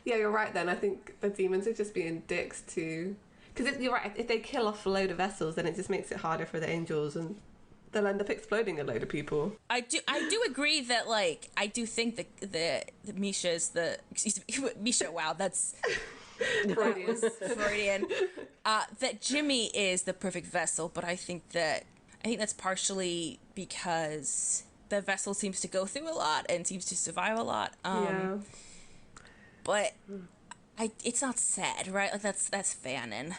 you're right. Then I think the demons are just being dicks to, because you're right. If they kill off a load of vessels, then it just makes it harder for the angels, and they'll end up exploding a load of people. I do agree that like I do think the Misha's the Misha. Wow, that's Freudian. That Jimmy is the perfect vessel, but I think that's partially because the vessel seems to go through a lot and seems to survive a lot. But it's not said, right? Like that's fanon.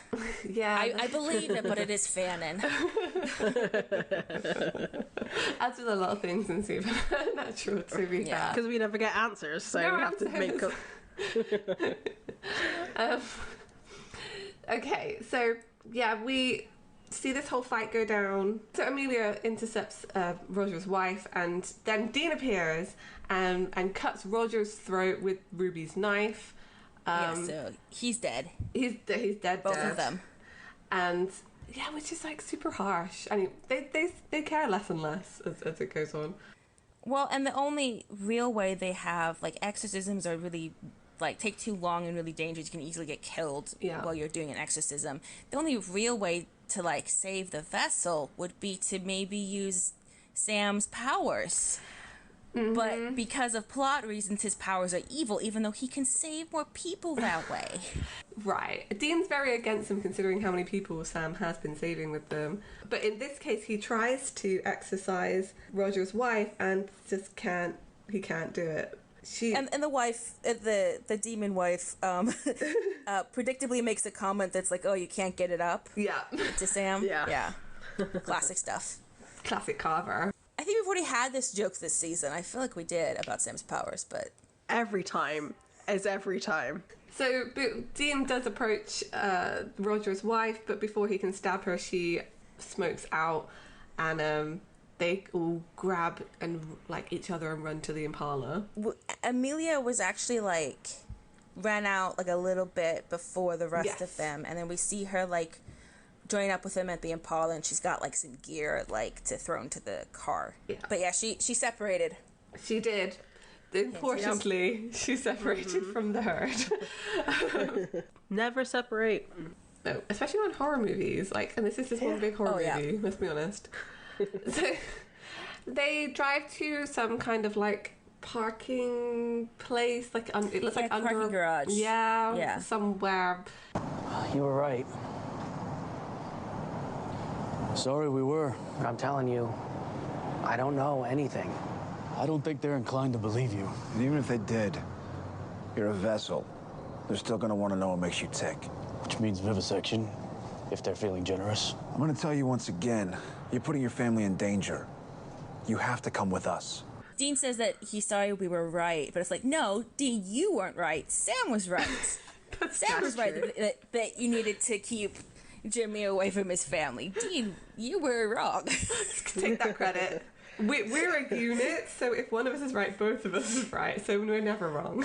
Yeah, I believe it, but it is fanon. As with a lot of things in Supernatural, to be fair, because we never get answers, so we have to make up. Okay, so we see this whole fight go down. So Amelia intercepts Roger's wife, and then Dean appears and cuts Roger's throat with Ruby's knife. So he's dead. He's dead. Both of them. And which is like super harsh. I mean, they care less and less as it goes on. Well, and the only real way they have like exorcisms are really like take too long and really dangerous. You can easily get killed while you're doing an exorcism. The only real way to like save the vessel would be to maybe use Sam's powers. Mm-hmm. But because of plot reasons, his powers are evil, even though he can save more people that way. Right. Dean's very against him, considering how many people Sam has been saving with them. But in this case, he tries to exorcise Roger's wife and just can't do it. And the wife, the demon wife, predictably makes a comment that's like, "Oh, you can't get it up." Yeah. To Sam. Yeah. Classic stuff. Classic Carver. I think we've already had this joke this season. I feel like we did about Sam's powers, but every time. So Dean does approach Roger's wife, but before he can stab her, she smokes out, and they all grab and like each other and run to the Impala. Amelia was actually like ran out like a little bit before the rest of them, and then we see her like join up with him at the Impala, and she's got like some gear like to throw into the car. Yeah. But she separated. She did. Importantly, she separated from the herd. Never separate. No, especially on horror movies. Like, and this is just one big horror movie. Let's be honest. So they drive to some kind of like parking place, like it looks like under parking garage. Yeah, somewhere. You were right. Sorry we were. I'm telling you, I don't know anything. I don't think they're inclined to believe you. And even if they did, you're a vessel. They're still gonna want to know what makes you tick. Which means vivisection. if they're feeling generous. I'm gonna tell you once again, you're putting your family in danger. You have to come with us. Dean says that he's sorry we were right, but it's like, no, Dean, you weren't right. Sam was right. Sam was right that you needed to keep Jimmy away from his family. Dean, you were wrong. Take that credit. We're a unit, so if one of us is right, both of us is right, so we're never wrong.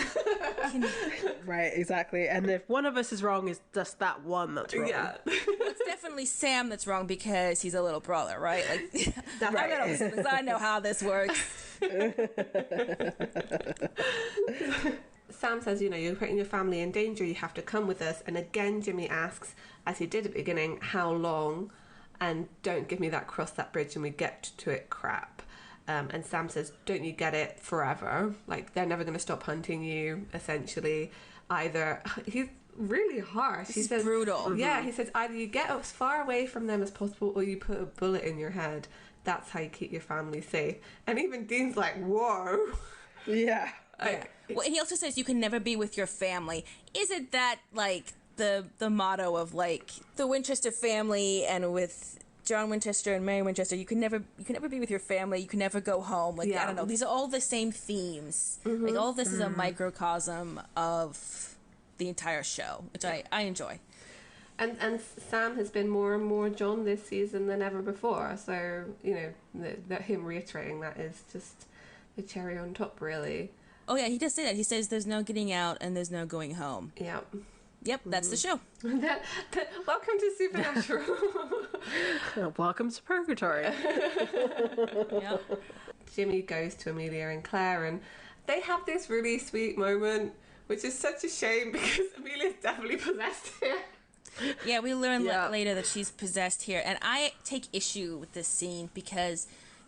Right, exactly. And if one of us is wrong, it's just that one that's wrong. Yeah. Well, it's definitely Sam that's wrong because he's a little brother, right? Like, That's right. I know how this works. Sam says, you're putting your family in danger, you have to come with us. And again, Jimmy asks, as he did at the beginning, how long? And don't give me that cross that bridge and we get to it crap. And Sam says, don't you get it? Forever. Like, they're never going to stop hunting you, essentially. Either, he's really harsh. He says, brutal. Yeah, he says, either you get as far away from them as possible or you put a bullet in your head. That's how you keep your family safe. And even Dean's like, whoa. Yeah. Well, and he also says you can never be with your family. Isn't that like the motto of like the Winchester family, and with John Winchester and Mary Winchester, you can never be with your family, you can never go home. Like, I don't know, these are all the same themes. Like, all of this is a microcosm of the entire show, which I enjoy. And Sam has been more and more John this season than ever before. So, that him reiterating that is just the cherry on top, really. Oh, yeah, he does say that. He says there's no getting out and there's no going home. Yeah. Yep, that's the show. Welcome to Supernatural. Welcome to Purgatory. Yep. Jimmy goes to Amelia and Claire, and they have this really sweet moment, which is such a shame because Amelia's definitely possessed here. Yeah, we learn later that she's possessed here, and I take issue with this scene because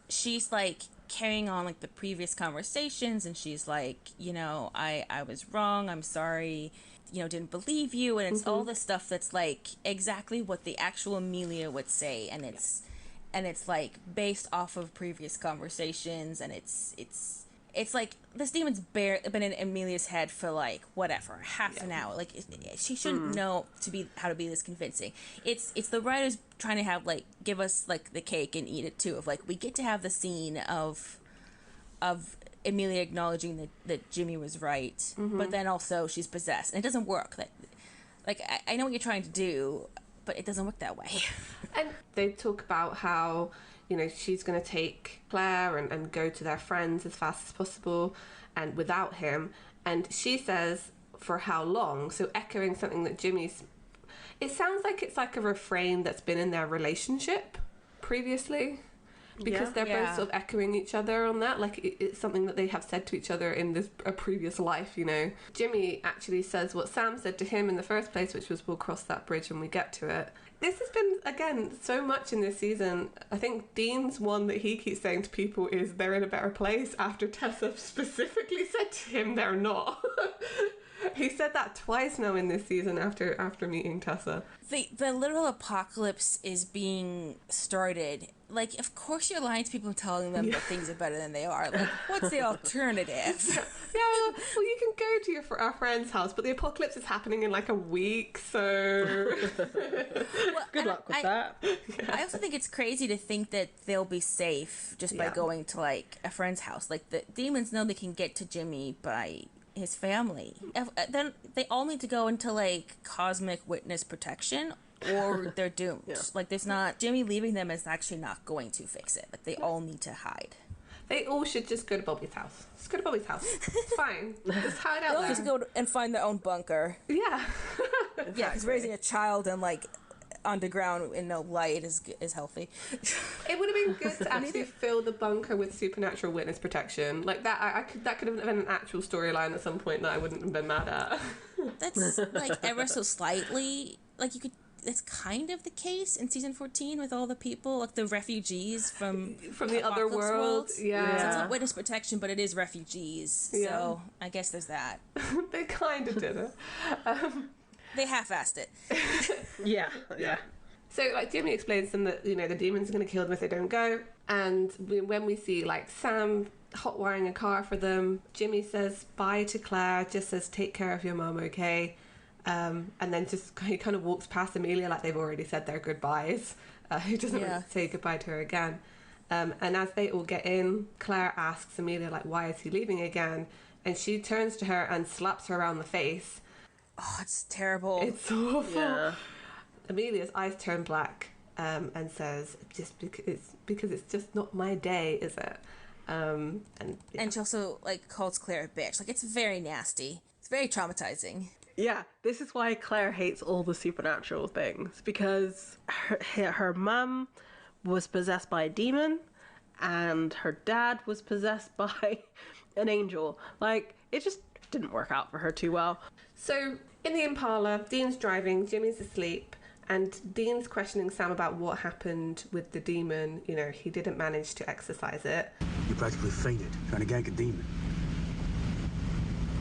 she's like carrying on like the previous conversations, and she's like, I was wrong, I'm sorry, didn't believe you, and it's all this stuff that's like exactly what the actual Amelia would say, and it's like based off of previous conversations, and it's like this demon's been in Amelia's head for like whatever, half an hour. Like, she shouldn't know how to be this convincing. It's the writers trying to have like give us like the cake and eat it too. Of like, we get to have the scene of Amelia acknowledging that Jimmy was right, but then also she's possessed, and it doesn't work. I know what you're trying to do, but it doesn't work that way. And they talk about how she's going to take Claire and go to their friends as fast as possible and without him. And she says, for how long? So echoing something that it sounds like it's like a refrain that's been in their relationship previously. Because they're both sort of echoing each other on that. Like, it's something that they have said to each other in a previous life, Jimmy actually says what Sam said to him in the first place, which was, we'll cross that bridge when we get to it. This has been, again, so much in this season. I think Dean's one that he keeps saying to people is they're in a better place after Tessa specifically said to him they're not. He said that twice now in this season after meeting Tessa. The literal apocalypse is being started. Like, of course you're lying to people and telling them that things are better than they are. Like, what's the alternative? Well, you can go to our friend's house, but the apocalypse is happening in like a week, so... Good luck with that. I also think it's crazy to think that they'll be safe just by going to, like, a friend's house. Like, the demons know they can get to Jimmy by his family. Then they all need to go into, like, cosmic witness protection, or they're doomed. Like, Jimmy leaving them is actually not going to fix it. Like, they all need to hide. They all should just go to Bobby's house. Just go to Bobby's house. It's fine. Just hide out there. They'll just go and find their own bunker. Yeah. Yeah, because raising a child in, like, underground in no light is healthy. It would have been good to actually fill the bunker with supernatural witness protection. Like, that could have been an actual storyline at some point that I wouldn't have been mad at. That's, like, ever so slightly, like, you could... It's kind of the case in season 14 with all the people, like the refugees from the other world. Yeah. So it's not witness protection, but it is refugees. Yeah. So I guess there's that. They kind of did it. They half-assed it. Yeah. So, like, Jimmy explains to them that, the demons are going to kill them if they don't go. And when we see, like, Sam hot-wiring a car for them, Jimmy says bye to Claire, just says, take care of your mum, okay? And then he kind of walks past Amelia like they've already said their goodbyes. He doesn't really say goodbye to her again. And as they all get in, Claire asks Amelia, like, why is he leaving again? And she turns to her and slaps her around the face. Oh, it's terrible. It's awful. Yeah. Amelia's eyes turn black and says, because it's just not my day, is it? And she also, like, calls Claire a bitch. Like, it's very nasty. It's very traumatizing. Yeah, this is why Claire hates all the supernatural things, because her mum was possessed by a demon and her dad was possessed by an angel. Like, it just didn't work out for her too well. So, in the Impala, Dean's driving, Jimmy's asleep, and Dean's questioning Sam about what happened with the demon. You know, he didn't manage to exorcise it. You practically fainted trying to gank a demon.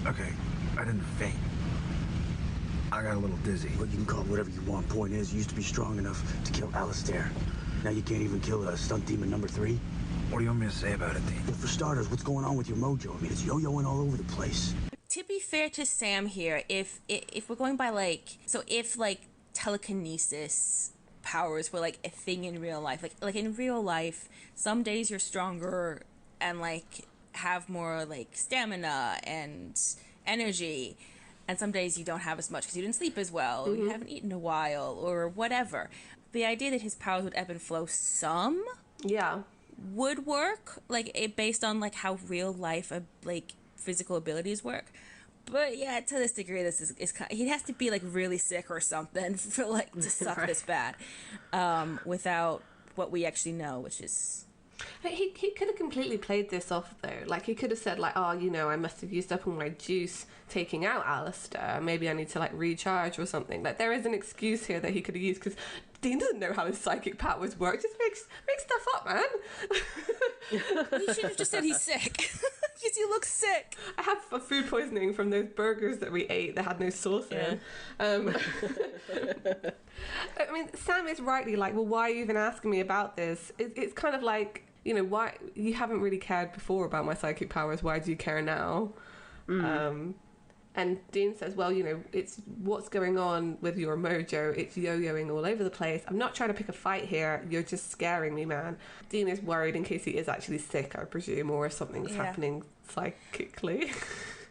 Okay, I didn't faint. I got a little dizzy. Well, you can call it whatever you want. Point is, you used to be strong enough to kill Alistair. Now you can't even kill a stunt demon number 3. What do you want me to say about it, Dean? Well, for starters, what's going on with your mojo? I mean, it's yo-yoing all over the place. To be fair to Sam here, if we're going by, like, so if, like, telekinesis powers were, like, a thing in real life, like in real life, some days you're stronger and, like, have more, like, stamina and energy, and some days you don't have as much because you didn't sleep as well, or you haven't eaten in a while, or whatever. The idea that his powers would ebb and flow some would work, like, based on, like, how real life, like, physical abilities work. But yeah, to this degree, this is kind of, he has to be, like, really sick or something for, like, to suck this bad, without what we actually know, which is... He could have completely played this off, though. Like, he could have said, like, oh, you know, I must have used up all my juice taking out Alistair. Maybe I need to, like, recharge or something. Like, there is an excuse here that he could have used, because Dean doesn't know how his psychic powers work. Just make stuff up, man. You should have just said he's sick. Because you look sick. I have food poisoning from those burgers that we ate that had no sauce in. I mean, Sam is rightly like, well, why are you even asking me about this? It's kind of like, you know, why you haven't really cared before about my psychic powers. Why do you care now? And Dean says, well, you know, it's what's going on with your mojo. It's yo-yoing all over the place. I'm not trying to pick a fight here. You're just scaring me, man. Dean is worried in case he is actually sick, I presume, or if something's happening psychically.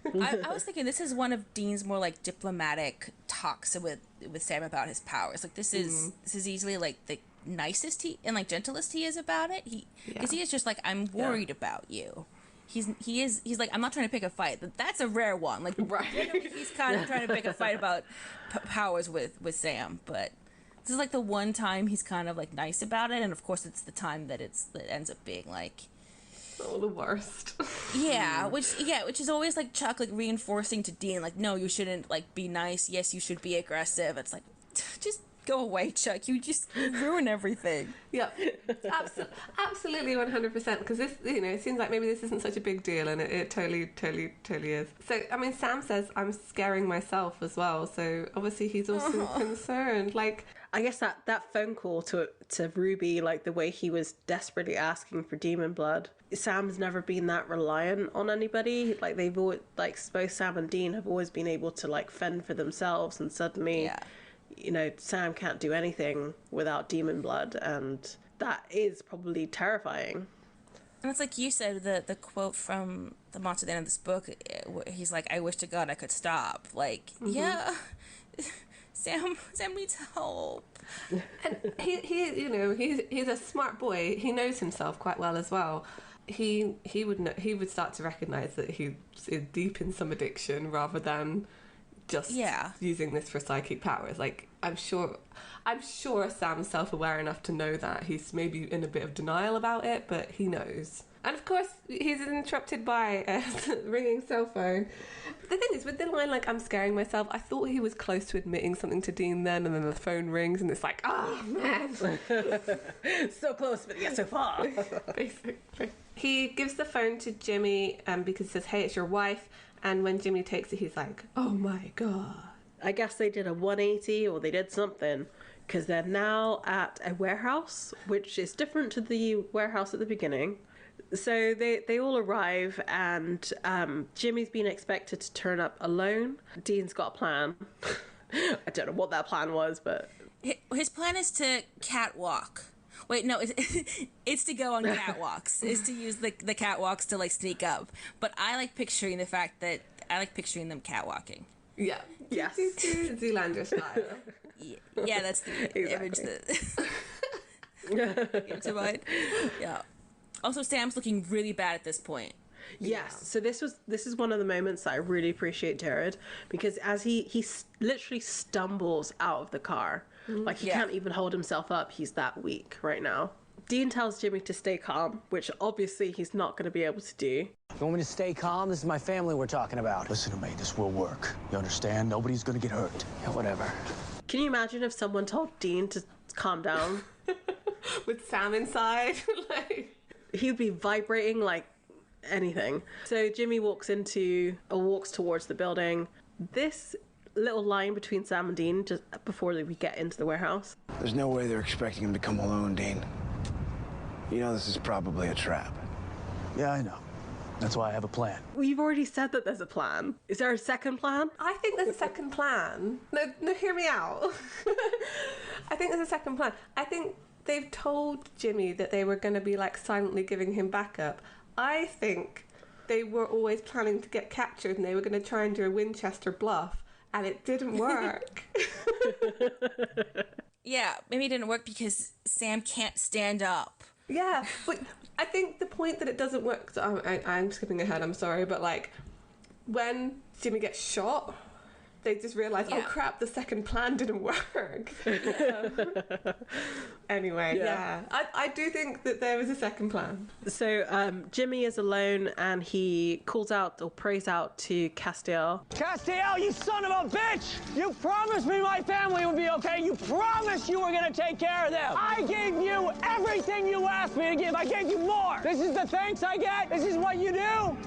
I was thinking this is one of Dean's more, like, diplomatic talks with Sam about his powers. Like, this is easily, like, the nicest he and, like, gentlest he is about it. Because he is just like, I'm worried about you. He's like, I'm not trying to pick a fight. That's a rare one. Like, right. He's kind of trying to pick a fight about powers with Sam, but this is, like, the one time he's kind of, like, nice about it, and of course it's the time that it ends up being, like, oh, the worst. which is always, like, Chuck, like, reinforcing to Dean, like, no, you shouldn't, like, be nice. Yes, you should be aggressive. It's like, just go away, Chuck. You just ruin everything. Yeah, absolutely 100%. Because this, you know, it seems like maybe this isn't such a big deal, and it totally is. So, I mean, Sam says, I'm scaring myself as well. So, obviously, he's also concerned. Like, I guess that phone call to Ruby, like, the way he was desperately asking for demon blood. Sam's never been that reliant on anybody. Like, they've always, like, both Sam and Dean have always been able to, like, fend for themselves, and suddenly... Yeah. You know, Sam can't do anything without demon blood, and that is probably terrifying. And it's like you said, the quote from the monster at the end of this book, he's like, I wish to God I could stop. Like, yeah, Sam needs help. And he you know, he's a smart boy. He knows himself quite well as well. He would start to recognize that he's deep in some addiction rather than just using this for psychic powers. Like, I'm sure Sam's self-aware enough to know that. He's maybe in a bit of denial about it, but he knows. And of course, he's interrupted by a ringing cell phone. The thing is, with the line, like, I'm scaring myself, I thought he was close to admitting something to Dean then, and then the phone rings, and it's like, oh, man. So close, but yet so far. Basically. He gives the phone to Jimmy because he says, hey, it's your wife. And when Jimmy takes it, he's like, oh my God. I guess they did a 180 or they did something, because they're now at a warehouse, which is different to the warehouse at the beginning. So they all arrive, and Jimmy's been expected to turn up alone. Dean's got a plan. I don't know what that plan was, but his plan is to catwalk. Wait, no, it's to go on catwalks. Is to use the catwalks to like sneak up. But I like picturing the fact that I like picturing them catwalking. Yeah. Yes. Zoolander style. Yeah, that's the image that into mind. Yeah. Also, Sam's looking really bad at this point. Yes. So this is one of the moments that I really appreciate Jared, because as he literally stumbles out of the car, like he can't even hold himself up. He's that weak right now. Dean tells Jimmy to stay calm, which obviously he's not going to be able to do. You want me to stay calm? This is my family we're talking about. Listen to me, this will work. You understand? Nobody's gonna get hurt. Yeah, whatever. Can you imagine if someone told Dean to calm down? With Sam inside. Like, he would be vibrating like anything. So Jimmy walks towards the building. This little line between Sam and Dean just before we get into the warehouse. There's no way they're expecting him to come alone, Dean. You know this is probably a trap. Yeah, I know. That's why I have a plan. We've already said that there's a plan. Is there a second plan? I think there's a second plan. No, hear me out. I think there's a second plan. I think they've told Jimmy that they were going to be like silently giving him backup. I think they were always planning to get captured and they were going to try and do a Winchester bluff, and it didn't work. Yeah, maybe it didn't work because Sam can't stand up. Yeah, but I think the point that it doesn't work... So I'm skipping ahead, I'm sorry, but like when Jimmy gets shot, they just realise, oh crap, the second plan didn't work. Anyway, I do think that there was a second plan. So Jimmy is alone and he calls out or prays out to Castiel. Castiel, you son of a bitch! You promised me my family would be okay. You promised you were gonna take care of them. I gave you everything you asked me to give. I gave you more. This is the thanks I get? This is what you do?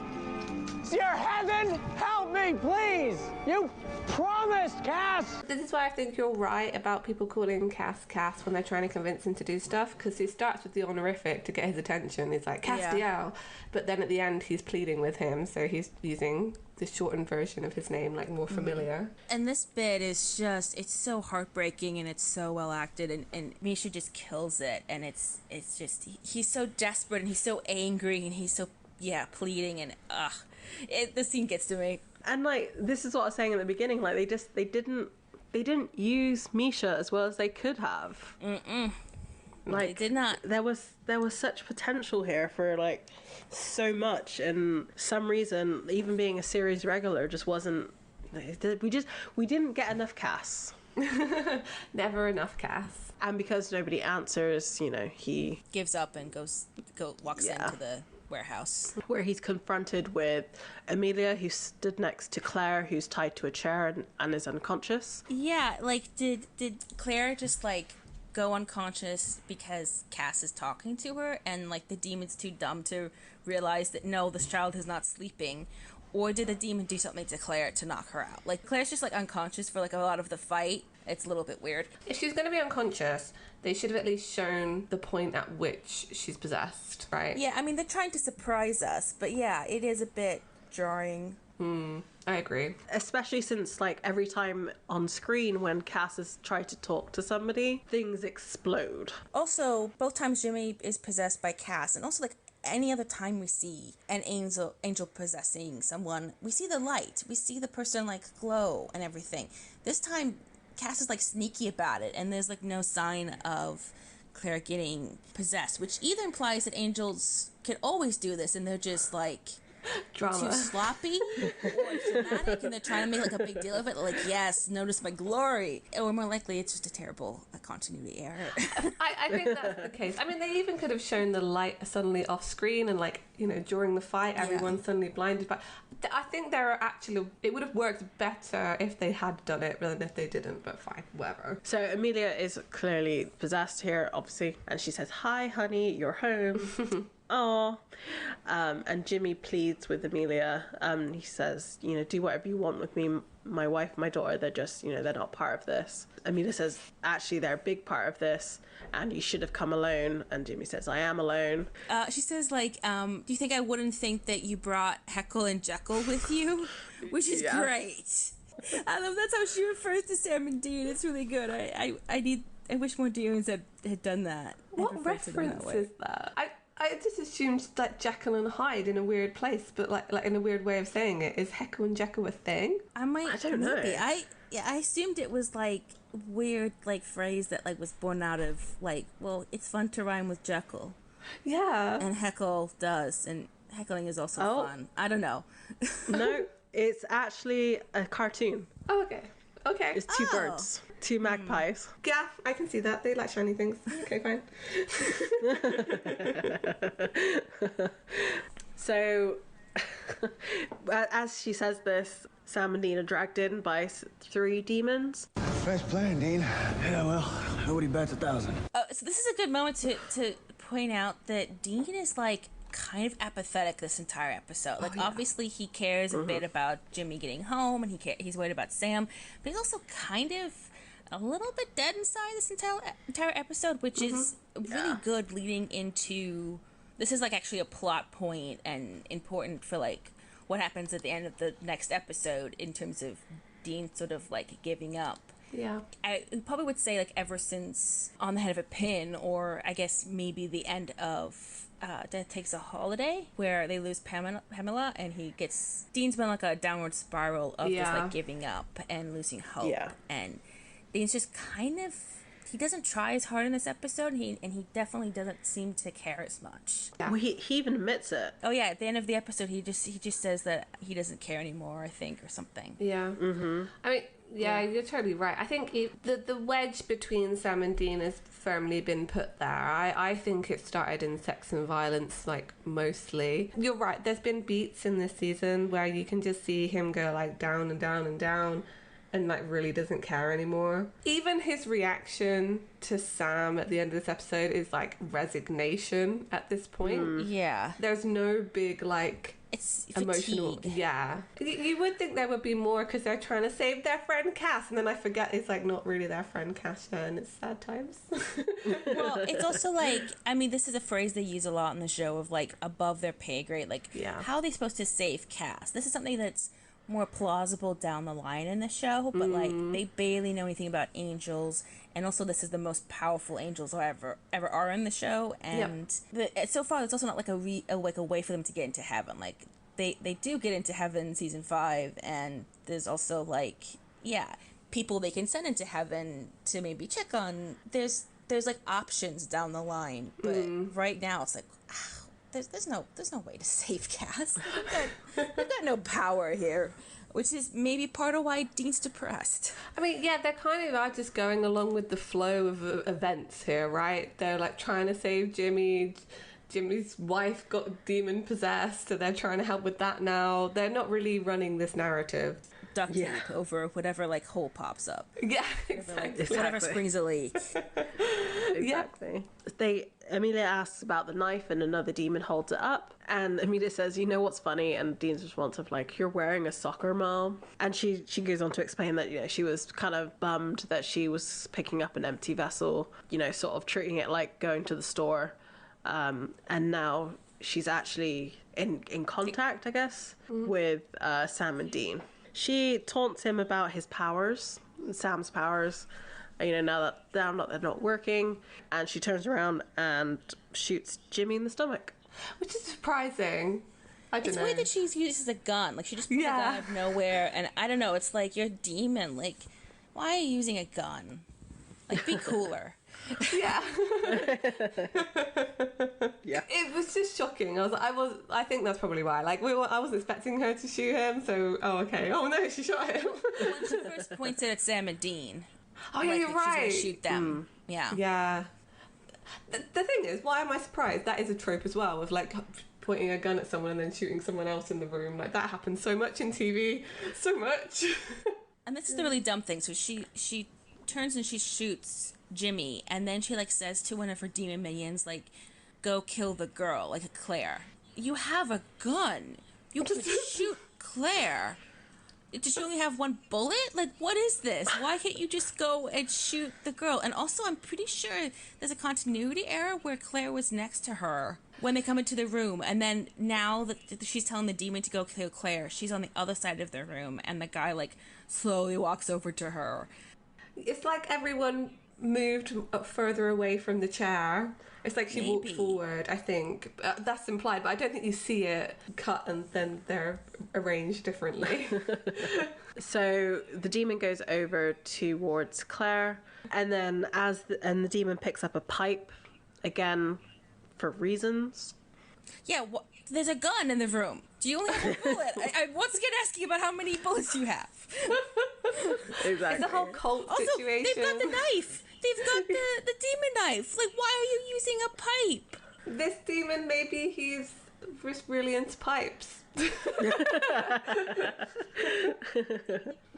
Dear heaven, help me, please! You promised, Cass! This is why I think you're right about people calling Cass when they're trying to convince him to do stuff, because he starts with the honorific to get his attention. He's like, Castiel. But then at the end, he's pleading with him, so he's using the shortened version of his name, like more familiar. And this bit is just, it's so heartbreaking and it's so well acted, and Misha just kills it, and it's just, he's so desperate and he's so angry and he's so, pleading, and the scene gets to me. And like, this is what I was saying in the beginning, like they didn't use Misha as well as they could have. Like, they did not. There was such potential here for like so much, and some reason even being a series regular just wasn't. We didn't get enough Cass. Never enough Cass. And because nobody answers, he gives up and walks into the warehouse, where he's confronted with Amelia, who stood next to Claire, who's tied to a chair and is unconscious. Yeah, like did Claire just like go unconscious because Cass is talking to her and like the demon's too dumb to realize that no, this child is not sleeping? Or did the demon do something to Claire to knock her out? Like, Claire's just like unconscious for like a lot of the fight. It's a little bit weird. If she's going to be unconscious, they should have at least shown the point at which she's possessed, right? Yeah, I mean, they're trying to surprise us, but yeah, it is a bit jarring. I agree. Especially since, like, every time on screen when Cass has tried to talk to somebody, things explode. Also, both times Jimmy is possessed by Cass, and also, like, any other time we see an angel possessing someone, we see the light. We see the person, like, glow and everything. This time, Cass is, like, sneaky about it, and there's, like, no sign of Claire getting possessed, which either implies that angels can always do this, and they're just, like, drama, too sloppy or dramatic, and they're trying to make, like, a big deal of it, like, yes, notice my glory. Or more likely, it's just a terrible continuity error. I think that's the case. I mean, they even could have shown the light suddenly off screen and, like, you know, during the fight, everyone's suddenly blinded. But I think there are actually, it would have worked better if they had done it rather than if they didn't, but fine, whatever. So Amelia is clearly possessed here, obviously, and she says, "Hi, honey, you're home." Aww. And Jimmy pleads with Amelia. He says, you know, do whatever you want with me, my wife, my daughter. They're just, you know, they're not part of this. Amelia says, actually, they're a big part of this, and you should have come alone. And Jimmy says, I am alone. She says, like, do you think I wouldn't think that you brought Heckle and Jekyll with you? Which is great. I love that's how she refers to Sam and Dean. It's really good. I wish more demons had done that. What reference is that? I just assumed like Jekyll and Hyde in a weird place, but like in a weird way of saying it. Is Heckle and Jekyll a thing? I don't know. I assumed it was like weird like phrase that like was born out of like, well, it's fun to rhyme with Jekyll. Yeah. And heckle does, and heckling is also fun. I don't know. No, it's actually a cartoon. Oh, okay. Okay. It's two birds, two magpies. Yeah, I can see that. They like shiny things. Okay, fine. So, as she says this, Sam and Dean are dragged in by 3 demons. Nice plan, Dean. Yeah, well, nobody bats 1,000. So this is a good moment to point out that Dean is like kind of apathetic this entire episode. Like, obviously he cares a bit about Jimmy getting home, and he's worried about Sam, but he's also kind of a little bit dead inside this entire episode, which is really good leading into... This is like actually a plot point and important for like what happens at the end of the next episode in terms of Dean sort of like giving up. Yeah. I probably would say like ever since On the Head of a Pin, or I guess maybe the end of Death Takes a Holiday, where they lose Pamela and Dean's been like a downward spiral of just like giving up and losing hope. Yeah. And Dean's just kind of... He doesn't try as hard in this episode, and he definitely doesn't seem to care as much. Yeah. Well, he even admits it. Oh yeah, at the end of the episode, he just says that he doesn't care anymore, I think, or something. Yeah. Mm-hmm. I mean, yeah, you're totally right. I think the wedge between Sam and Dean has firmly been put there. I think it started in Sex and Violence, like, mostly. You're right, there's been beats in this season where you can just see him go, like, down and down and down, and like really doesn't care anymore. Even his reaction to Sam at the end of this episode is like resignation at this point. Yeah. There's no big like... It's emotional. fatigue. Yeah. You would think there would be more because they're trying to save their friend Cass, and then I forget it's like not really their friend Cass and it's sad times. Well, it's also like, I mean, this is a phrase they use a lot in the show of like above their pay grade. Like, how are they supposed to save Cass? This is something that's more plausible down the line in the show, but like they barely know anything about angels, and also this is the most powerful angels ever are in the show, and so far it's also not like a way for them to get into heaven. Like they do get into heaven in season 5, and there's also like people they can send into heaven to maybe check on. There's like options down the line, but right now it's like There's no way to save Cass. They've got no power here, which is maybe part of why Dean's depressed. I mean, yeah, they're kind of are just going along with the flow of events here, right? They're like trying to save Jimmy. Jimmy's wife got demon possessed, so they're trying to help with that now. They're not really running this narrative. Duct tape over whatever like hole pops up. Yeah, exactly. Whatever springs a leak. Exactly. Amelia asks about the knife, and another demon holds it up, and Amelia says, "You know what's funny?" And Dean's response of like, "You're wearing a soccer mom." And she goes on to explain that she was kind of bummed that she was picking up an empty vessel, sort of treating it like going to the store, and now she's actually in contact, I guess, with Sam and Dean. She taunts him about his powers, Sam's powers, now that they're not working, and she turns around and shoots Jimmy in the stomach. Which is surprising. I don't know. It's weird that she uses a gun. Like, she just pulls it out of nowhere, and I don't know, it's like, you're a demon. Like, why are you using a gun? Like, be cooler. Yeah. It was just shocking. I think that's probably why. Like, I wasn't expecting her to shoot him, so okay. Oh no, she shot him. When she first points it at Sam and Dean. Oh yeah, you're right. She's gonna shoot them. Yeah. Yeah. The thing is, why am I surprised? That is a trope as well, of like pointing a gun at someone and then shooting someone else in the room. Like, that happens so much in TV, so much. And this is the really dumb thing. So she turns and she shoots Jimmy, and then she like says to one of her demon minions, like, "Go kill the girl," like a Claire. You have a gun. You could shoot Claire. Does she only have one bullet? Like, what is this? Why can't you just go and shoot the girl? And also, I'm pretty sure there's a continuity error where Claire was next to her when they come into the room, and then now that she's telling the demon to go kill Claire, she's on the other side of the room, and the guy, like, slowly walks over to her. It's like everyone moved further away from the chair. It's like she walked forward, I think. That's implied, but I don't think you see it cut and then they're arranged differently. So the demon goes over towards Claire, and then the demon picks up a pipe, again, for reasons. Yeah, there's a gun in the room. Do you only have a bullet? I once again asking about how many bullets you have. Exactly. It's a whole cult situation. They've got the knife. They've got the demon knife. Like, why are you using a pipe? This demon, maybe he's just really into pipes.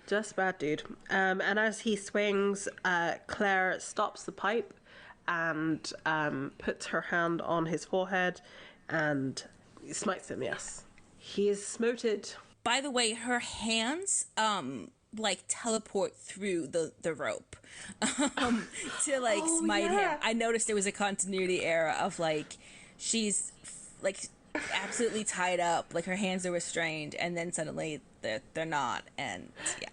Just bad dude. And as he swings, Claire stops the pipe and puts her hand on his forehead and smites him, yes. He is smoted. By the way, her hands, like, teleport through the rope to, like, smite him. I noticed there was a continuity error of, like, she's, like, absolutely tied up, like, her hands are restrained, and then suddenly they're not, and, yeah.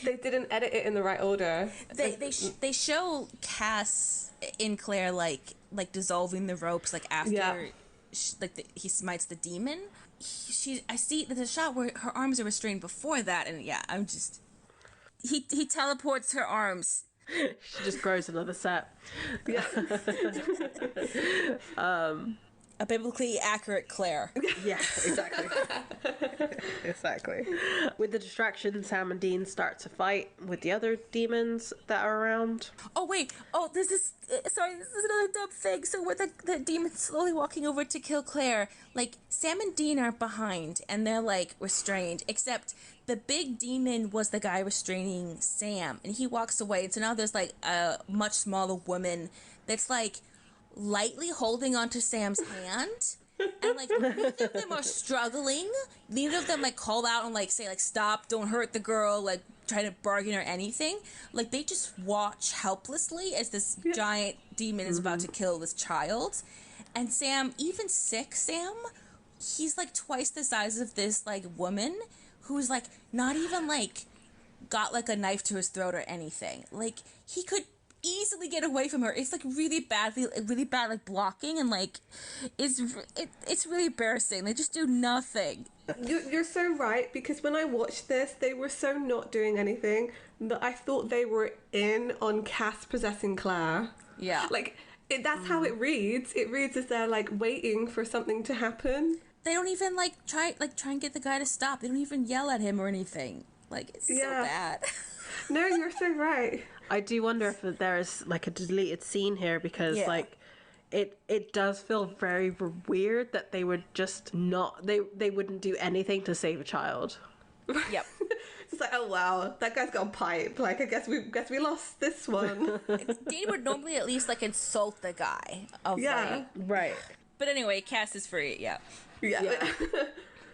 They didn't edit it in the right order. They show Cass in Claire, like dissolving the ropes, like, after... he smites the demon. I see there's a shot where her arms are restrained before that, and yeah, I'm just... He teleports her arms. She just grows another set. Yeah. A biblically accurate Claire. Yeah, exactly. Exactly. With the distraction, Sam and Dean start to fight with the other demons that are around. Oh, wait. Oh, this is another dumb thing. So with the demons slowly walking over to kill Claire, like, Sam and Dean are behind, and they're, like, restrained, except the big demon was the guy restraining Sam, and he walks away, and so now there's, like, a much smaller woman that's, like, lightly holding onto Sam's hand, and, like, neither of them are struggling. Neither of them, like, call out and, like, say, like, stop, don't hurt the girl, like, try to bargain or anything. Like, they just watch helplessly as this giant demon is about to kill this child. And Sam, even sick Sam, he's, like, twice the size of this, like, woman who's, like, not even, like, got, like, a knife to his throat or anything. Like, he could easily get away from her. It's, like, really bad, like, blocking, and, like, it's really embarrassing. They just do nothing. You're so right, because when I watched this, they were so not doing anything that I thought they were in on Cass possessing Claire. Yeah. Like, that's how it reads. It reads as they're, like, waiting for something to happen. They don't even, like, try and get the guy to stop. They don't even yell at him or anything. Like, it's so bad. No, you're so right. I do wonder if there is, like, a deleted scene here, because like it does feel very weird that they would just not they wouldn't do anything to save a child. Yep. It's like, oh wow, that guy's got a pipe. Like, I guess we lost this one. Dean would normally at least, like, insult the guy. Right. But anyway, Cass is free. Yeah.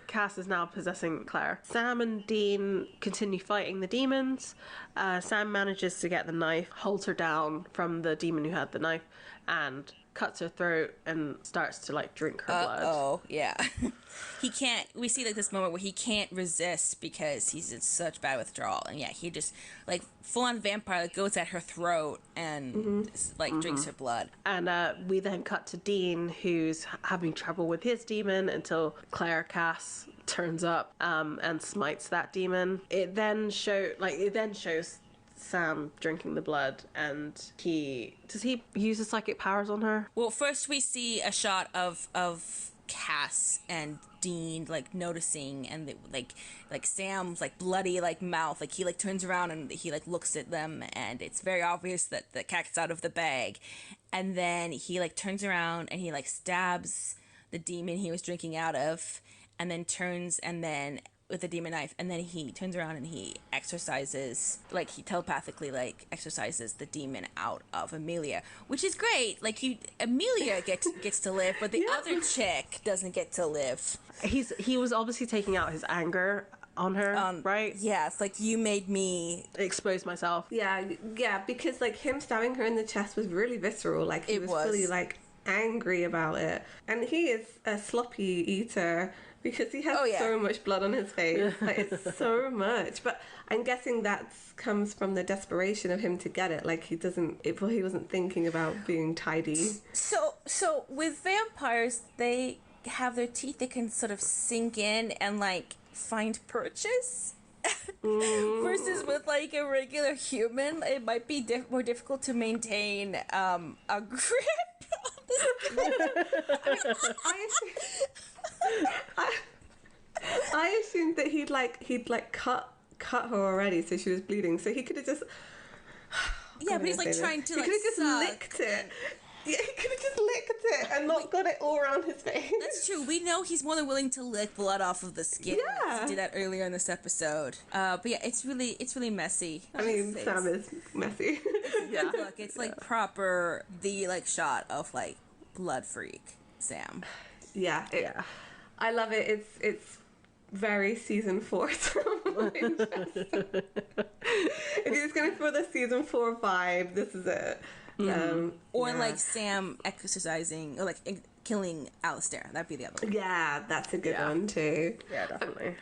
Cass is now possessing Claire. Sam and Dean continue fighting the demons. Sam manages to get the knife, holds her down from the demon who had the knife, and cuts her throat and starts to, like, drink her blood. Oh, yeah. He can't... We see, like, this moment where he can't resist because he's in such bad withdrawal. And, yeah, he just, like, full-on vampire, like, goes at her throat and, like, drinks her blood. And we then cut to Dean, who's having trouble with his demon until Cass turns up and smites that demon. It then shows Sam drinking the blood, and does he use his psychic powers on her? Well, first we see a shot of Cass and Dean, like, noticing, and like Sam's, like, bloody, like, mouth, like, he, like, turns around and he, like, looks at them, and it's very obvious that the cat's out of the bag. And then he, like, turns around and he, like, stabs the demon he was drinking out of, and then turns and then with a demon knife, and then he turns around and he exorcises, like, he telepathically, like, exorcises the demon out of Amelia, which is great. Like, Amelia gets to live, but the other chick doesn't get to live. He was obviously taking out his anger on her, right? Yeah, it's like, you made me expose myself. Yeah, because like him stabbing her in the chest was really visceral. Like he was fully like angry about it, and he is a sloppy eater because he has so much blood on his face. Like, it's so much. But I'm guessing that comes from the desperation of him to get it. Like, he wasn't thinking about being tidy. So with vampires, they have their teeth that can sort of sink in and like find purchase. Versus with like a regular human, it might be more difficult to maintain a grip on this. I assumed that he'd cut her already, so she was bleeding. So he could have just. Yeah, but he's like trying to like. He could have just licked it. Yeah, he could have just licked it and not got it all around his face. That's true. We know he's more than willing to lick blood off of the skin. Yeah, he did that earlier in this episode. But yeah, it's really messy. I mean, Sam is messy. Yeah, look, it's like proper the like shot of like blood freak Sam. Yeah, I love it. It's very season 4. So if you're just going for the season 4 vibe, this is it. Or like Sam exercising or like killing Alistair. That'd be the other one. Yeah, that's a good one too. Yeah, definitely.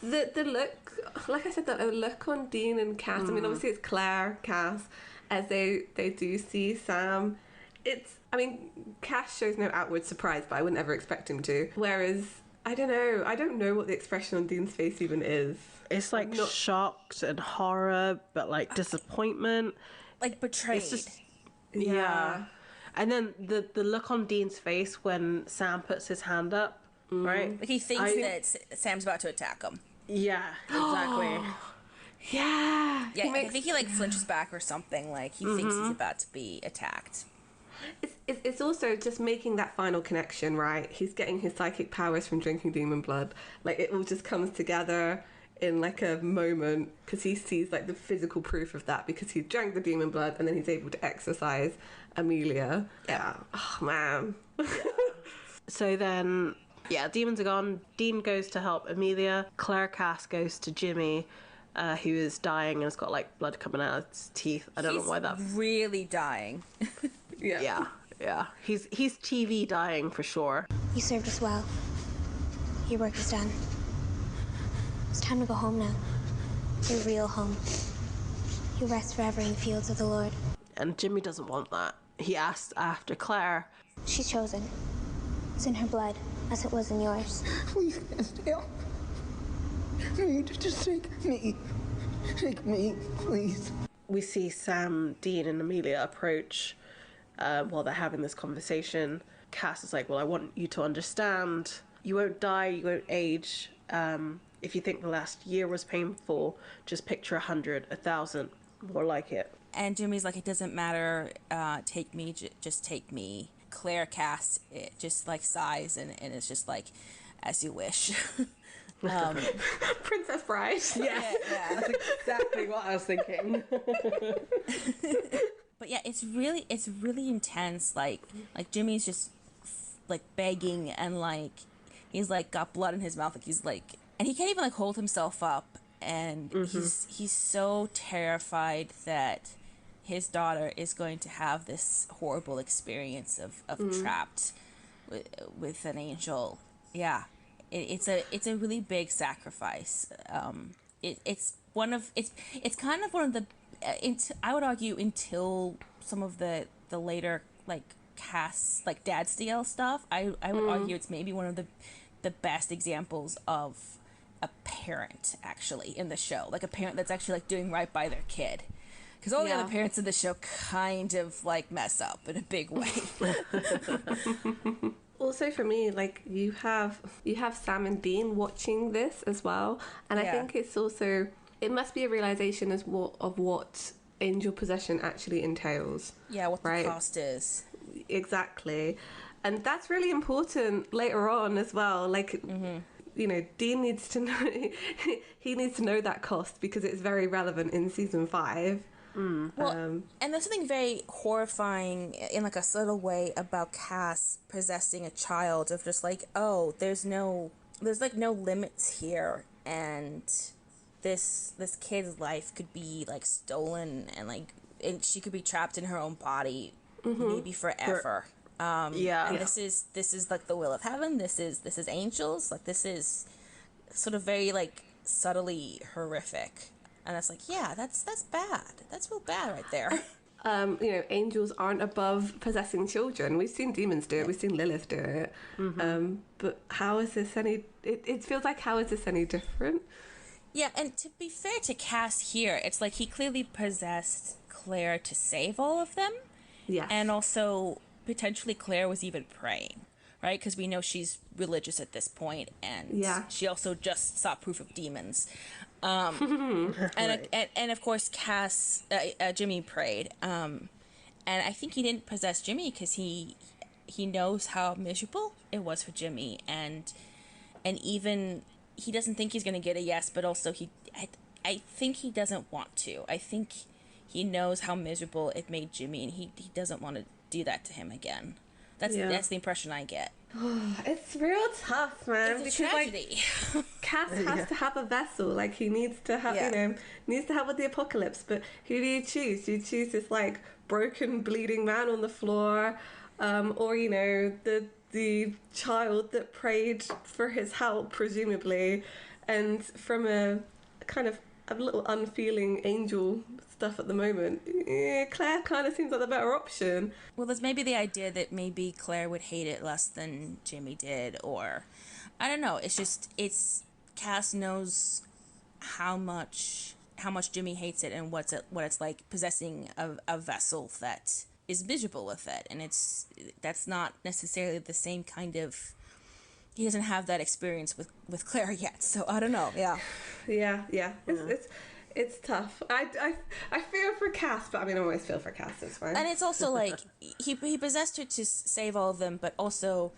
The look, like I said, the look on Dean and Cass. I mean, obviously it's Claire, Cass, as they do see Sam. Cass shows no outward surprise, but I would never expect him to. Whereas, I don't know what the expression on Dean's face even is. It's like shocked and horror, but like disappointment. Like betrayed. It's just, yeah. And then the look on Dean's face when Sam puts his hand up, right? Like he thinks that Sam's about to attack him. Yeah, exactly. Yeah. Yeah, I think he like flinches back or something. Like he thinks he's about to be attacked. It's also just making that final connection, right? He's getting his psychic powers from drinking demon blood. Like, it all just comes together in like a moment because he sees like the physical proof of that because he drank the demon blood and then he's able to exorcise Amelia. Yeah. Oh, man. So then, demons are gone. Dean goes to help Amelia. Claire Cass goes to Jimmy, who is dying and has got like blood coming out of his teeth. I don't know why that. Really dying. Yeah. He's TV dying for sure. You served us well. Your work is done. It's time to go home now. Your real home. You'll rest forever in the fields of the Lord. And Jimmy doesn't want that. He asked after Claire. She's chosen. It's in her blood, as it was in yours. Please, Castile. No, just take me. Take me, please. We see Sam, Dean, and Amelia approach while they're having this conversation. Cass is like, well, I want you to understand. You won't die, you won't age. If you think the last year was painful, just picture 100, 1,000, more like it. And Jimmy's like, it doesn't matter, take me, just take me. Claire Cass, it just like sighs and it's just like, as you wish. Princess Bride. Yeah, that's exactly what I was thinking. But yeah, it's really intense. Like Jimmy's just like begging and like he's like got blood in his mouth. Like he's like, and he can't even like hold himself up. And he's so terrified that his daughter is going to have this horrible experience of trapped with an angel. Yeah. It's a really big sacrifice. It's kind of one of the I would argue until some of the later like Cass like Dad Steele stuff. I would argue it's maybe one of the best examples of a parent actually in the show, like a parent that's actually like doing right by their kid. Because all the other parents in the show kind of like mess up in a big way. Also for me, like you have Sam and Dean watching this as well, and I think it's also it must be a realization of what angel possession actually entails. Yeah, what the cost is. Exactly, and that's really important later on as well. Like you know, Dean needs to know he needs to know that cost because it's very relevant in season 5. Well, and there's something very horrifying in like a subtle way about Cass possessing a child of just like, oh, there's like no limits here. and this kid's life could be like stolen, and like she could be trapped in her own body, maybe forever. And this is like the will of heaven. This is angels. Like, this is sort of very like subtly horrific, and it's like, yeah, that's bad. That's real bad right there. Angels aren't above possessing children. We've seen demons do it. We've seen Lilith do it. But how is this any... It feels like, how is this any different? Yeah, and to be fair to Cass here, it's like he clearly possessed Claire to save all of them. Yes. And also, potentially Claire was even praying, right? Because we know she's religious at this point, and she also just saw proof of demons. And of course Jimmy prayed, and I think he didn't possess Jimmy because he knows how miserable it was for Jimmy, and even he doesn't think he's gonna get a yes, but also I think he doesn't want to. I think he knows how miserable it made Jimmy, and he doesn't want to do that to him again. That's the impression I get. It's real tough, man. It's a tragedy. Like, Cass has to have a vessel. Like, he needs to have, needs to help with the apocalypse. But who do you choose? Do you choose this like broken, bleeding man on the floor, or the child that prayed for his help, presumably, and from a kind of a little unfeeling angel stuff at the moment, Claire kind of seems like the better option. Well, there's maybe the idea that maybe Claire would hate it less than Jimmy did, or I don't know. It's Cass knows how much Jimmy hates it, and what it's like possessing a vessel that is miserable with it, and that's not necessarily the same kind of. He doesn't have that experience with Claire yet, so I don't know. Yeah. It's tough. I feel for Cass, but I mean, I always feel for Cass. It's fine. And it's also like he possessed her to save all of them, but also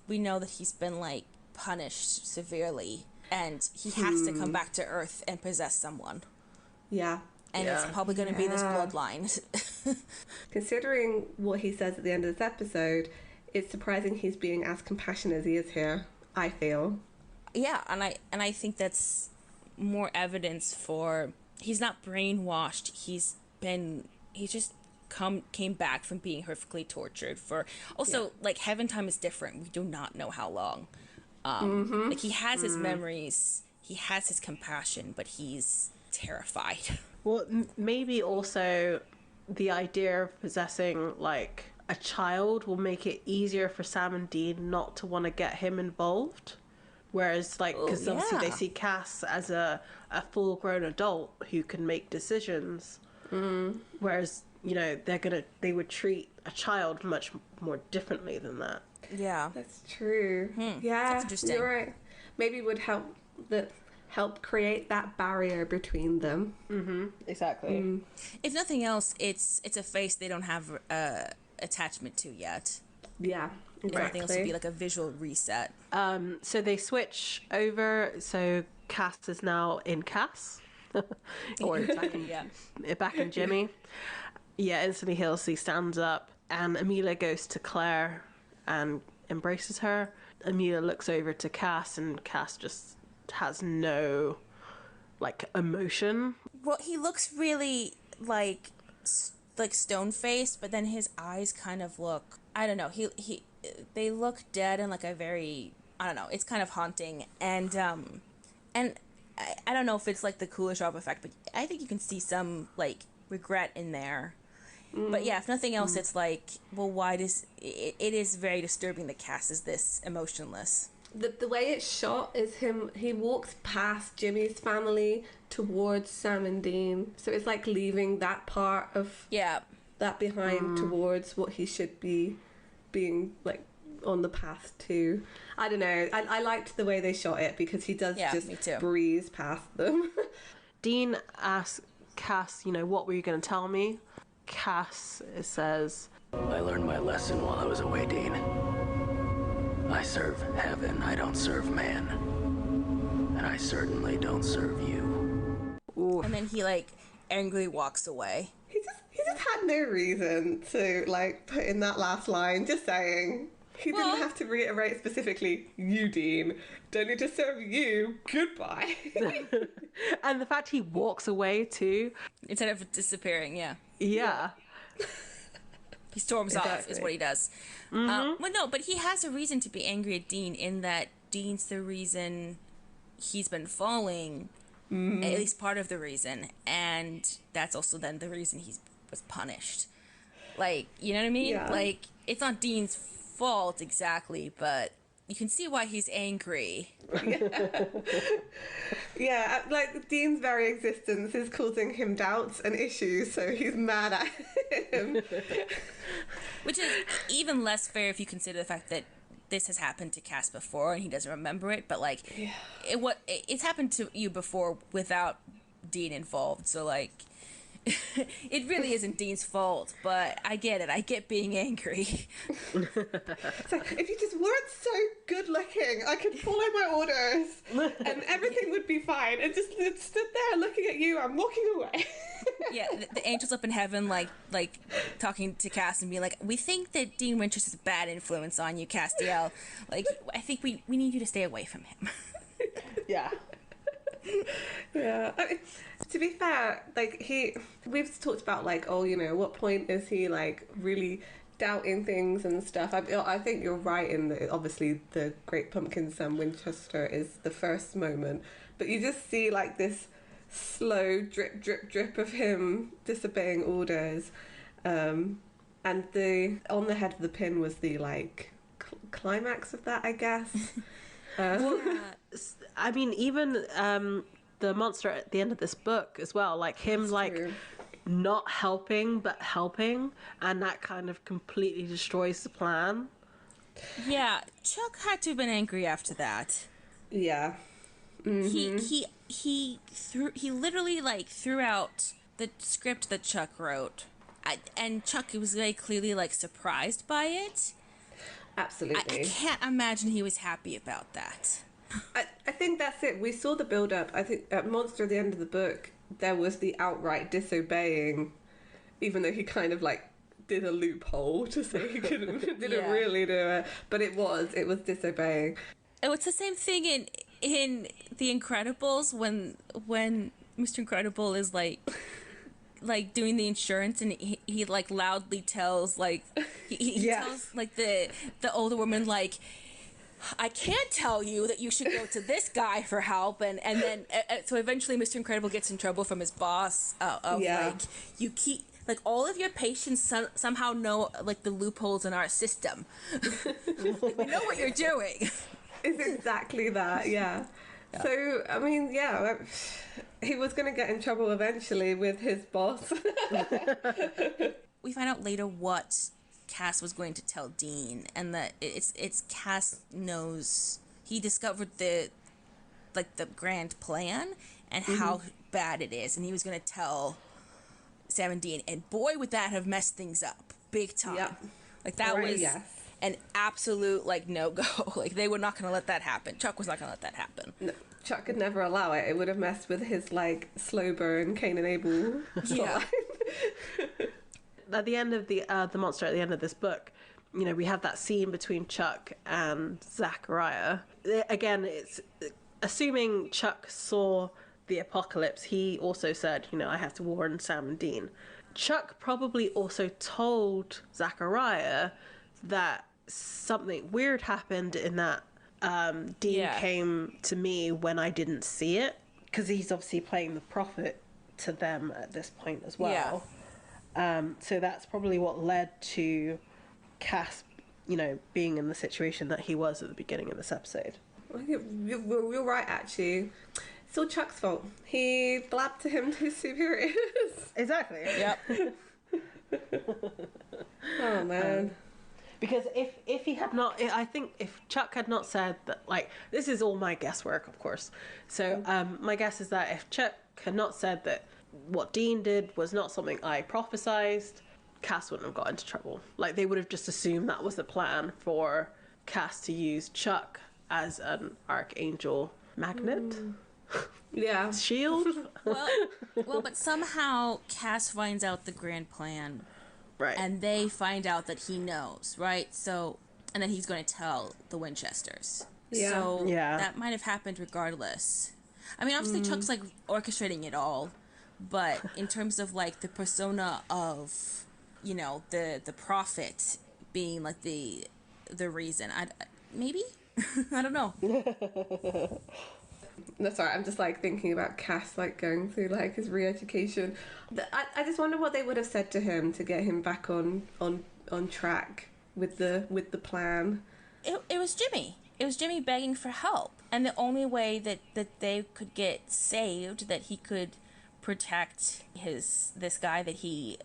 we know that he's been like punished severely, and he has to come back to Earth and possess someone. Yeah. And it's probably going to be this bloodline. Considering what he says at the end of this episode, it's surprising he's being as compassionate as he is here, I feel. Yeah, and I think that's more evidence for he's not brainwashed. He's just came back from being horrifically tortured for like heaven time is different. We do not know how long. Like, he has his memories, he has his compassion, but he's terrified. Well, maybe also the idea of possessing like a child will make it easier for Sam and Dean not to want to get him involved. Whereas, like, because obviously they see Cass as a full-grown adult who can make decisions. Whereas, they would treat a child much more differently than that. Yeah, that's true. Yeah, that's interesting. You're right. Maybe it would help create that barrier between them. Exactly. If nothing else, it's a face they don't have attachment to yet. Yeah. Exactly. Everything else would be like a visual reset. So they switch over. So Cass is now in Cass, or back in Jimmy. Yeah, instantly Halsey stands up, and Amelia goes to Claire and embraces her. Amelia looks over to Cass, and Cass just has no like emotion. Well, he looks really like stone faced, but then his eyes kind of look. I don't know. They look dead in like a very, I don't know, it's kind of haunting, and I don't know if it's like the Cooler Drop effect, but I think you can see some like regret in there. But yeah, if nothing else, it's like, well, why does it is very disturbing that Cass is this emotionless. The way it's shot is he walks past Jimmy's family towards Sam and Dean, so it's like leaving that part of that behind towards what he should be being like on the path to. I don't know. I liked the way they shot it because he does just breeze past them. Dean asks Cass, what were you going to tell me? Cass says, I learned my lesson while I was away, Dean. I serve heaven, I don't serve man. And I certainly don't serve you. Ooh. And then he like angrily walks away. He just had no reason to like put in that last line, just saying. He didn't have to reiterate specifically, you, Dean. Don't need to serve you. Goodbye. And the fact he walks away too. Instead of disappearing, yeah. Yeah. He storms off, is what he does. Well, no, but he has a reason to be angry at Dean in that Dean's the reason he's been falling, at least part of the reason, and that's also then the reason he was punished. Like, you know what I mean? Yeah. Like, it's not Dean's fault exactly, but you can see why he's angry. Yeah, like Dean's very existence is causing him doubts and issues, so he's mad at him. Which is even less fair if you consider the fact that this has happened to Cass before and he doesn't remember it, but like it's happened to you before without Dean involved, so like it really isn't Dean's fault, but I get it. I get being angry. So if you just weren't so good looking, I could follow my orders and everything would be fine. And just stood there looking at you, I'm walking away. Yeah, the angels up in heaven, like talking to Cass and being like, we think that Dean Winters is a bad influence on you, Castiel. Like, I think we need you to stay away from him. Yeah. Yeah. I mean, to be fair, like we've talked about like, oh, you know, what point is he like really doubting things and stuff. I think you're right in that obviously the Great Pumpkin Sam Winchester is the first moment, but you just see like this slow drip drip drip of him disobeying orders, and the on the head of the pin was the like climax of that, I guess. I mean, even the monster at the end of this book as well, like him, that's like true. Not helping but helping, and that kind of completely destroys the plan. Yeah, Chuck had to have been angry after that. Yeah. Mm-hmm. He literally like threw out the script that Chuck wrote, and Chuck was very clearly like surprised by it. Absolutely. I can't imagine he was happy about that. I think that's it. We saw the build up. I think at Monster at the end of the book, there was the outright disobeying, even though he kind of like did a loophole to say he didn't really do it. But it was disobeying. Oh, it's the same thing in The Incredibles when Mr. Incredible is like doing the insurance and he like loudly tells like he tells like the older woman like, I can't tell you that you should go to this guy for help, and then so eventually Mr. Incredible gets in trouble from his boss like, you keep like all of your patients somehow know like the loopholes in our system. We know what you're doing. It's exactly that, yeah. So, I mean, yeah, he was going to get in trouble eventually with his boss. We find out later what Cass was going to tell Dean, and that it's Cass knows, he discovered the grand plan and how bad it is, and he was going to tell Sam and Dean, and boy would that have messed things up big time. Yep. Like that was an absolute like no-go. Like they were not going to let that happen. Chuck was not going to let that happen. No, Chuck could never allow it. It would have messed with his like slow burn Cain and Abel. Yeah. At the end of the monster at the end of this book, you know, we have that scene between Chuck and Zachariah. Again, it's assuming Chuck saw the apocalypse. He also said, you know, I have to warn Sam and Dean. Chuck probably also told Zachariah that something weird happened in that Dean came to me when I didn't see it, because he's obviously playing the prophet to them at this point as well. So that's probably what led to Cass, you know, being in the situation that he was at the beginning of this episode. You're right, actually. It's all Chuck's fault. He blabbed to him to his superiors. Exactly. Yep. Oh, man. Because if he had not, I think if Chuck had not said that, like, this is all my guesswork, of course. So my guess is that if Chuck had not said that what Dean did was not something I prophesized, Cass wouldn't have got into trouble. Like, they would have just assumed that was the plan for Cass to use Chuck as an archangel magnet. Yeah. Shield. Well, but somehow Cass finds out the grand plan. Right. And they find out that he knows, right? So and then he's going to tell the Winchesters. Yeah. So that might have happened regardless. I mean, obviously Chuck's like orchestrating it all, but in terms of like the persona of, you know, the prophet being like the reason, maybe I don't know. That's all right. I'm just like thinking about Cass like going through like his re-education. I just wonder what they would have said to him to get him back on track with the plan. It was Jimmy. It was Jimmy begging for help, and the only way that they could get saved, that he could protect this guy that he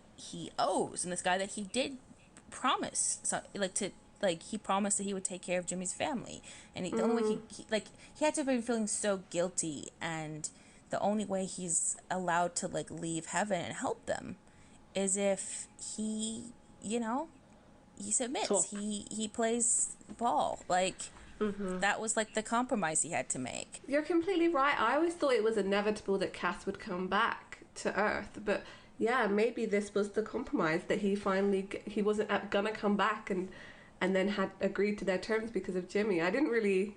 owes, and this guy that he did promise, so he promised that he would take care of Jimmy's family, and the only way he had to have been feeling so guilty, and the only way he's allowed to like leave heaven and help them is if he, you know, he submits, he plays ball, like. That was like the compromise he had to make. You're completely right. I always thought it was inevitable that Cass would come back to Earth, but yeah, maybe this was the compromise, that he wasn't gonna come back and then had agreed to their terms because of Jimmy. I didn't really.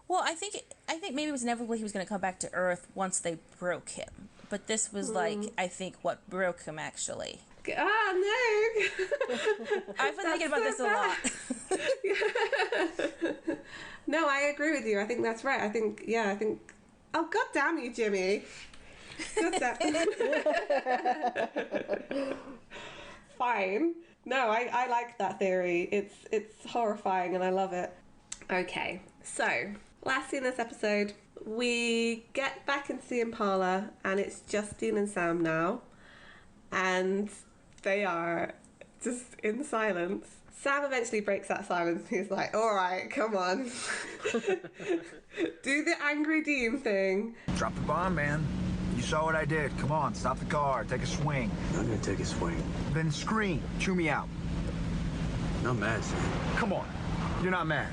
Well, I think maybe it was inevitable he was gonna come back to Earth once they broke him, but this was like, I think, what broke him actually. Ah, no. I've been thinking about this a lot. No, I agree with you. I think that's right. I think. Oh, God damn you, Jimmy. God damn. Fine. No, I like that theory. It's horrifying and I love it. Okay, so last scene in this episode, we get back into the Impala and it's Justine and Sam now. And they are just in silence. Sam eventually breaks that silence. He's like, all right, come on. Do the angry Dean thing. Drop the bomb, man. You saw what I did. Come on, stop the car. Take a swing. I'm gonna take a swing. Then scream. Chew me out. I'm mad, Sam. Come on. You're not mad.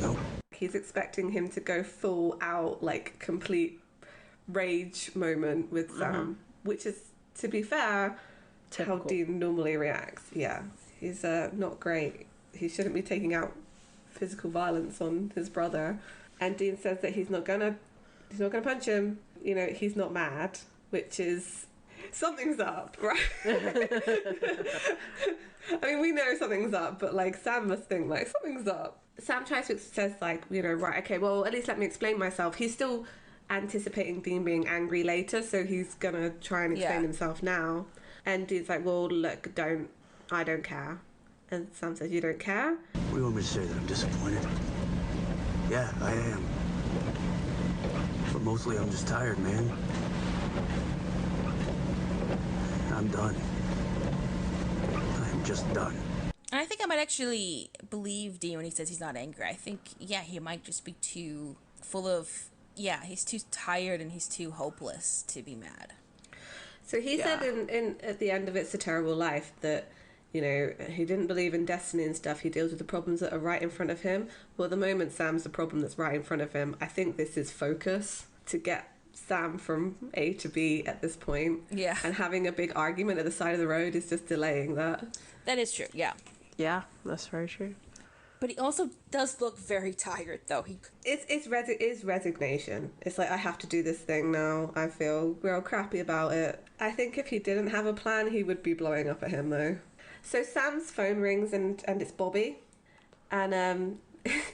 Nope. He's expecting him to go full out, like, complete rage moment with Sam, which is, to be fair, typical. How Dean normally reacts. Yeah, he's not great. He shouldn't be taking out physical violence on his brother. And Dean says that he's not gonna punch him. You know, he's not mad, which is something's up, right? I mean, we know something's up, but like Sam must think like something's up. Sam says like, you know, right, okay, well, at least let me explain myself. He's still anticipating Dean being angry later, so he's gonna try and explain himself now. And Dean's like, well, look, I don't care. And Sam says, you don't care? What do you want me to say, that I'm disappointed? Yeah, I am. But mostly I'm just tired, man. I'm done. I'm just done. And I think I might actually believe Dean when he says he's not angry. I think, he might just be too full of... he's too tired and he's too hopeless to be mad. So he said in at the end of It's a Terrible Life that, you know, he didn't believe in destiny and stuff. He deals with the problems that are right in front of him. Well, at the moment, Sam's the problem that's right in front of him. I think this is focus to get Sam from A to B at this point. Yeah. And having a big argument at the side of the road is just delaying that. That is true, yeah. Yeah, that's very true. But he also does look very tired, though. It's resignation. It's like, I have to do this thing now. I feel real crappy about it. I think if he didn't have a plan, he would be blowing up at him, though. So Sam's phone rings and it's Bobby. And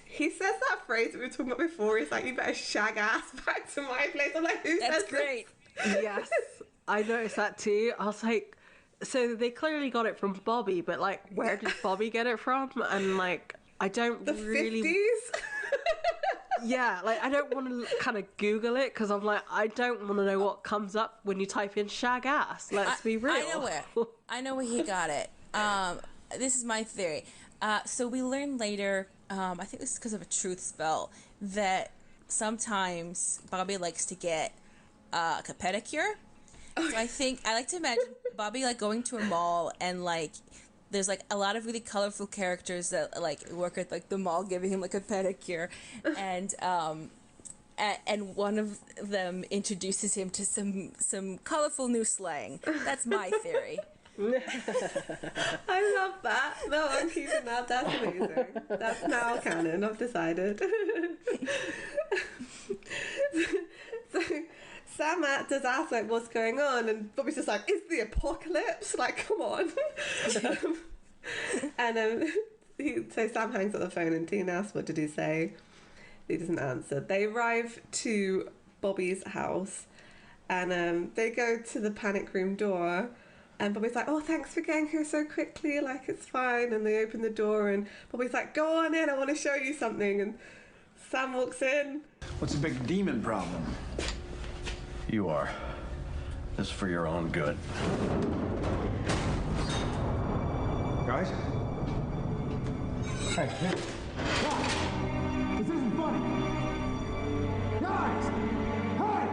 he says that phrase that we were talking about before. He's like, you better shag ass back to my place. I'm like, who says great. Yes, I noticed that too. I was like, so they clearly got it from Bobby, but like, where did Bobby get it from? And like... I don't the really... 50s? Yeah, like, I don't want to kind of Google it, because I'm like, I don't want to know what comes up when you type in shag ass. Let's be real. I know where he got it. This is my theory. So we learn later, I think this is because of a truth spell, that sometimes Bobby likes to get a pedicure. So I like to imagine Bobby like going to a mall and like there's like a lot of really colorful characters that like work at like the mall giving him like a pedicure, and one of them introduces him to some colorful new slang. That's my theory. I love that. No, I'm keeping that. That's amazing. That's now canon. I've decided. So Sam does ask like, "What's going on?" And Bobby's just like, "It's the apocalypse! Like, come on." So Sam hangs up the phone, and Dean asks, "What did he say?" He doesn't answer. They arrive to Bobby's house, and they go to the panic room door. And Bobby's like, "Oh, thanks for getting here so quickly. Like, it's fine." And they open the door, and Bobby's like, "Go on in. I want to show you something." And Sam walks in. What's the big demon problem? You are. This is for your own good. Guys? Hey, hey. Guys! This isn't funny! Guys! Hey!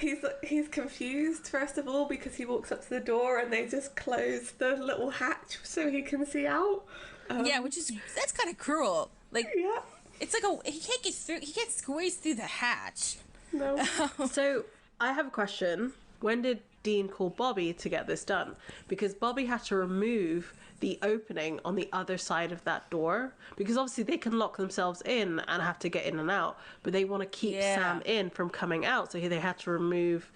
Guys! He's confused, first of all, because he walks up to the door and they just close the little hatch so he can see out. Yeah, that's kind of cruel. Like, yeah. It's like he can't get through. He can't squeeze through the hatch. No. So I have a question. When did Dean call Bobby to get this done? Because Bobby had to remove the opening on the other side of that door, because obviously they can lock themselves in and have to get in and out, but they want to keep Sam in from coming out, so they had to remove.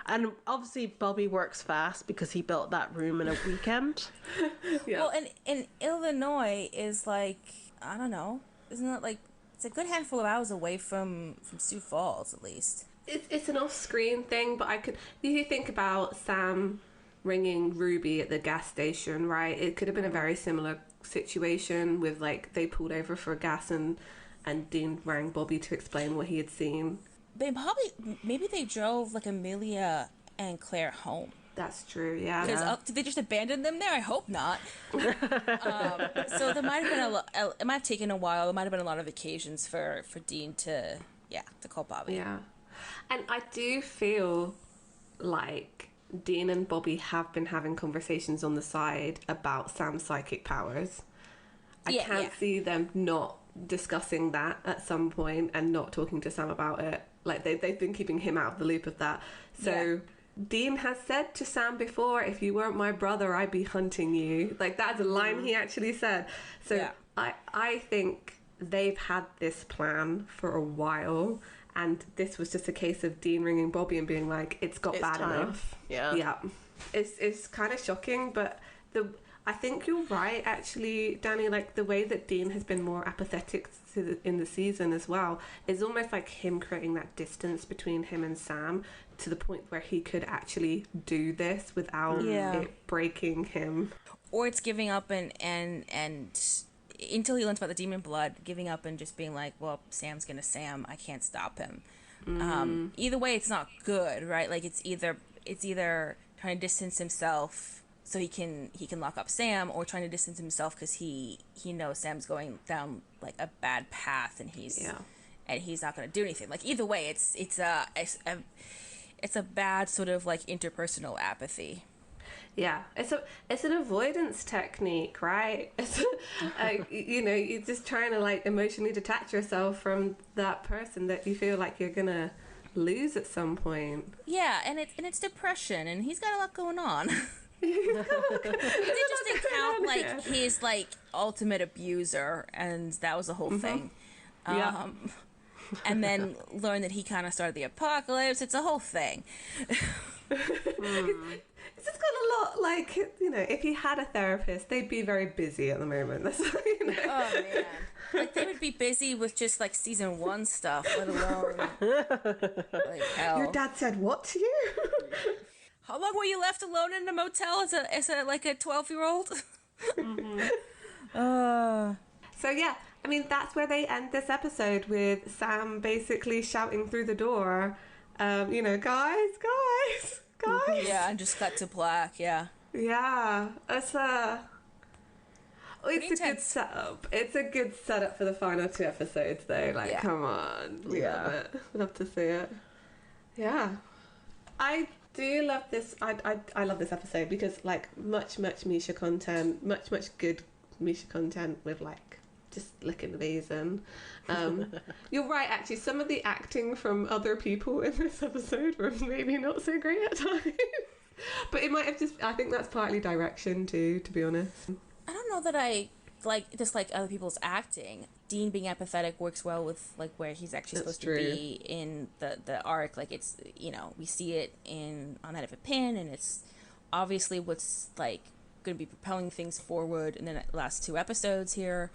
And obviously Bobby works fast because he built that room in a weekend. Yeah. Well, and Illinois is like, I don't know, isn't it like, it's a good handful of hours away from Sioux Falls, at least. It's an off-screen thing, but if you think about Sam ringing Ruby at the gas station, right? It could have been a very similar situation with, like, they pulled over for gas and Dean rang Bobby to explain what he had seen. Maybe they drove, like, Amelia and Claire home. That's true, yeah. Did they just abandon them there? I hope not. So there might have been it might have taken a while. There might have been a lot of occasions for Dean to call Bobby. Yeah. And I do feel like Dean and Bobby have been having conversations on the side about Sam's psychic powers. I can't see them not discussing that at some point and not talking to Sam about it. Like, they've been keeping him out of the loop of that. So Dean has said to Sam before, "If you weren't my brother, I'd be hunting you." Like, that's a line he actually said. So I think they've had this plan for a while, and this was just a case of Dean ringing Bobby and being like, it's bad enough. Yeah. It's kind of shocking, but I think you're right, actually, Danny. Like, the way that Dean has been more apathetic in the season as well is almost like him creating that distance between him and Sam to the point where he could actually do this without it breaking him. Or it's giving up and until he learns about the demon blood, giving up and just being like, well, Sam's gonna Sam, I can't stop him. Either way, it's not good, right? Like, it's either trying to distance himself so he can lock up Sam, or trying to distance himself because he knows Sam's going down like a bad path and he's not going to do anything. Like, either way, it's a bad sort of like interpersonal apathy. Yeah, it's an avoidance technique, right? It's you're just trying to like emotionally detach yourself from that person that you feel like you're gonna lose at some point. Yeah, and it's depression, and he's got a lot going on. He did just account like his like ultimate abuser, and that was the whole thing. And then learn that he kind of started the apocalypse. It's a whole thing. It's just got a lot, like, if he had a therapist, they'd be very busy at the moment. That's Oh, man. Like, they would be busy with just, like, season 1 stuff, let alone, like, hell. Your dad said what to you? How long were you left alone in a motel as a 12-year-old? So, yeah, I mean, that's where they end this episode, with Sam basically shouting through the door, guys. Yeah, and just cut to black, yeah. Yeah, it's a good setup. It's a good setup for the final 2 episodes, though. Like, come on. We love it. Love to see it. Yeah. I do love this. I love this episode because, like, much Misha content, much good Misha content with, like, just looking amazing. You're right, actually, some of the acting from other people in this episode were maybe not so great at times. But it might have just, I think that's partly direction too, to be honest. I don't know that I dislike other people's acting. Dean being apathetic works well with like where he's actually supposed to be in the arc. Like it's, you know, we see it on Head of a Pin, and it's obviously what's like going to be propelling things forward in the last 2 episodes here.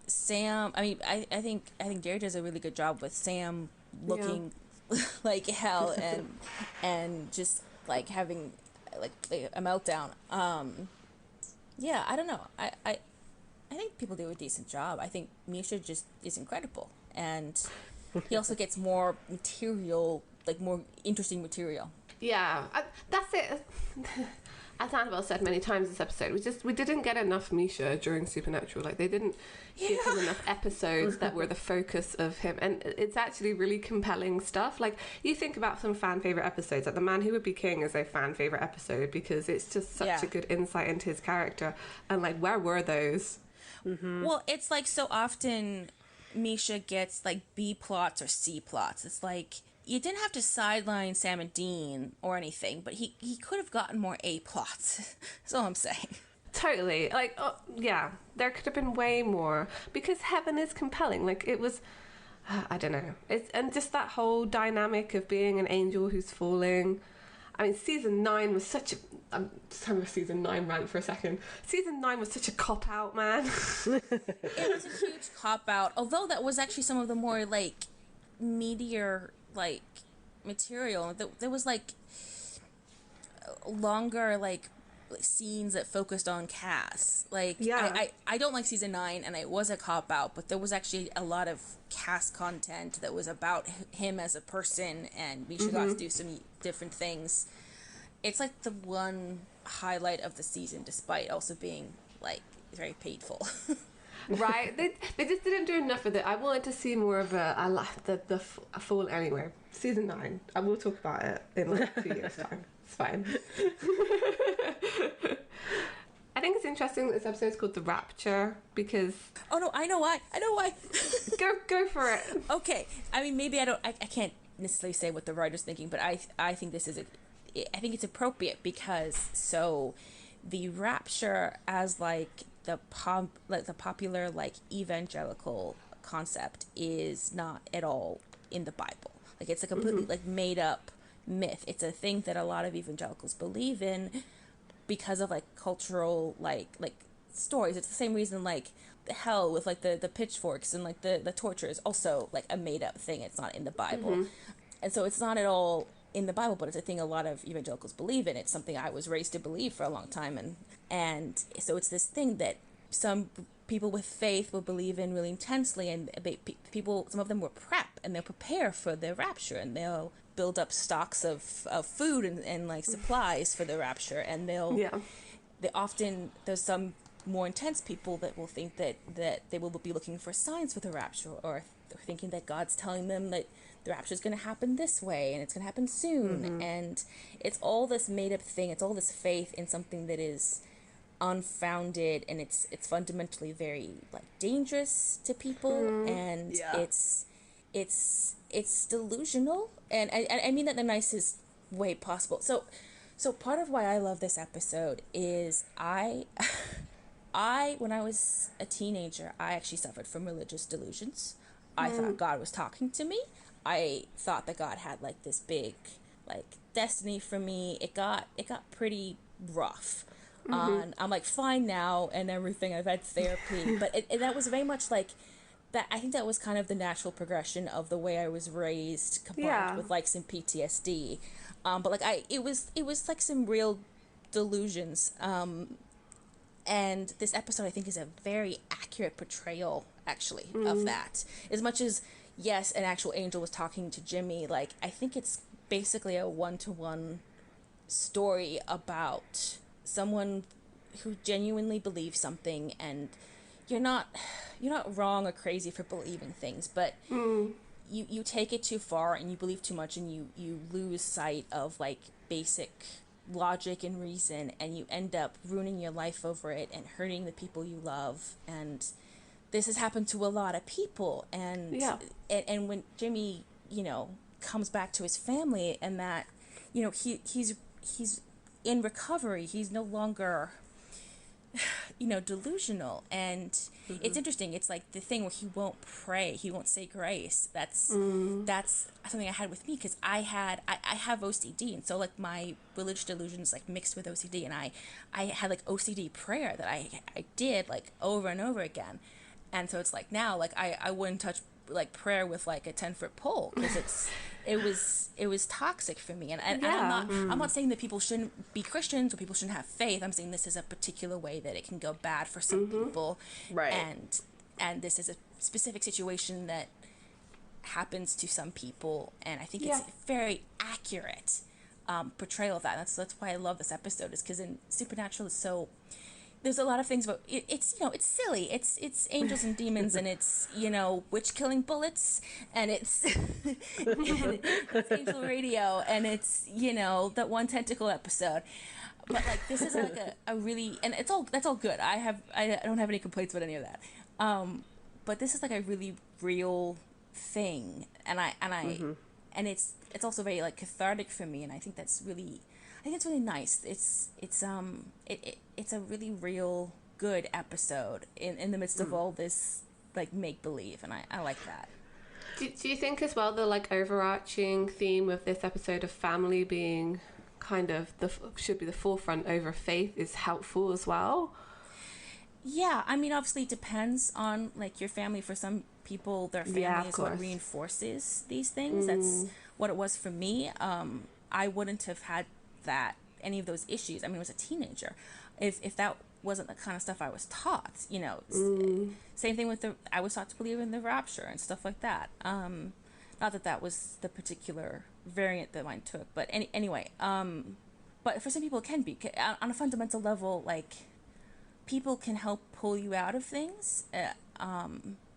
Sam, I mean, I think Jerry does a really good job with Sam looking like hell and just like having like a meltdown. Yeah, I don't know. I think people do a decent job. I think Misha just is incredible, and he also gets more material, like more interesting material. Yeah, that's it. As Annabelle said many times this episode, we didn't get enough Misha during Supernatural. Like, they didn't give him enough episodes that were the focus of him. And it's actually really compelling stuff. Like, you think about some fan favourite episodes, like The Man Who Would Be King is a fan favourite episode because it's just such a good insight into his character. And, like, where were those? Mm-hmm. Well, it's like so often Misha gets, like, B plots or C plots. It's like, you didn't have to sideline Sam and Dean or anything, but he could have gotten more A plots. That's all I'm saying. Totally. Like, yeah, there could have been way more because Heaven is compelling. Like, it was, I don't know. And just that whole dynamic of being an angel who's falling. I mean, season 9 was such a... I'm just having a season 9 rant for a second. Season 9 was such a cop-out, man. It was a huge cop-out, although that was actually some of the more, like, meatier, like, material. There was, like, longer, like, scenes that focused on Cass. Like, I don't like season 9, and it was a cop-out, but there was actually a lot of Cass content that was about him as a person, and Misha got to do some different things. It's, like, the one highlight of the season, despite also being, like, very painful. Right, they just didn't do enough with it. I wanted to see more of the fall anyway. Season 9, I will talk about it in like 2 years' time. It's fine. I think it's interesting that this episode is called The Rapture because... Oh no, I know why. Go for it. Okay, I mean, maybe I can't necessarily say what the writer's thinking, but I think this is I think it's appropriate because the Rapture as like the popular like evangelical concept is not at all in the Bible. Like, it's a completely like made up myth. It's a thing that a lot of evangelicals believe in because of like cultural like stories. It's the same reason like the hell with like the pitchforks and like the torture is also like a made up thing. It's not in the Bible. And so it's not at all in the Bible, but it's a thing a lot of evangelicals believe in. It's something I was raised to believe for a long time, and so it's this thing that some people with faith will believe in really intensely, and some of them will prep and they'll prepare for the rapture, and they'll build up stocks of food and like supplies for the rapture, and there's some more intense people that will think that they will be looking for signs for the rapture, or they're thinking that God's telling them that the rapture is going to happen this way and it's going to happen soon. And it's all this made up thing. It's all this faith in something that is unfounded, and it's fundamentally very like dangerous to people, and it's delusional, and I mean that in the nicest way possible. So part of why I love this episode is I when I was a teenager, I actually suffered from religious delusions. I thought God was talking to me. I thought that God had like this big like destiny for me. It got pretty rough. I'm like fine now and everything. I've had therapy, but that was very much like that. I think that was kind of the natural progression of the way I was raised, combined with like some PTSD. But like it was like some real delusions. And this episode I think is a very accurate portrayal actually of that. As much as yes, an actual angel was talking to Jimmy, like I think it's basically a 1-to-1 story about someone who genuinely believes something, and you're not wrong or crazy for believing things, but you take it too far and you believe too much, and you lose sight of like basic logic and reason, and you end up ruining your life over it and hurting the people you love. And this has happened to a lot of people, and and when Jimmy, you know, comes back to his family, and that, you know, he's in recovery, he's no longer, you know, delusional. And it's interesting, it's like the thing where he won't pray, he won't say grace. That's something I had with me, because I have OCD, and so like my religious delusions like mixed with OCD, and I had like OCD prayer that I did like over and over again. And so it's like now, like I wouldn't touch like prayer with like a 10-foot pole, because it was toxic for me. And I'm not saying that people shouldn't be Christians or people shouldn't have faith. I'm saying this is a particular way that it can go bad for some people, right? And this is a specific situation that happens to some people, and I think it's a very accurate portrayal of that. That's why I love this episode, is because in Supernatural is so. There's a lot of things, but it's, you know, it's silly. It's angels and demons, and it's, you know, witch killing bullets, and it's it's Angel Radio, and it's, you know, that one tentacle episode. But like this is like a really, and that's all good. I don't have any complaints about any of that. But this is like a really real thing, and it's also very like cathartic for me, and I think that's really. I think it's really nice. It's a really real good episode in the midst of all this like make believe, and I like that. Do you think as well the like overarching theme of this episode of family being kind of should be the forefront over faith is helpful as well? Yeah, I mean obviously it depends on like your family. For some people their family is what reinforces these things. That's what it was for me. I wouldn't have had that any of those issues. I mean, I was a teenager. If that wasn't the kind of stuff I was taught, you know, same thing with I was taught to believe in the rapture and stuff like that. Not that was the particular variant that mine took, but anyway. But for some people, it can be on a fundamental level. Like people can help pull you out of things.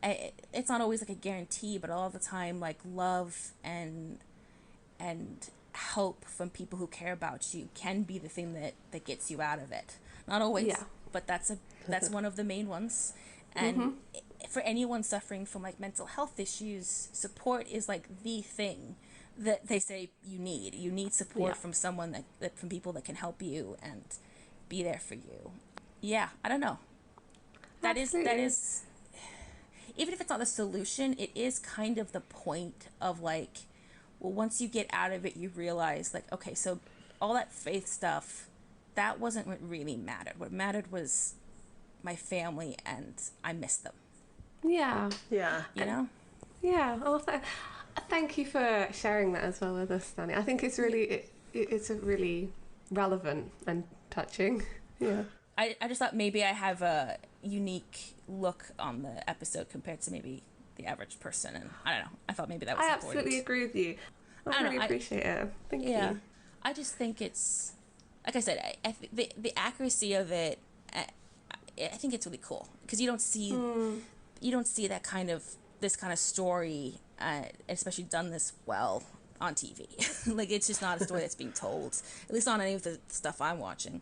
It's not always like a guarantee, but all the time, like love and help from people who care about you can be the thing that gets you out of it. Not always, but that's one of the main ones. And for anyone suffering from like mental health issues, support is like the thing that they say you need. You need support from someone that from people that can help you and be there for you. Yeah, I don't know. That is even if it's not the solution, it is kind of the point of like, well, once you get out of it, you realize, like, okay, so all that faith stuff, that wasn't what really mattered. What mattered was my family, and I missed them. Yeah. Yeah. You know? Yeah. Well, thank you for sharing that as well with us, Danny. I think it's really, it's a really relevant and touching. Yeah. I just thought maybe I have a unique look on the episode compared to maybe the average person, and I don't know. I thought maybe that was important. I absolutely agree with you. I really appreciate it. Thank you. I just think it's, like I said, the accuracy of it. I think it's really cool because you don't see that kind of story, especially done this well on TV. Like it's just not a story that's being told, at least on any of the stuff I'm watching.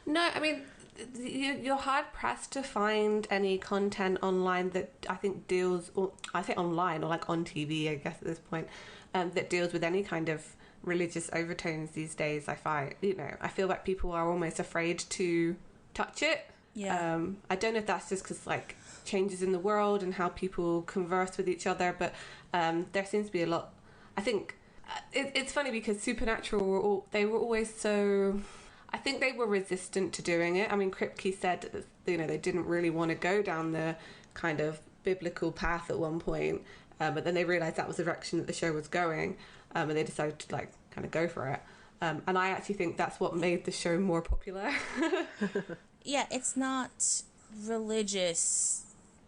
No, I mean, you're hard pressed to find any content online that I think deals, or I say online or like on TV, I guess at this point, that deals with any kind of religious overtones these days. I feel like people are almost afraid to touch it. Yeah. I don't know if that's just because like changes in the world and how people converse with each other, but there seems to be a lot. I think it's funny because Supernatural they were always so. I think they were resistant to doing it. I mean, Kripke said that, they didn't really want to go down the kind of biblical path at one point, but then they realised that was the direction that the show was going, and they decided to like kind of go for it. And I actually think that's what made the show more popular. Yeah, it's not religious.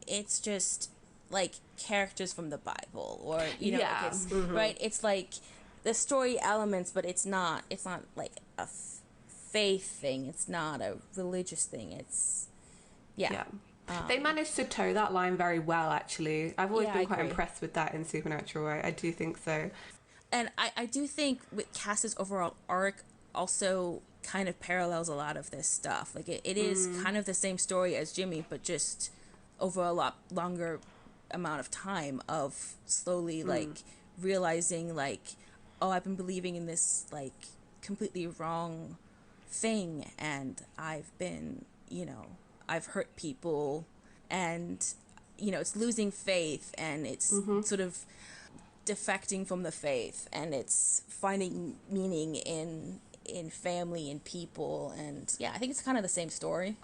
It's just like characters from the Bible, or right. It's like the story elements, but it's not like a faith thing. It's not a religious thing. It's they managed to toe that line very well, actually. I've always been quite impressed with that in Supernatural. I do think so. And I do think with Cass's overall arc also kind of parallels a lot of this stuff. Like it is kind of the same story as Jimmy, but just over a lot longer amount of time of slowly like realizing like, oh, I've been believing in this like completely wrong thing, and I've been, you know, I've hurt people, and you know, it's losing faith, and it's sort of defecting from the faith, and it's finding meaning in family and people, and yeah, I think it's kind of the same story.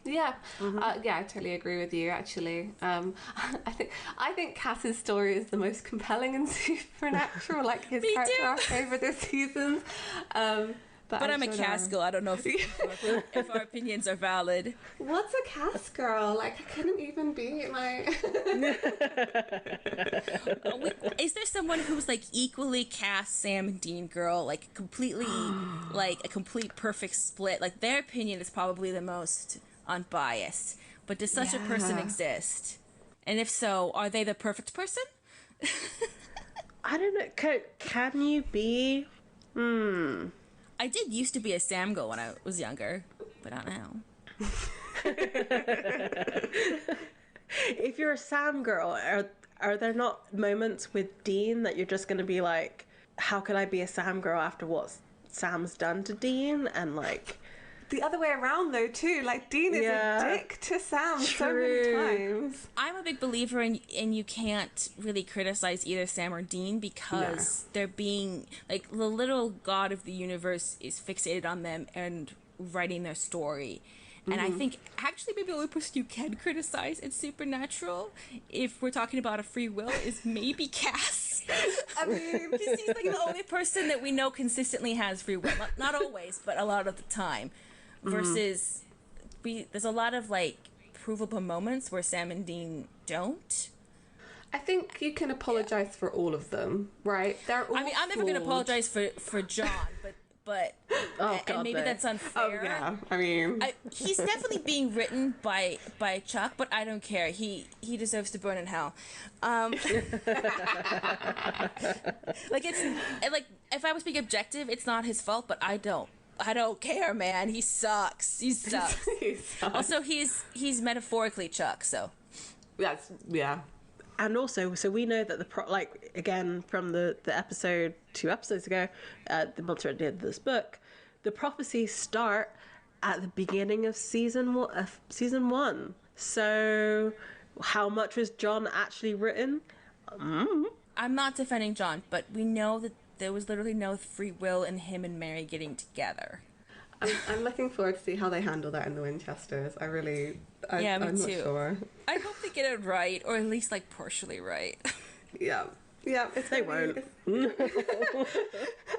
Yeah, I totally agree with you. Actually, I think Cass's story is the most compelling and supernatural. Like his character arc over this season. But I'm a Casgirl. I don't know if our opinions are valid. What's a Casgirl? Like, I couldn't even be my... Is there someone who's, like, equally Cass, Sam, and Deangirl? Like, completely, like, a complete perfect split? Like, their opinion is probably the most unbiased. But does such a person exist? And if so, are they the perfect person? I don't know. Can you be... I did used to be a Samgirl when I was younger, but not now. If you're a Samgirl, are there not moments with Dean that you're just going to be like, how could I be a Samgirl after what Sam's done to Dean? And like... The other way around, though, too. Like, Dean is a dick to Sam so many times. I'm a big believer in you can't really criticize either Sam or Dean because they're being... Like, the literal god of the universe is fixated on them and writing their story. And I think, actually, maybe the only person you can criticize in Supernatural, if we're talking about a free will, is maybe Cass. I mean, because he's, like, the only person that we know consistently has free will. Not always, but a lot of the time. Versus, there's a lot of, like, provable moments where Sam and Dean don't. I think you can apologize for all of them, right? They're all I'm never going to apologize for John, but and maybe that's unfair. Oh, yeah. I mean... he's definitely being written by Chuck, but I don't care. He deserves to burn in hell. Like, if I was being objective, it's not his fault, but I don't care, man. He sucks. He sucks. Also, he's metaphorically Chuck, so. That's, yeah. And also, so we know that again, from the episode 2 episodes ago, the monster at the end of this book, the prophecies start at the beginning of season 1. So, how much was John actually written? I'm not defending John, but we know that there was literally no free will in him and Mary getting together. I'm looking forward to see how they handle that in the Winchesters. I'm me not too. Sure. I hope they get it right, or at least like partially right. Yeah, they won't.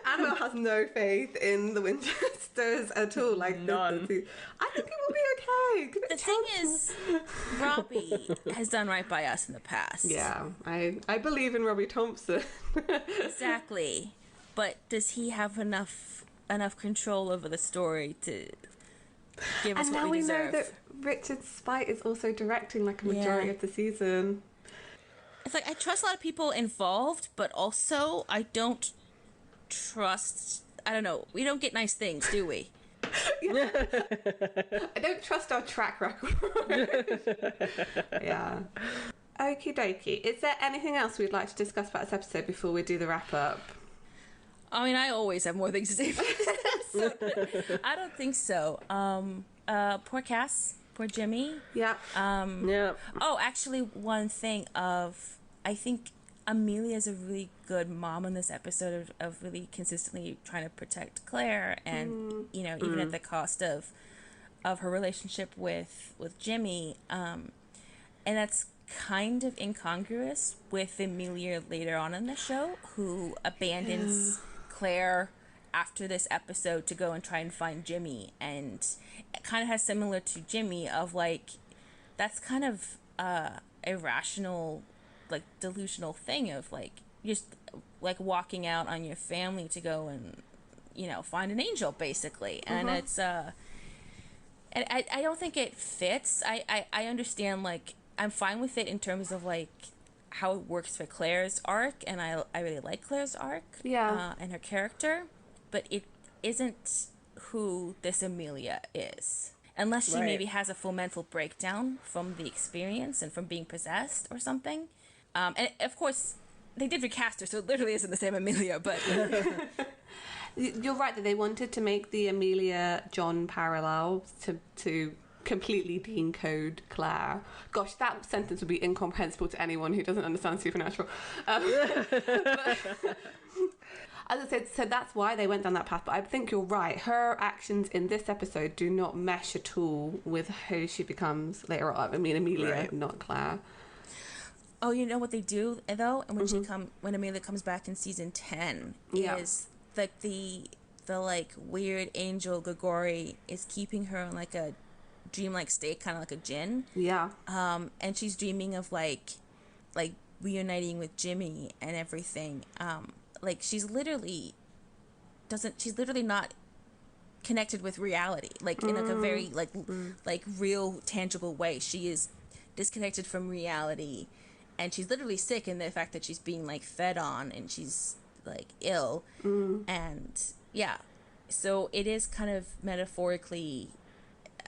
Annabelle has no faith in the Winchesters at all. Like none. I think it will be okay. The thing is, Robbie has done right by us in the past. Yeah, I believe in Robbie Thompson. Exactly, but does he have enough control over the story to give us what we deserve? And now we know that Richard Spite is also directing like a majority of the season. It's like, I trust a lot of people involved, but also I don't trust... I don't know. We don't get nice things, do we? I don't trust our track record. Yeah. Okie dokie. Is there anything else we'd like to discuss about this episode before we do the wrap-up? I mean, I always have more things to say about this episode. I don't think so. Poor Cass. Poor Jimmy. Yeah. Oh, actually, one thing I think Amelia's a really good mom in this episode of really consistently trying to protect Claire, and you know, even at the cost of her relationship with Jimmy, and that's kind of incongruous with Amelia later on in the show, who abandons Claire after this episode to go and try and find Jimmy, and it kind of has similar to Jimmy of like, that's kind of irrational, like delusional thing of like just like walking out on your family to go and, you know, find an angel basically. And it's and I don't think it fits. I understand, like, I'm fine with it in terms of like how it works for Claire's arc, and I really like Claire's arc and her character, but it isn't who this Amelia is. unless she maybe has a full mental breakdown from the experience and from being possessed or something. And of course, they did recast her, so it literally isn't the same Amelia, but... You're right that they wanted to make the Amelia John parallel to completely decode Claire. Gosh, that sentence would be incomprehensible to anyone who doesn't understand Supernatural. But, as I said, so that's why they went down that path. But I think you're right. Her actions in this episode do not mesh at all with who she becomes later on. I mean, Amelia, not Claire. Oh, you know what they do though, and when Amelia comes back in season 10 is like the like weird angel Grigori is keeping her in like a dreamlike state, kind of like a djinn. Yeah. And she's dreaming of like reuniting with Jimmy and everything. Like she's literally not connected with reality, like in like a very like real tangible way. She is disconnected from reality, and she's literally sick in the fact that she's being like fed on and she's like ill. And yeah, so it is kind of metaphorically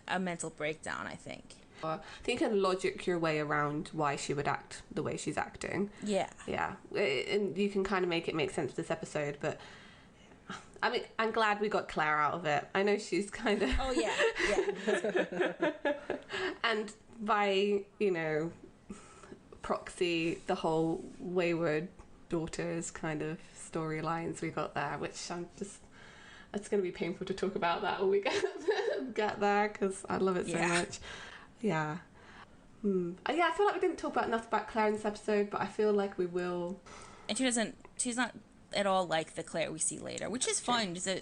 a mental breakdown, I think. I think you can logic your way around why she would act the way she's acting. Yeah. And you can kind of make it make sense this episode, but I mean, I'm glad we got Claire out of it. I know she's kind of... Oh, yeah. And by, proxy, the whole wayward daughters kind of storylines we got there, which I'm just... It's going to be painful to talk about that when we get there, because I love it so much. Yeah. I feel like we didn't talk about enough about Claire in this episode, but I feel like we will. And she's not at all like the Claire we see later, which is fine. There's a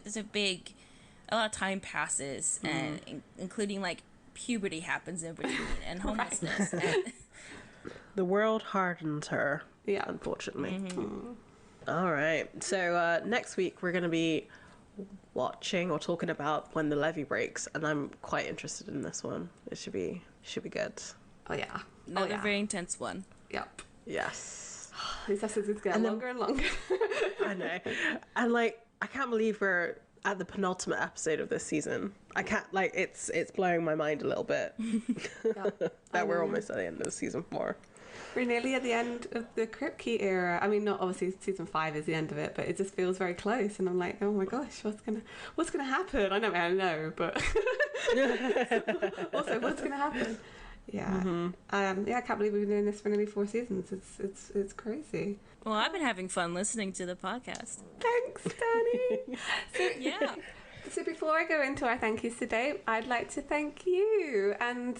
lot of time passes, and including like puberty happens in between, and homelessness. And the world hardens her, unfortunately. All right. So next week we're going to be watching or talking about When the Levee Breaks, and I'm quite interested in this one. It should be good. Oh yeah, another very intense one. Yep. Yes. These episodes get longer and longer. I know, and like I can't believe we're at the penultimate episode of this season. I can't, like, it's blowing my mind a little bit that we're almost at the end of season 4. We're nearly at the end of the Kripke era. I mean, not obviously season 5 is the end of it, but it just feels very close. And I'm like, oh my gosh, what's gonna happen? I know, but also what's gonna happen? Yeah, I can't believe we've been doing this for nearly 4 seasons. It's crazy. Well, I've been having fun listening to the podcast. Thanks, Danny. So before I go into our thank yous today, I'd like to thank you. And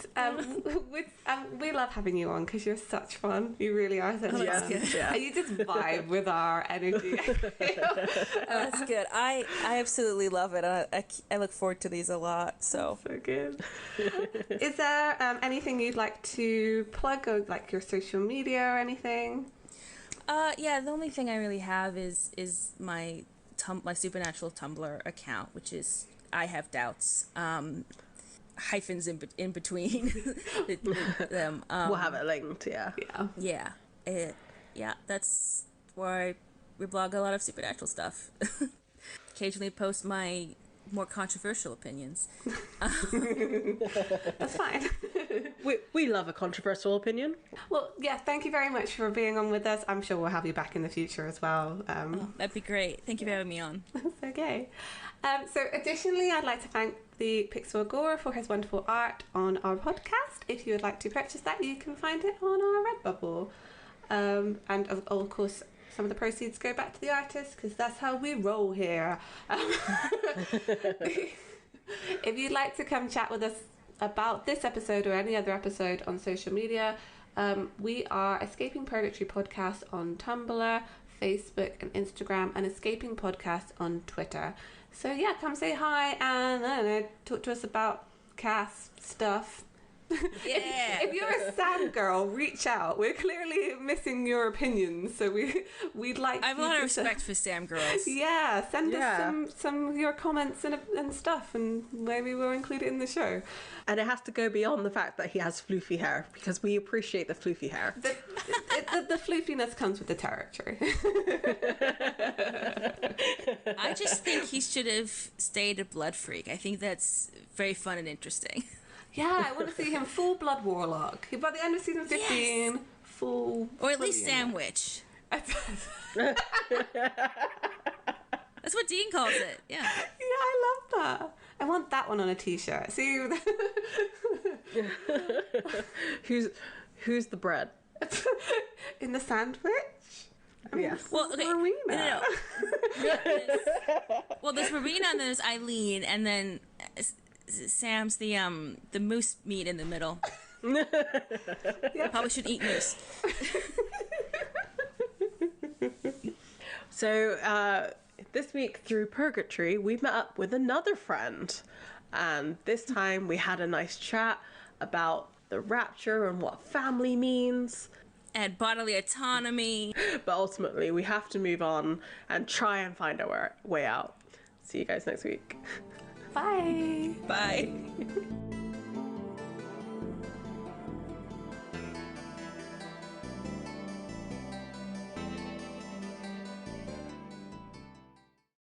we love having you on because you're such fun. You really are such fun. And you just vibe with our energy. That's good. I absolutely love it. I look forward to these a lot. So good. Is there anything you'd like to plug, or like your social media or anything? Yeah, the only thing I really have is my Supernatural Tumblr account, which is I Have Doubts, hyphens in between them. We'll have it linked. That's where we blog a lot of Supernatural stuff. Occasionally post my more controversial opinions. That's fine. We love a controversial opinion. Well, yeah, thank you very much for being on with us. I'm sure we'll have you back in the future as well. That'd be great. Thank you for having me on. That's okay. So additionally, I'd like to thank the Pixel Agora for his wonderful art on our podcast. If you would like to purchase that, you can find it on our Redbubble. And of course, some of the proceeds go back to the artist, because that's how we roll here. If you'd like to come chat with us about this episode or any other episode on social media, we are Escaping Purgatory Podcast on Tumblr, Facebook and Instagram, and Escaping Podcast on Twitter. So yeah, come say hi and I don't know, talk to us about cast stuff. Yeah. If you're a Sam girl, reach out. We're clearly missing your opinions, so we'd like. I have a lot of respect for Sam girls. Yeah, send us some of your comments and stuff, and maybe we'll include it in the show. And it has to go beyond the fact that he has floofy hair, because we appreciate the floofy hair. The floofiness comes with the territory. I just think he should have stayed a blood freak. I think that's very fun and interesting. Yeah, I want to see him full blood warlock. By the end of season 15, full. Or at least sandwich. That's what Dean calls it. Yeah. Yeah, I love that. I want that one on a t-shirt. See? Who's the bread? In the sandwich? Yes. Well, okay. Marina. Well, there's Marina and then there's Eileen and then Sam's the moose meat in the middle. Yeah. Probably should eat moose. So this week through Purgatory, we met up with another friend, and this time we had a nice chat about the Rapture and what family means. And bodily autonomy. But ultimately, we have to move on and try and find our way out. See you guys next week. Bye. Bye.